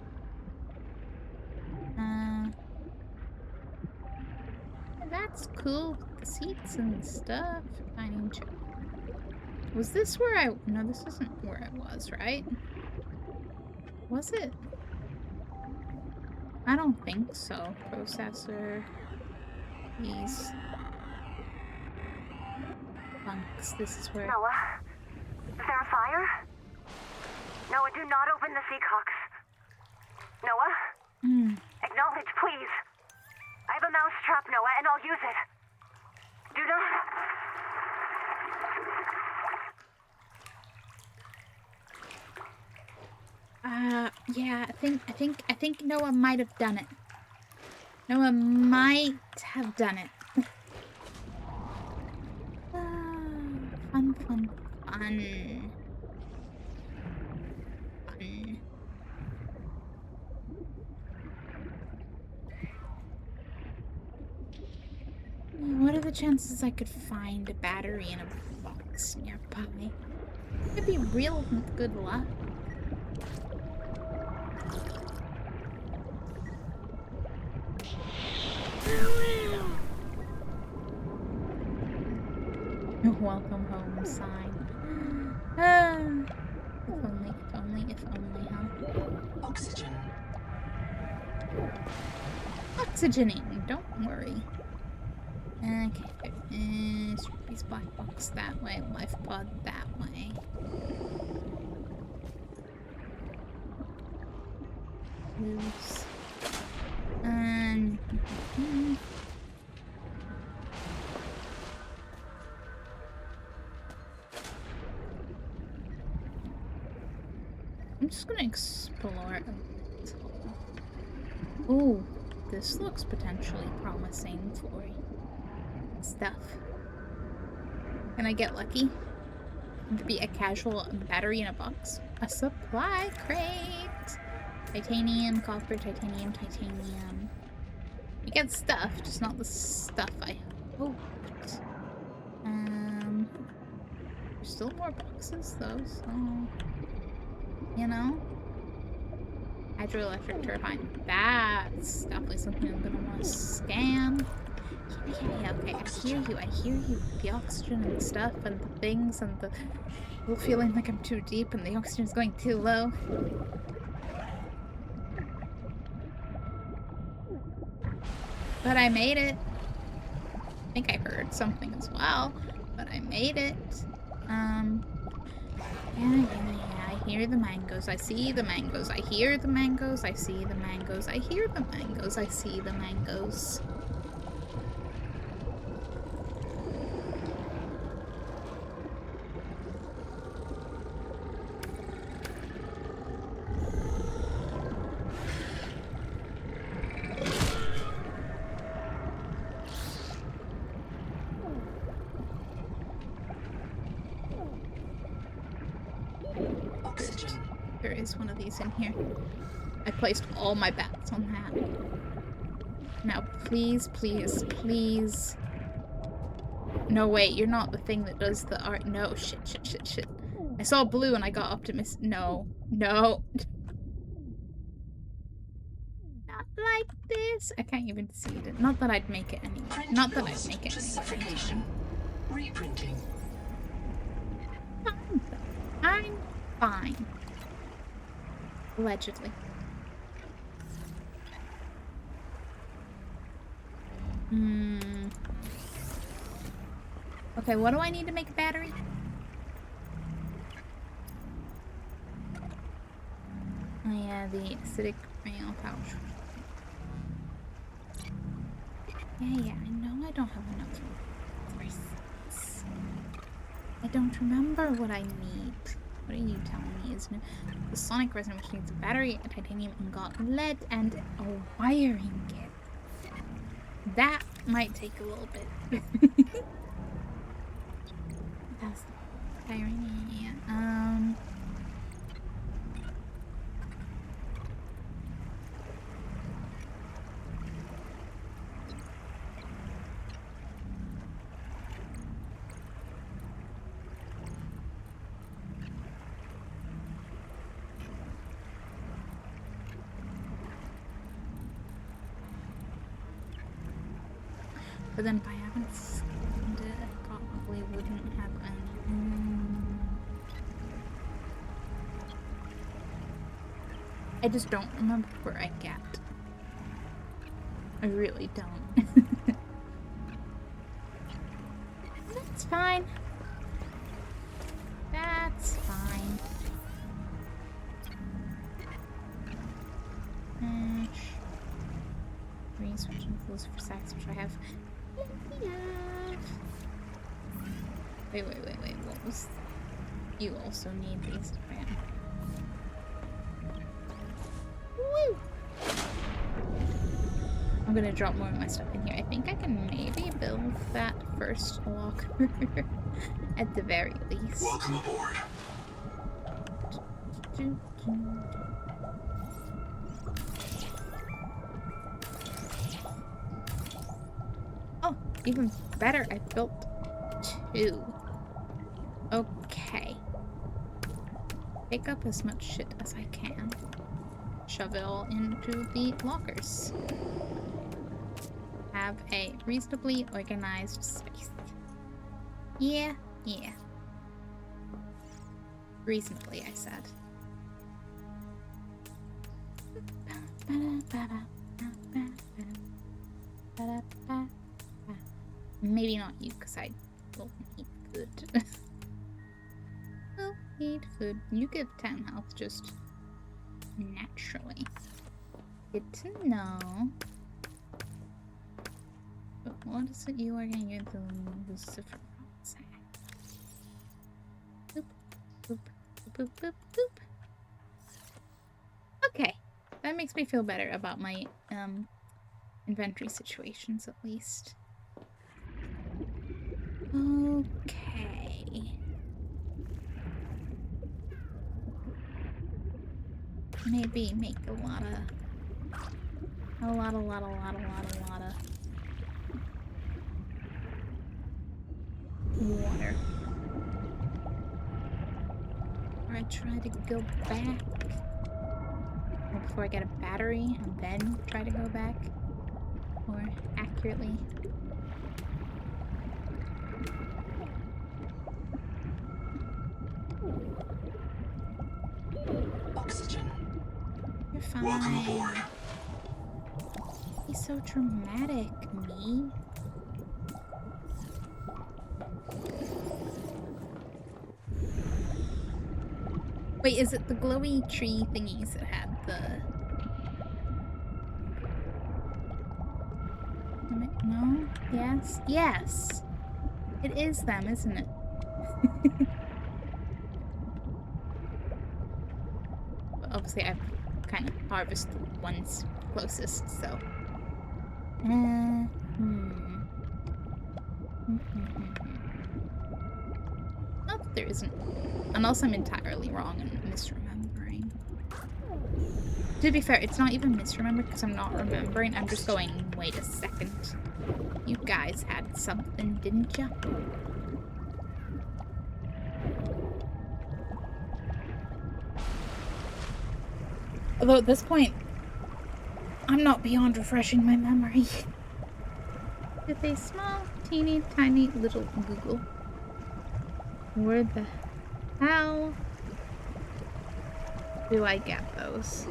That's cool. The seats and stuff. Dining chair. Was this where I... No, this isn't where I was, right? Was it? I don't think so. Processor. These. Bunks. This is where... Noah? Is there a fire? Noah, do not open the Seacocks. Noah? Acknowledge, please. I have a mouse trap, Noah, and I'll use it. Do not... Yeah, I think Noah might have done it. Noah might have done it. Fun. Fun. What are the chances I could find a battery in a box nearby? It'd be real good luck. Welcome home sign. If only, huh? Oxygen. Oxygening, don't worry. Okay, Sharpie's black box that way, life pod that way. Loose. I'm just gonna explore it. Oh, this looks potentially promising for stuff. Can I get lucky? Could be a casual battery in a box. A supply crate! Titanium, copper, titanium, titanium. You get stuff, just not the stuff I hoped. There's still more boxes though, so... You know? Hydroelectric turbine. That's definitely something I'm gonna want to scan. Yeah, okay, I hear you. The oxygen and the stuff and the things and the whole feeling like I'm too deep and the oxygen's going too low. But I made it. I think I heard something as well, but I made it. Yeah, I hear the mangoes, I see the mangoes, I hear the mangoes, I see the mangoes, I hear the mangoes, I see the mangoes. There is one of these in here. I placed all my bets on that. Now, please, please, please. No, wait, you're not the thing that does the art. No, shit. I saw blue and I got optimistic. No. Not like this. I can't even see it. Not that I'd make it anyway. Not that I'd make it anyway. Reprinting. I'm fine. Allegedly. Okay, what do I need to make a battery? Oh yeah, the acidic rail pouch. Yeah, I know I don't have enough resources. I don't remember what I need. What are you telling me, isn't it? The sonic resonant, which needs a battery, a titanium ingot, lead, and a wiring kit. That might take a little bit. That's the wiring, yeah. But then if I haven't scanned it, I probably wouldn't have any. I just don't remember where I get. I really don't. That's fine. That's fine. Switching tools for sex, which I have plenty of. Wait, what was... You also need these, man. Woo! I'm gonna drop more of my stuff in here. I think I can maybe build that first locker at the very least. Welcome aboard. Oh, even better, I built 2. Okay. Pick up as much shit as I can. Shove it all into the lockers. Have a reasonably organized space. Yeah. Reasonably, I said. Maybe not you, because I will eat food. Will eat food. You give 10 health just naturally. Good to know. But what is it you are going to get the Lucifer say? Boop, boop, boop, boop, boop. Okay. That makes me feel better about my inventory situations, at least. Okay. Maybe make a lot of water. Or I try to go back. Or before I get a battery and then try to go back more accurately. Oxygen. You're fine. Welcome aboard. He's so dramatic, me. Wait, is it the glowy tree thingies that had the... No? Yes? Yes! It is them, isn't it? But obviously I've kind of harvested the ones closest, so... Not that there isn't. Unless I'm entirely wrong and misremembering. To be fair, it's not even misremembered because I'm not remembering. I'm just going, wait a second. You guys had something, didn't ya? Although at this point, I'm not beyond refreshing my memory. With a small, teeny, tiny little Google. Where the hell do I get those?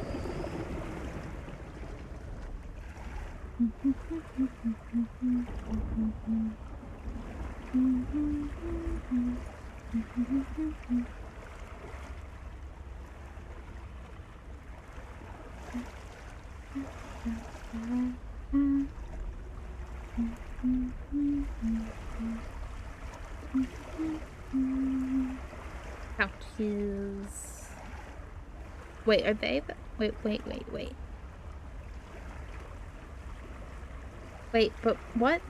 Couches. Wait, are they the... Wait. Wait, but what?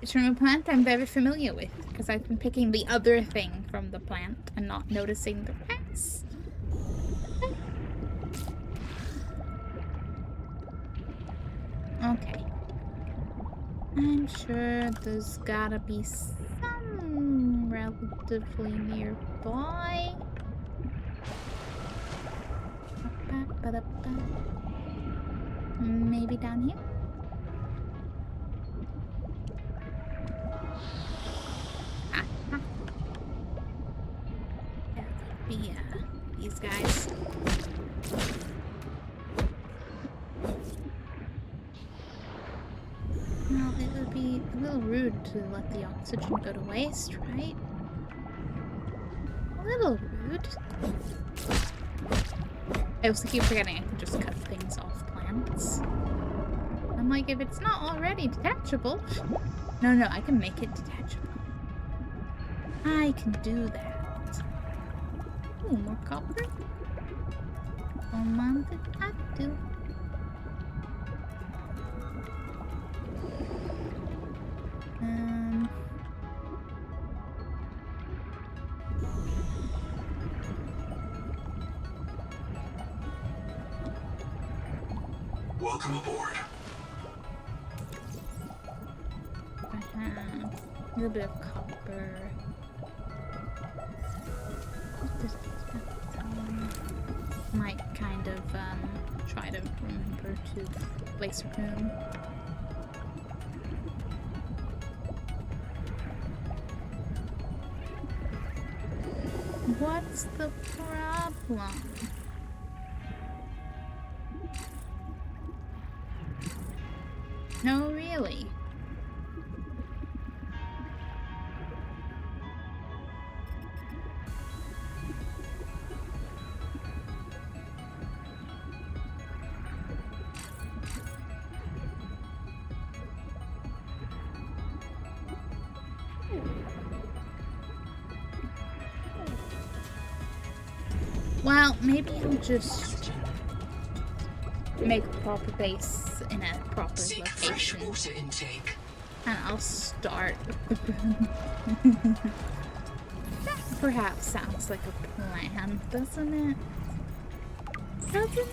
It's from a plant I'm very familiar with, because I've been picking the other thing from the plant and not noticing the rest. I'm sure there's gotta be some relatively nearby. Maybe down here? That could be these guys. Well, it would be a little rude to let the oxygen go to waste, right? A little rude. I also keep forgetting I can just cut things off plants. I'm like, if it's not already detachable... No, I can make it detachable. I can do that. Ooh, more copper? Oh, man, did I do? Welcome aboard. A little bit of copper. Might kind of try to remember to place a room. What's the problem? No, really. Well, maybe I'll just make a proper base in a proper Seek fresh location. water intake. And I'll start. That perhaps sounds like a plan, doesn't it? Doesn't it?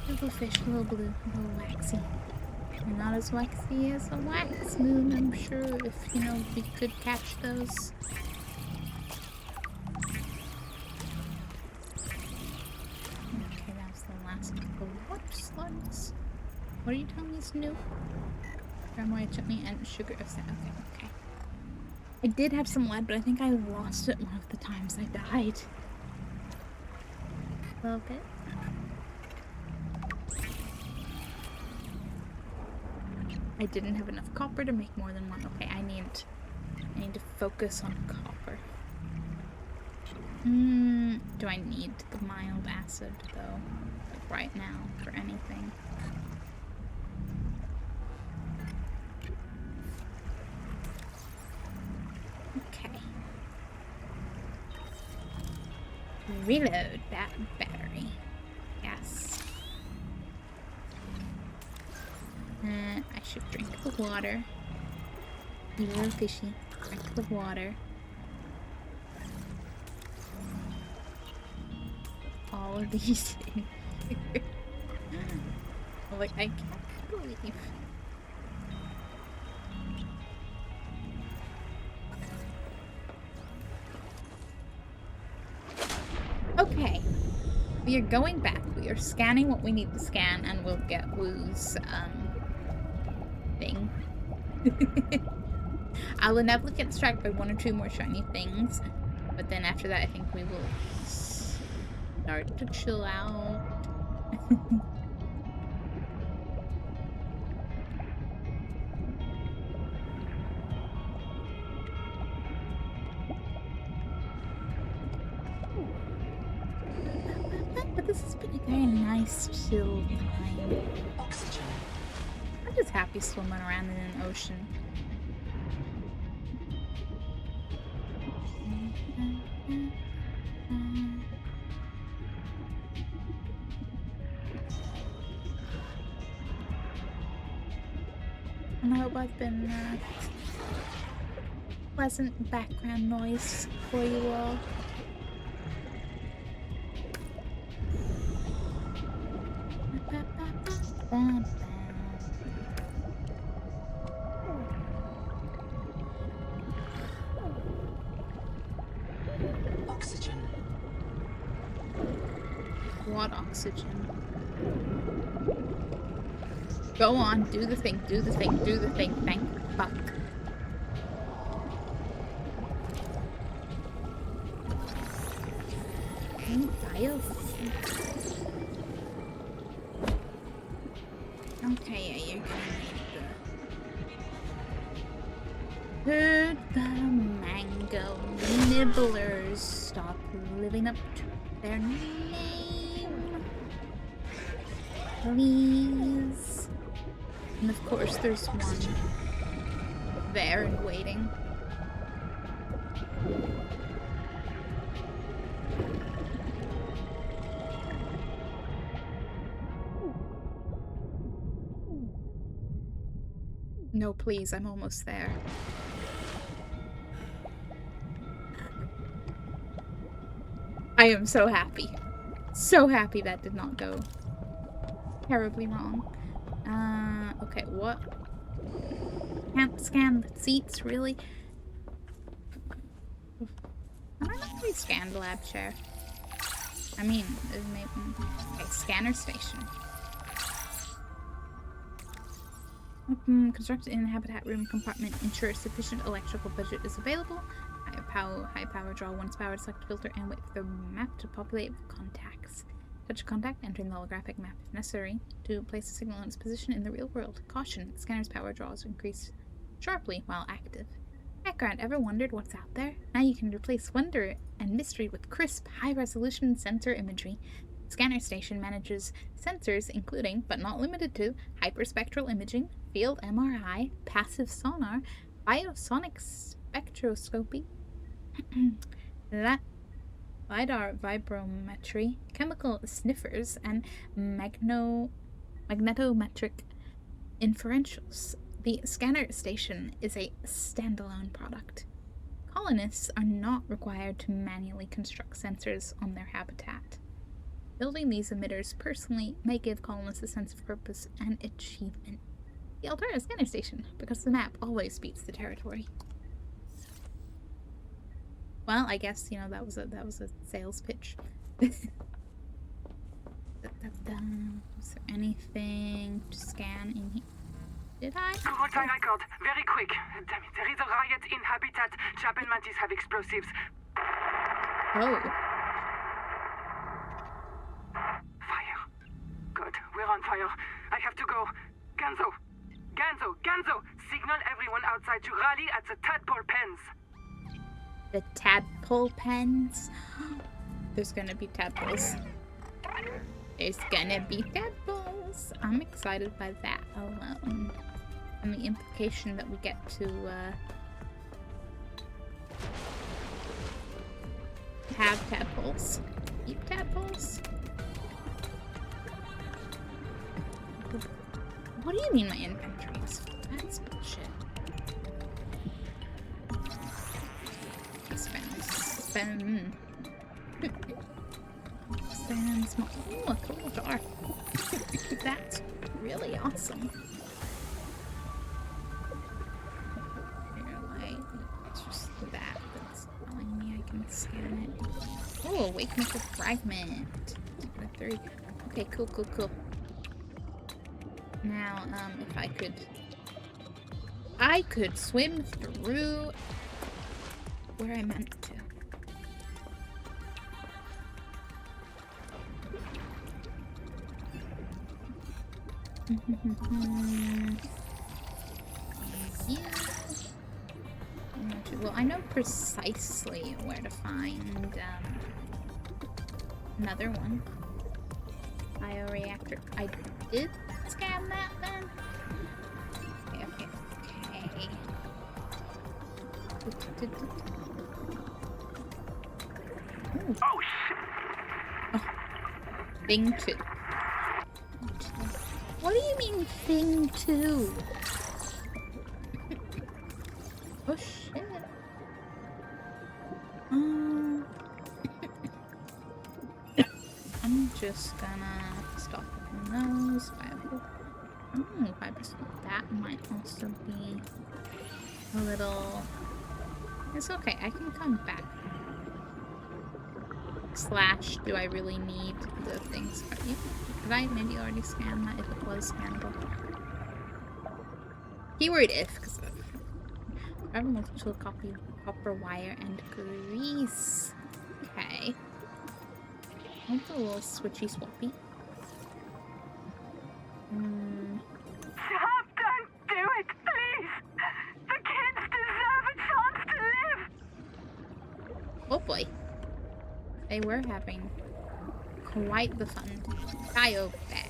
Little fish, little blue, little waxy. And not as waxy as a wax moon, I'm sure, if, you know, we could catch those. Okay, that was the last of the water slugs. What are you telling me is new? Caramelized chutney and sugar. Okay. I did have some lead, but I think I lost it one of the times I died. A little bit. I didn't have enough copper to make more than one. Okay, I need to focus on copper. Do I need the mild acid though? Like right now for anything? Okay. Reload that battery. Yes. I should drink the water. Be a little fishy. Drink the water. All of these things. Like, I can't believe. Okay. We are going back. We are scanning what we need to scan, and we'll get Woo's, thing. I'll inevitably get distracted by one or two more shiny things, but then after that I think we will start to chill out. But this has been a very nice chill time. Oxygen. I'm just happy swimming around in an ocean. And I hope I've been pleasant background noise for you all. Ba-ba. Oxygen. What oxygen? Go on, do the thing, do the thing, do the thing. Thank fuck. Okay, yeah, you're gonna need the... Heard the mango nibblers stop living up to their name. Please. And of course there's one there and waiting. No, please, I'm almost there. I am so happy. So happy that did not go terribly wrong. Okay, what? Can't scan the seats, really? I don't know if we scanned the lab chair. I mean, it may... Okay, scanner station. Constructed in the habitat room compartment. Ensure sufficient electrical budget is available. High power draw once powered, select filter, and wait for the map to populate with contacts. Touch a contact, entering the holographic map if necessary, to place a signal in its position in the real world. Caution, the scanner's power draws increase sharply while active. Background, ever wondered what's out there? Now you can replace wonder and mystery with crisp, high-resolution sensor imagery. Scanner station manages sensors including, but not limited to, hyperspectral imaging, field MRI, passive sonar, biosonic spectroscopy, LiDAR vibrometry, chemical sniffers, and magnetometric inferentials. The scanner station is a standalone product. Colonists are not required to manually construct sensors on their habitat. Building these emitters personally may give colonists a sense of purpose and achievement. The Alterra scanner station, because the map always beats the territory. Well, I guess, you know, that was a sales pitch. Is there anything to scan in here? Did I? Routine record. Very quick. Damn it. There is a riot in Habitat. Chap and Mantis have explosives. Oh. Fire. Good. We're on fire. I have to go. Ganzo! Signal everyone outside to rally at the tadpole pens. The tadpole pens? There's gonna be tadpoles. There's gonna be tadpoles. I'm excited by that alone. And the implication that we get to, have tadpoles. Eat tadpoles? What do you mean my inventory is full? That's bullshit. Spend small. Ooh, a cool jar. That's really awesome. It's just that that's telling me I can scan it. Oh, wake nickel fragment. 3. Okay, cool. Now, if I could swim through where I meant to. Well, I know precisely where to find another one. Bioreactor. I did scan that then? Okay. Ooh. Oh, shit! Oh. Thing 2. What do you mean, thing 2? Oh, shit. I'm just gonna stop looking those. Oh, 5%. That might also be a little... It's okay, I can come back. Slash, do I really need the things? Did I maybe already scan that if it was scannable? Keyword if, because I have a multiple copy of copper wire and grease. Okay. I'll do a little switchy swappy. Stop! Don't do it, please! The kids deserve a chance to live! Oh boy. They were having quite the fun. Biobat.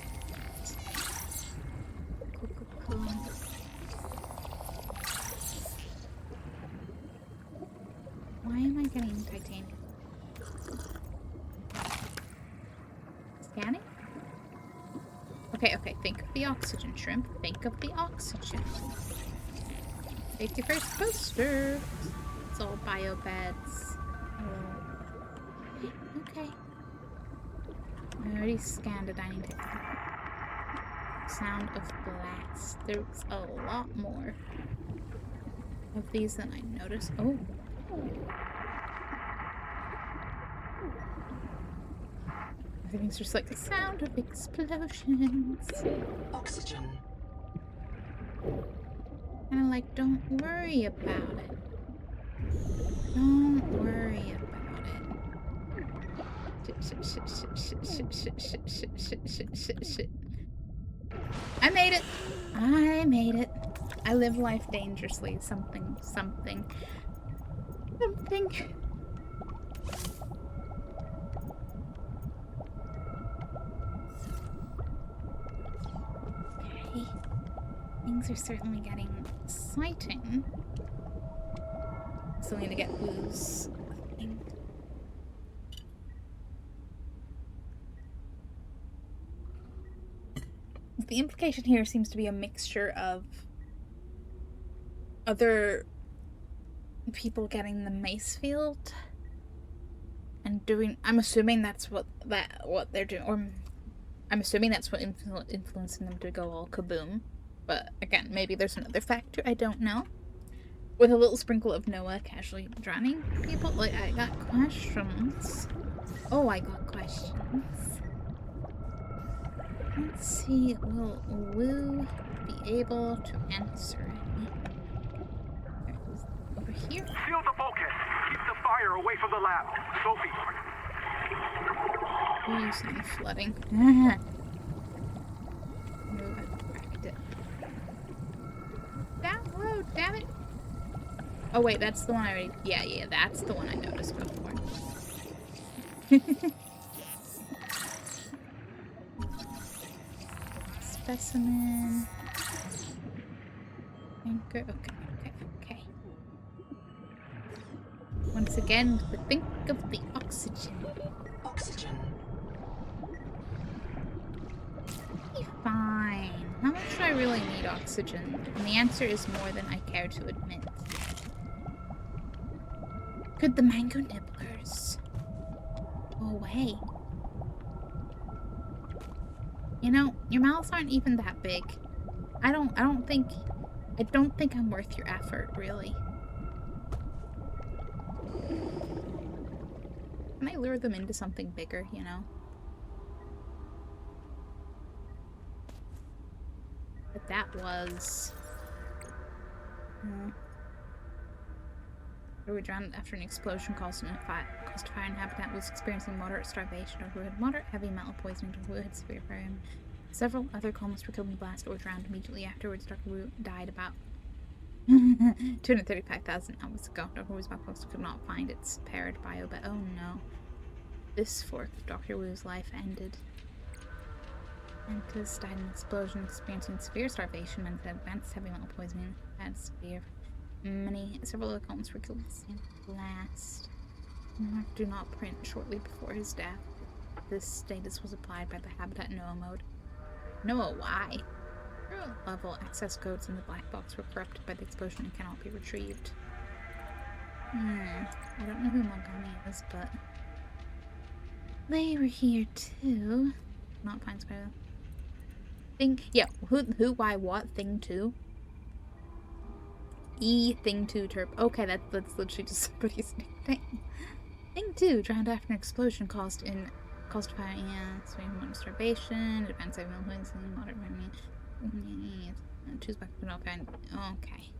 Cool. Why am I getting titanium? Scanning? Okay, think of the oxygen, shrimp. Think of the oxygen. Take your first poster. It's all biobeds. Okay. I already scanned a dining table. Sound of blast. There's a lot more of these than I noticed. Oh. Everything's just like the sound of explosions. Oxygen. And I'm like, don't worry about it. Don't worry about it. Shit. I made it. I live life dangerously. Something. Okay. Things are certainly getting exciting. Still need to get booze. The implication here seems to be a mixture of other people getting the mace field and doing. I'm assuming that's what they're doing, or I'm assuming that's what influencing them to go all kaboom. But again, maybe there's another factor I don't know. With a little sprinkle of Noah casually drowning people. Like, I got questions. Oh, I got questions. Let's see, will Wu be able to answer any? Over here? Shield the focus. Keep the fire away from the lab. Sophie. Who are you saying flooding? Move. Cracked it. Download, damn it! Oh wait, that's the one I already... Yeah, that's the one I noticed before. Specimen. Anchor. Okay. Once again, think of the oxygen. Oxygen. Be fine. How much do I really need oxygen? And the answer is more than I care to admit. Could the mango nibblers go away? You know, your mouths aren't even that big. I don't think I'm worth your effort, really. Can I lure them into something bigger, you know? But that was... We were drowned after an explosion caused by fire and habitat was experiencing moderate starvation. Who had moderate heavy metal poisoning. Who had severe fire. Several other colonists were killed in the blast or drowned immediately afterwards. Dr. Wu died about 235,000 hours ago. Dr. Wu's backbox could not find its paired bio, but oh no. This fork of Dr. Wu's life ended. Mantis died in an explosion, experiencing severe starvation and advanced heavy metal poisoning. Had severe. Several other colonists were killed in the same blast. Mark do not print shortly before his death. This status was applied by the Habitat Noah mode. Noah, why? Level access codes in the black box were corrupted by the explosion and cannot be retrieved. I don't know who Mogami is, but they were here too. Not Pine Spider. Thing, yeah, who, why, what, thing two? Thing two turp. Okay, that's literally just somebody's nickname. Thing two, drowned after an explosion caused fire, yeah, swing one starvation, advanced saving points, moderate enemy, choose back to all kind. Okay.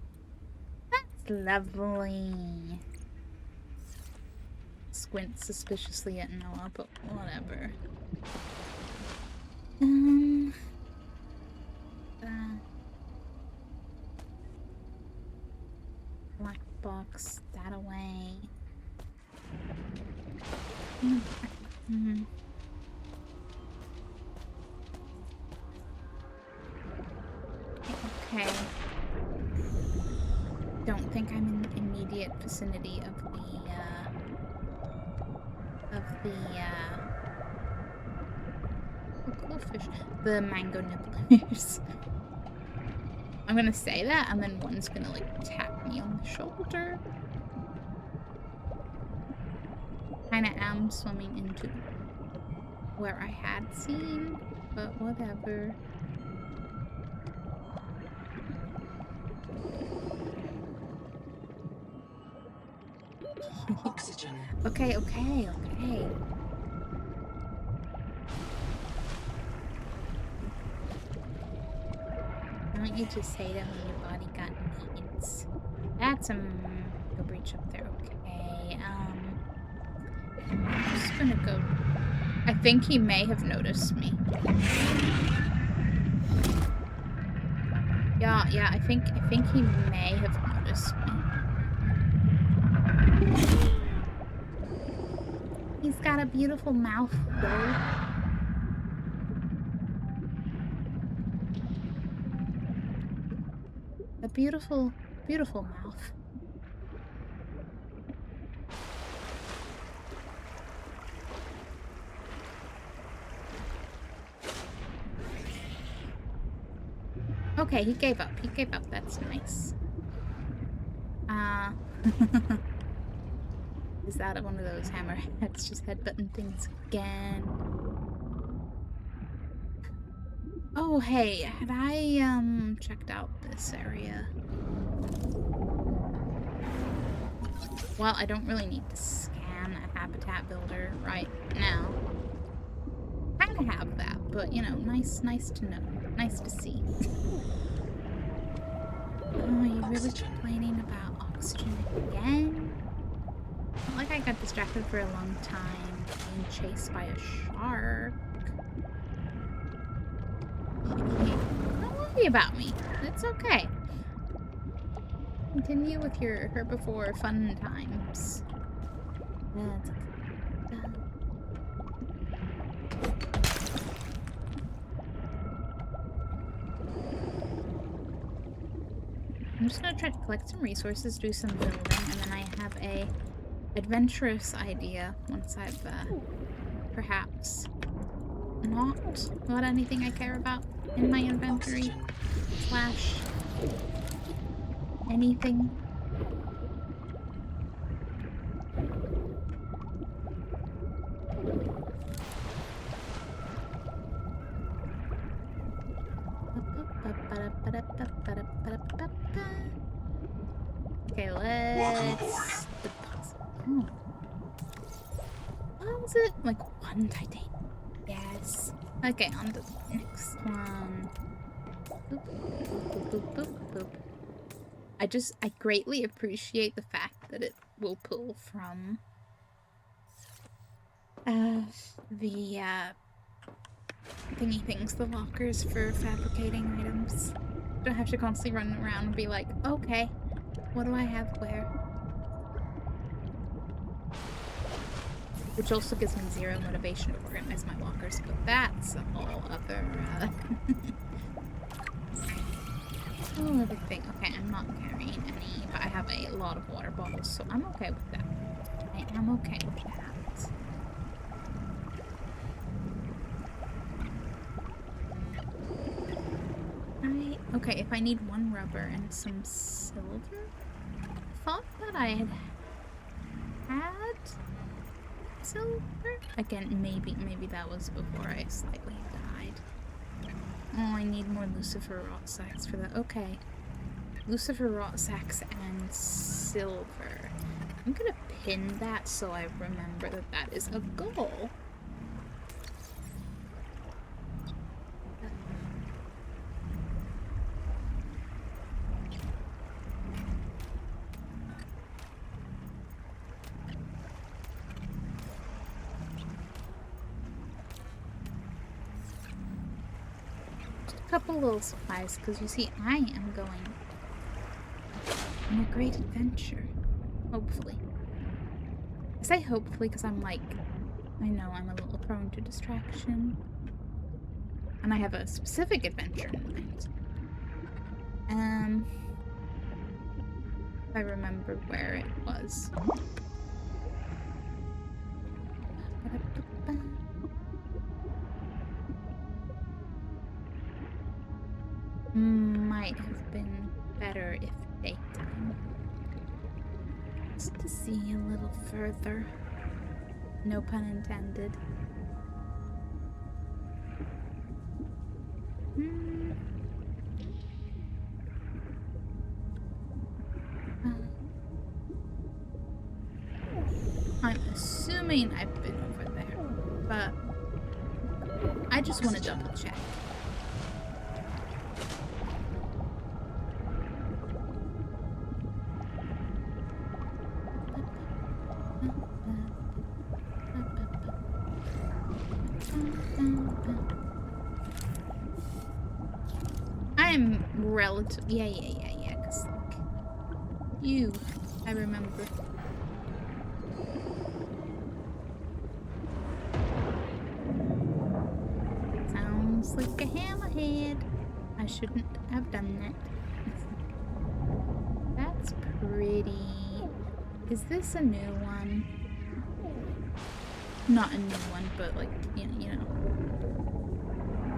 That's lovely. Squint suspiciously at Noah, but whatever. Black box, that away. Okay. Don't think I'm in the immediate vicinity of cool fish. The mango nibblers. I'm gonna say that, and then one's gonna like tap me on the shoulder. Kinda am swimming into where I had seen, but whatever. Oxygen. Okay. Why don't you just say that when your body got needs? That's a breach up there. Okay, I'm just gonna go. I think he may have noticed me. Yeah, I think he may have noticed me. He's got a beautiful mouth, though. A beautiful, beautiful mouth. Okay, he gave up. That's nice. Is that one of those hammerheads just headbutting things again? Oh, hey, had I, checked out this area? Well, I don't really need to scan a habitat builder right now. I kinda have that, but, you know, nice to know. Nice to see. Oh, are you really complaining about oxygen again? Not like I got distracted for a long time being chased by a shark. Don't worry about me. It's okay. Continue with your herbivore fun times. I'm just gonna try to collect some resources, do some building, and then I have a adventurous idea once I've perhaps not got anything I care about in my inventory slash anything. Okay, let's... Welcome aboard. Oh. What was it? Like one titanium. Yes. Okay, on to the next one. Boop, boop, boop, boop, boop. I greatly appreciate the fact that it will pull from the thingy things, the lockers for fabricating items. Don't have to constantly run around and be like, okay, what do I have where? Which also gives me zero motivation to organize my lockers, but that's a whole other whole other thing. Okay, I'm not carrying any, but I have a lot of water bottles, so I'm okay with that. I am okay with that. Okay, if I need one rubber and some silver? I thought that I had silver? Again, maybe that was before I slightly died. Oh, I need more Lucifer rot sacks for that. Okay. Lucifer rot sacks and silver. I'm gonna pin that so I remember that that is a goal. Couple little supplies, because you see, I am going on a great adventure. Hopefully. I say hopefully because I'm like, I know I'm a little prone to distraction. And I have a specific adventure in mind. If I remember where it was. Might have been better if daytime. Just to see a little further. No pun intended. I'm assuming I've been over there, but I just want to double check. I'm relative. Yeah, because like, you, I remember. Sounds like a hammerhead. I shouldn't have done that. That's pretty. Is this a new one? Not a new one, but like, you know.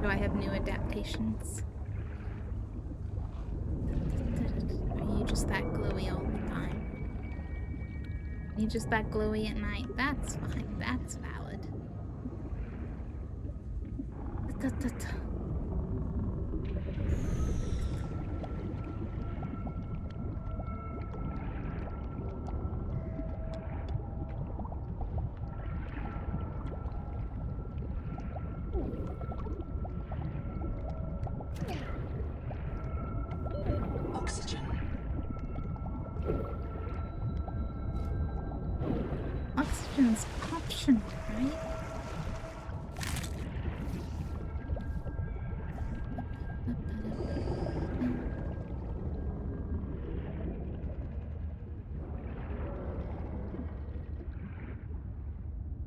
Do I have new adaptations? Are you just that glowy all the time? Are you just that glowy at night? That's fine. That's valid. Oxygen's optional, right?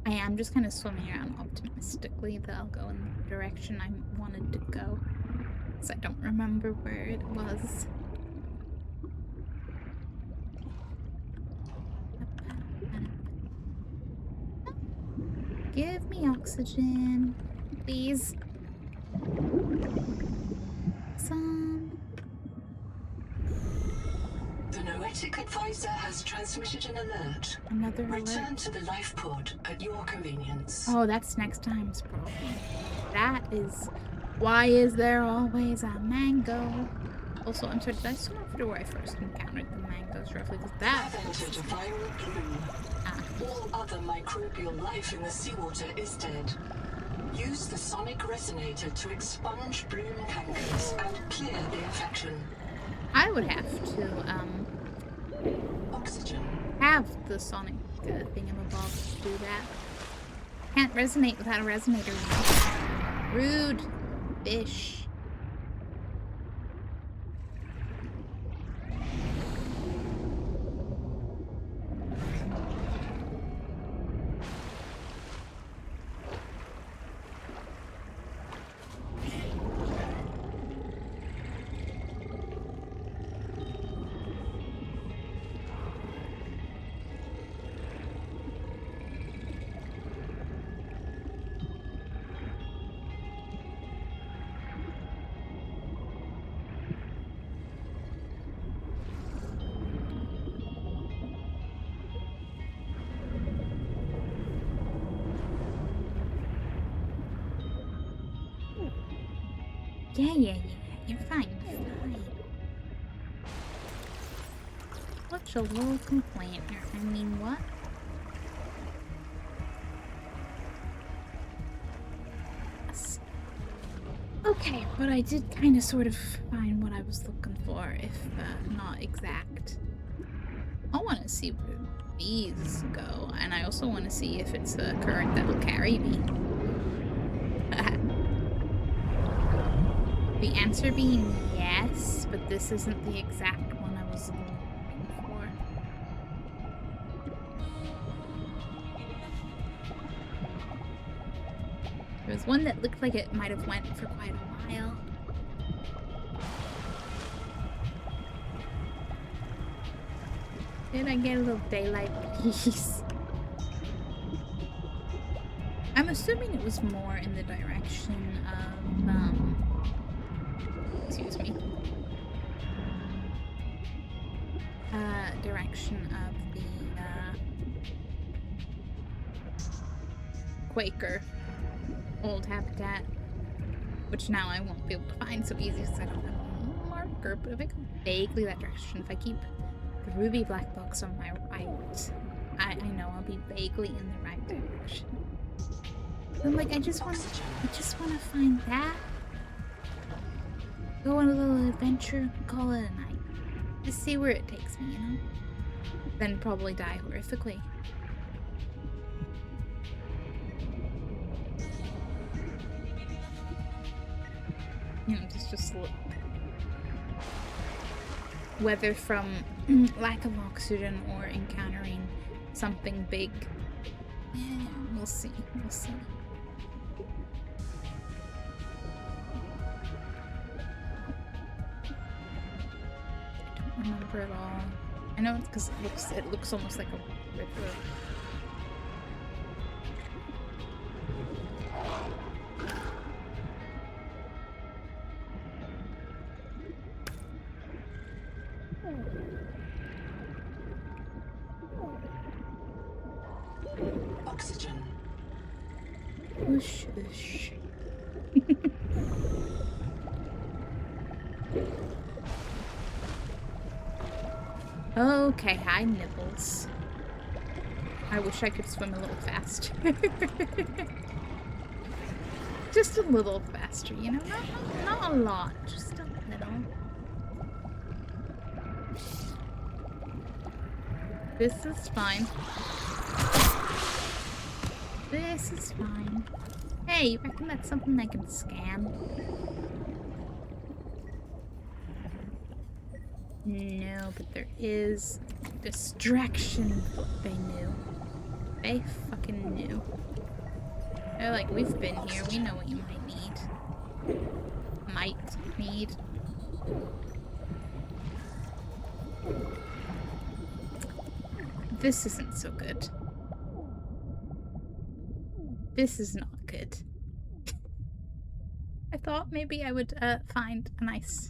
I am just kind of swimming around optimistically that I'll go in the direction I wanted to go, because I don't remember where it was. Give me oxygen, please. Some. The Noetic Advisor has transmitted an alert. Another Return alert. to the life pod at your convenience. Oh, that's next time's problem. That is. Why is there always a mango? Also, I'm sorry, did I swim over to where I first encountered the mangoes roughly? Because that. Have entered a viral bloom. All other microbial life in the seawater is dead. Use the sonic resonator to expunge bloom cankers and clear the infection. I would have to, Oxygen. have the sonic thingamabob to do that. Can't resonate without a resonator. Rude fish. Yeah. You're fine. You're fine. What's a little complaint here? I mean, what? Yes. Okay, but I did kind of sort of find what I was looking for, if not exact. I want to see where these go, and I also want to see if it's a current that will carry me. The answer being yes, but this isn't the exact one I was looking for. There was one that looked like it might have went for quite a while. Did I get a little daylight piece? I'm assuming it was more in the direction of, excuse me. Direction of the, Quaker old habitat, which now I won't be able to find so easy because I don't have a marker, but if I go vaguely that direction, if I keep the ruby black box on my right, I know I'll be vaguely in the right direction. I'm like, I just want to find that. Go on a little adventure, call it a night. Just see where it takes me, you know? Then probably die horrifically. You know, just look. Whether from lack of oxygen or encountering something big. Yeah, we'll see. We'll see. I don't remember at all. I know it's because it looks almost like a river. Oxygen. Whoosh, whoosh. Okay, hi Nibbles. I wish I could swim a little faster. Just a little faster, you know? Not a lot, just a little. This is fine. This is fine. Hey, you reckon that's something I can scan? No, but there is distraction. They knew. They fucking knew. They're like, we've been here. We know what you might need. Might need. This isn't so good. This is not good. I thought maybe I would find a nice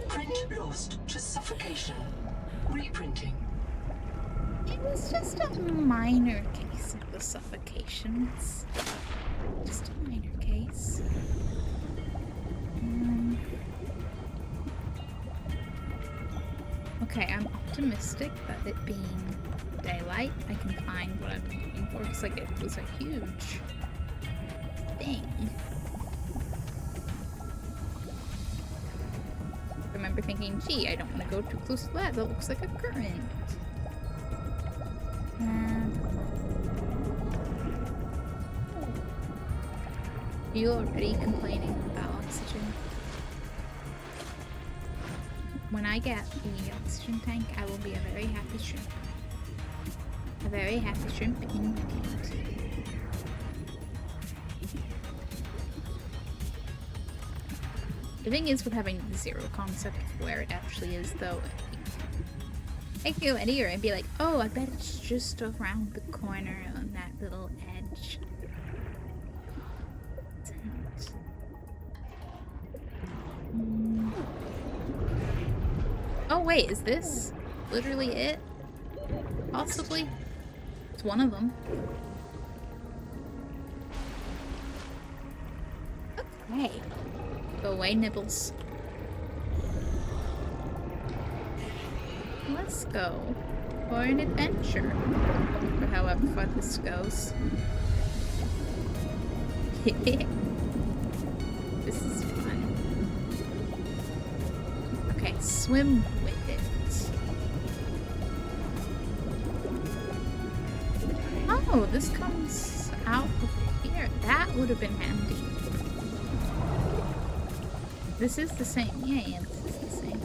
Print lost to suffocation. Reprinting. It was just a minor case of the suffocation. It's just a minor case. Okay, I'm optimistic that it being daylight, I can find what I'm looking for. It's like it was a huge thing. I remember thinking, gee, I don't want to go too close to that. That looks like a current. Are you already complaining about oxygen? When I get the oxygen tank, I will be a very happy shrimp. A very happy shrimp indeed. The thing is with having zero concept of where it actually is, though, I could go anywhere and be like, oh, I bet it's just around the corner on that little edge. Oh wait, is this literally it? Possibly? It's one of them. Hey, go away, Nibbles. Let's go for an adventure. For however far this goes. This is fun. Okay, swim with it. Oh, this comes out over here. That would have been handy. This is the same. Yeah, this is the same.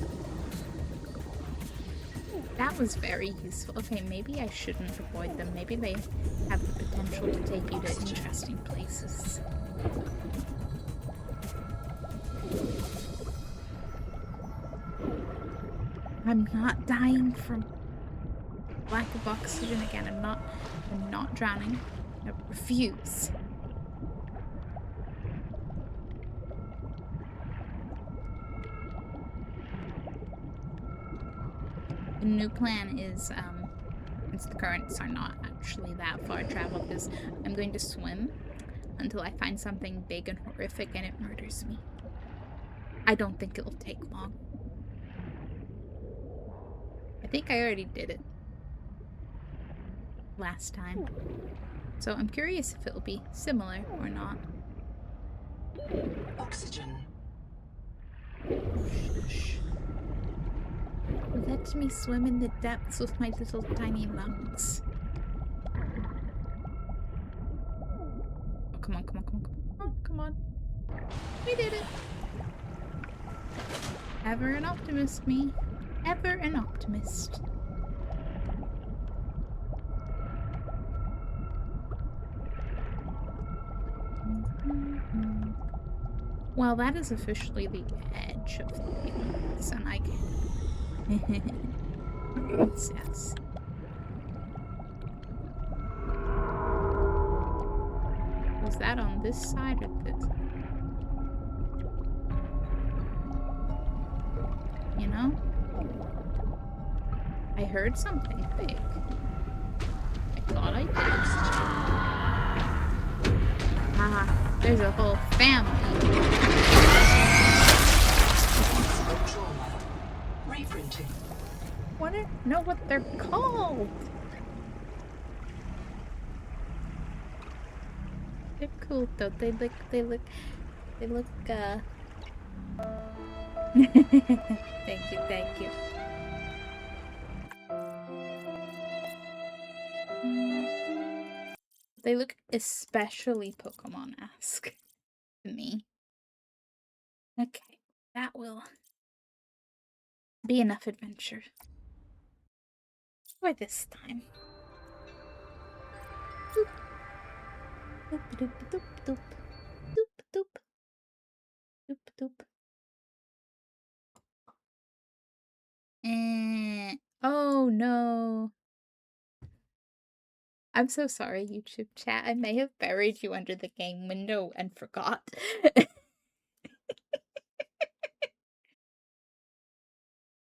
That was very useful. Okay, maybe I shouldn't avoid them. Maybe they have the potential to take you to interesting places. I'm not dying from lack of oxygen again. I'm not drowning. I refuse. The new plan is, since the currents are not actually that far traveled, is I'm going to swim until I find something big and horrific and it murders me. I don't think it'll take long. I think I already did it last time. So I'm curious if it'll be similar or not. Oxygen. Let me swim in the depths with my little tiny lungs. Oh, come on, come on, come on, come on, come on. We did it. Ever an optimist, me. Ever an optimist. Well, that is officially the edge of the things, and I can... Yes. Was that on this side or this? You know? I heard something big. I thought I did. Ah, there's a whole family. Reprinting. Wanna know what they're called? They're cool though. They look Thank you, thank you. They look especially Pokemon-esque to me. Okay, that will be enough adventure for this time. Doop. Doop doop doop doop. Doop doop. Doop doop. Oh no. I'm so sorry, YouTube chat. I may have buried you under the game window and forgot.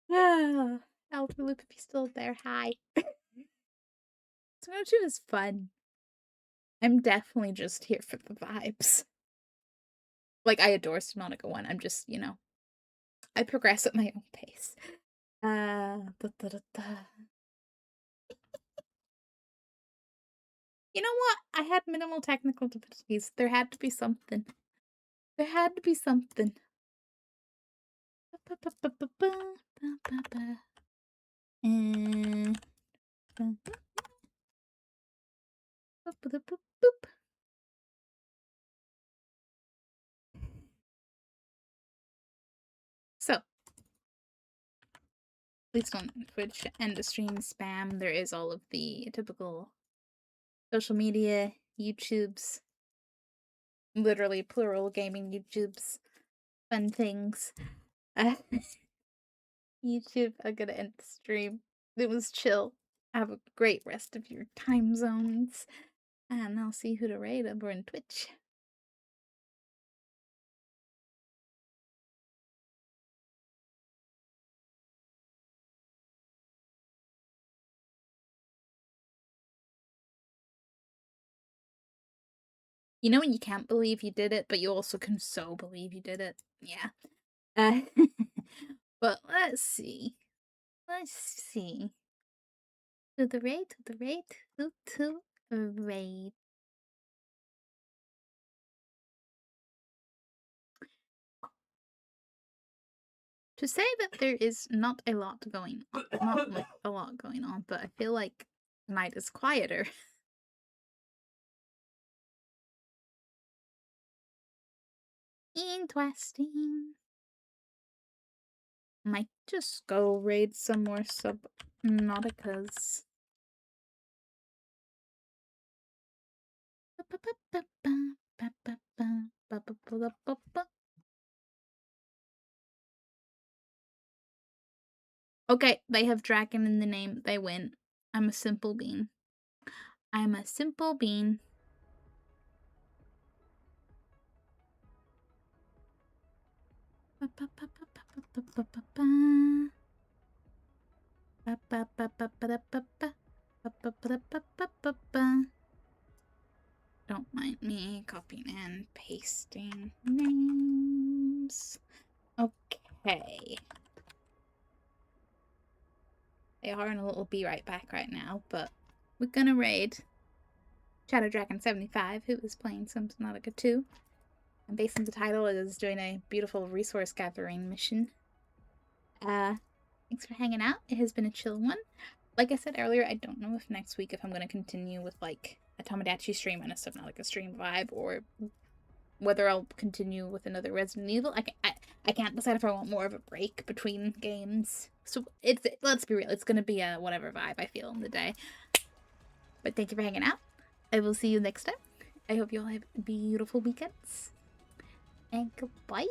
Ah, Elder Luke, if you're still there, hi. Smash is fun. I'm definitely just here for the vibes. Like, I adore Subnautica 1. I'm just, you know, I progress at my own pace. You know what? I had minimal technical difficulties. There had to be something. There had to be something. And so, please don't Twitch end the stream spam. There is all of the typical social media, YouTubes, literally plural gaming YouTubes, fun things. YouTube, I'm gonna end the stream. It was chill. Have a great rest of your time zones. And I'll see who to raid over in Twitch. You know when you can't believe you did it, but you also can so believe you did it? Yeah. Uh, but let's see. Let's see. To the raid, to the raid, to the raid. To say that there is not a lot going on, not like a lot going on, but I feel like tonight is quieter. Interesting. Might just go raid some more Subnauticas. Okay, they have dragon in the name. They win. I'm a simple bean. I'm a simple bean. Don't mind me copying and pasting names. Okay. They are in a little be right back right now, but we're gonna raid Shadow Dragon 75, who is playing some Subnautica 2. And based on the title, it is doing a beautiful resource gathering mission. Thanks for hanging out. It has been a chill one. Like I said earlier, I don't know if next week if I'm going to continue with like a Tomodachi stream and a Subnautica stream vibe, or whether I'll continue with another Resident Evil. I can't decide if I want more of a break between games. So let's be real, it's going to be a whatever vibe I feel in the day. But thank you for hanging out. I will see you next time. I hope you all have beautiful weekends. And goodbye.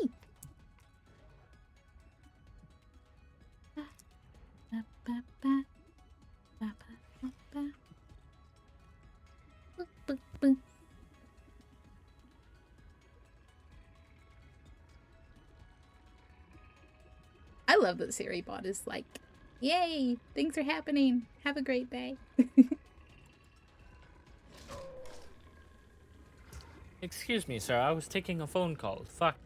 I love that Siri bot is like, yay, things are happening. Have a great day. Excuse me, sir. I was taking a phone call. Fuck.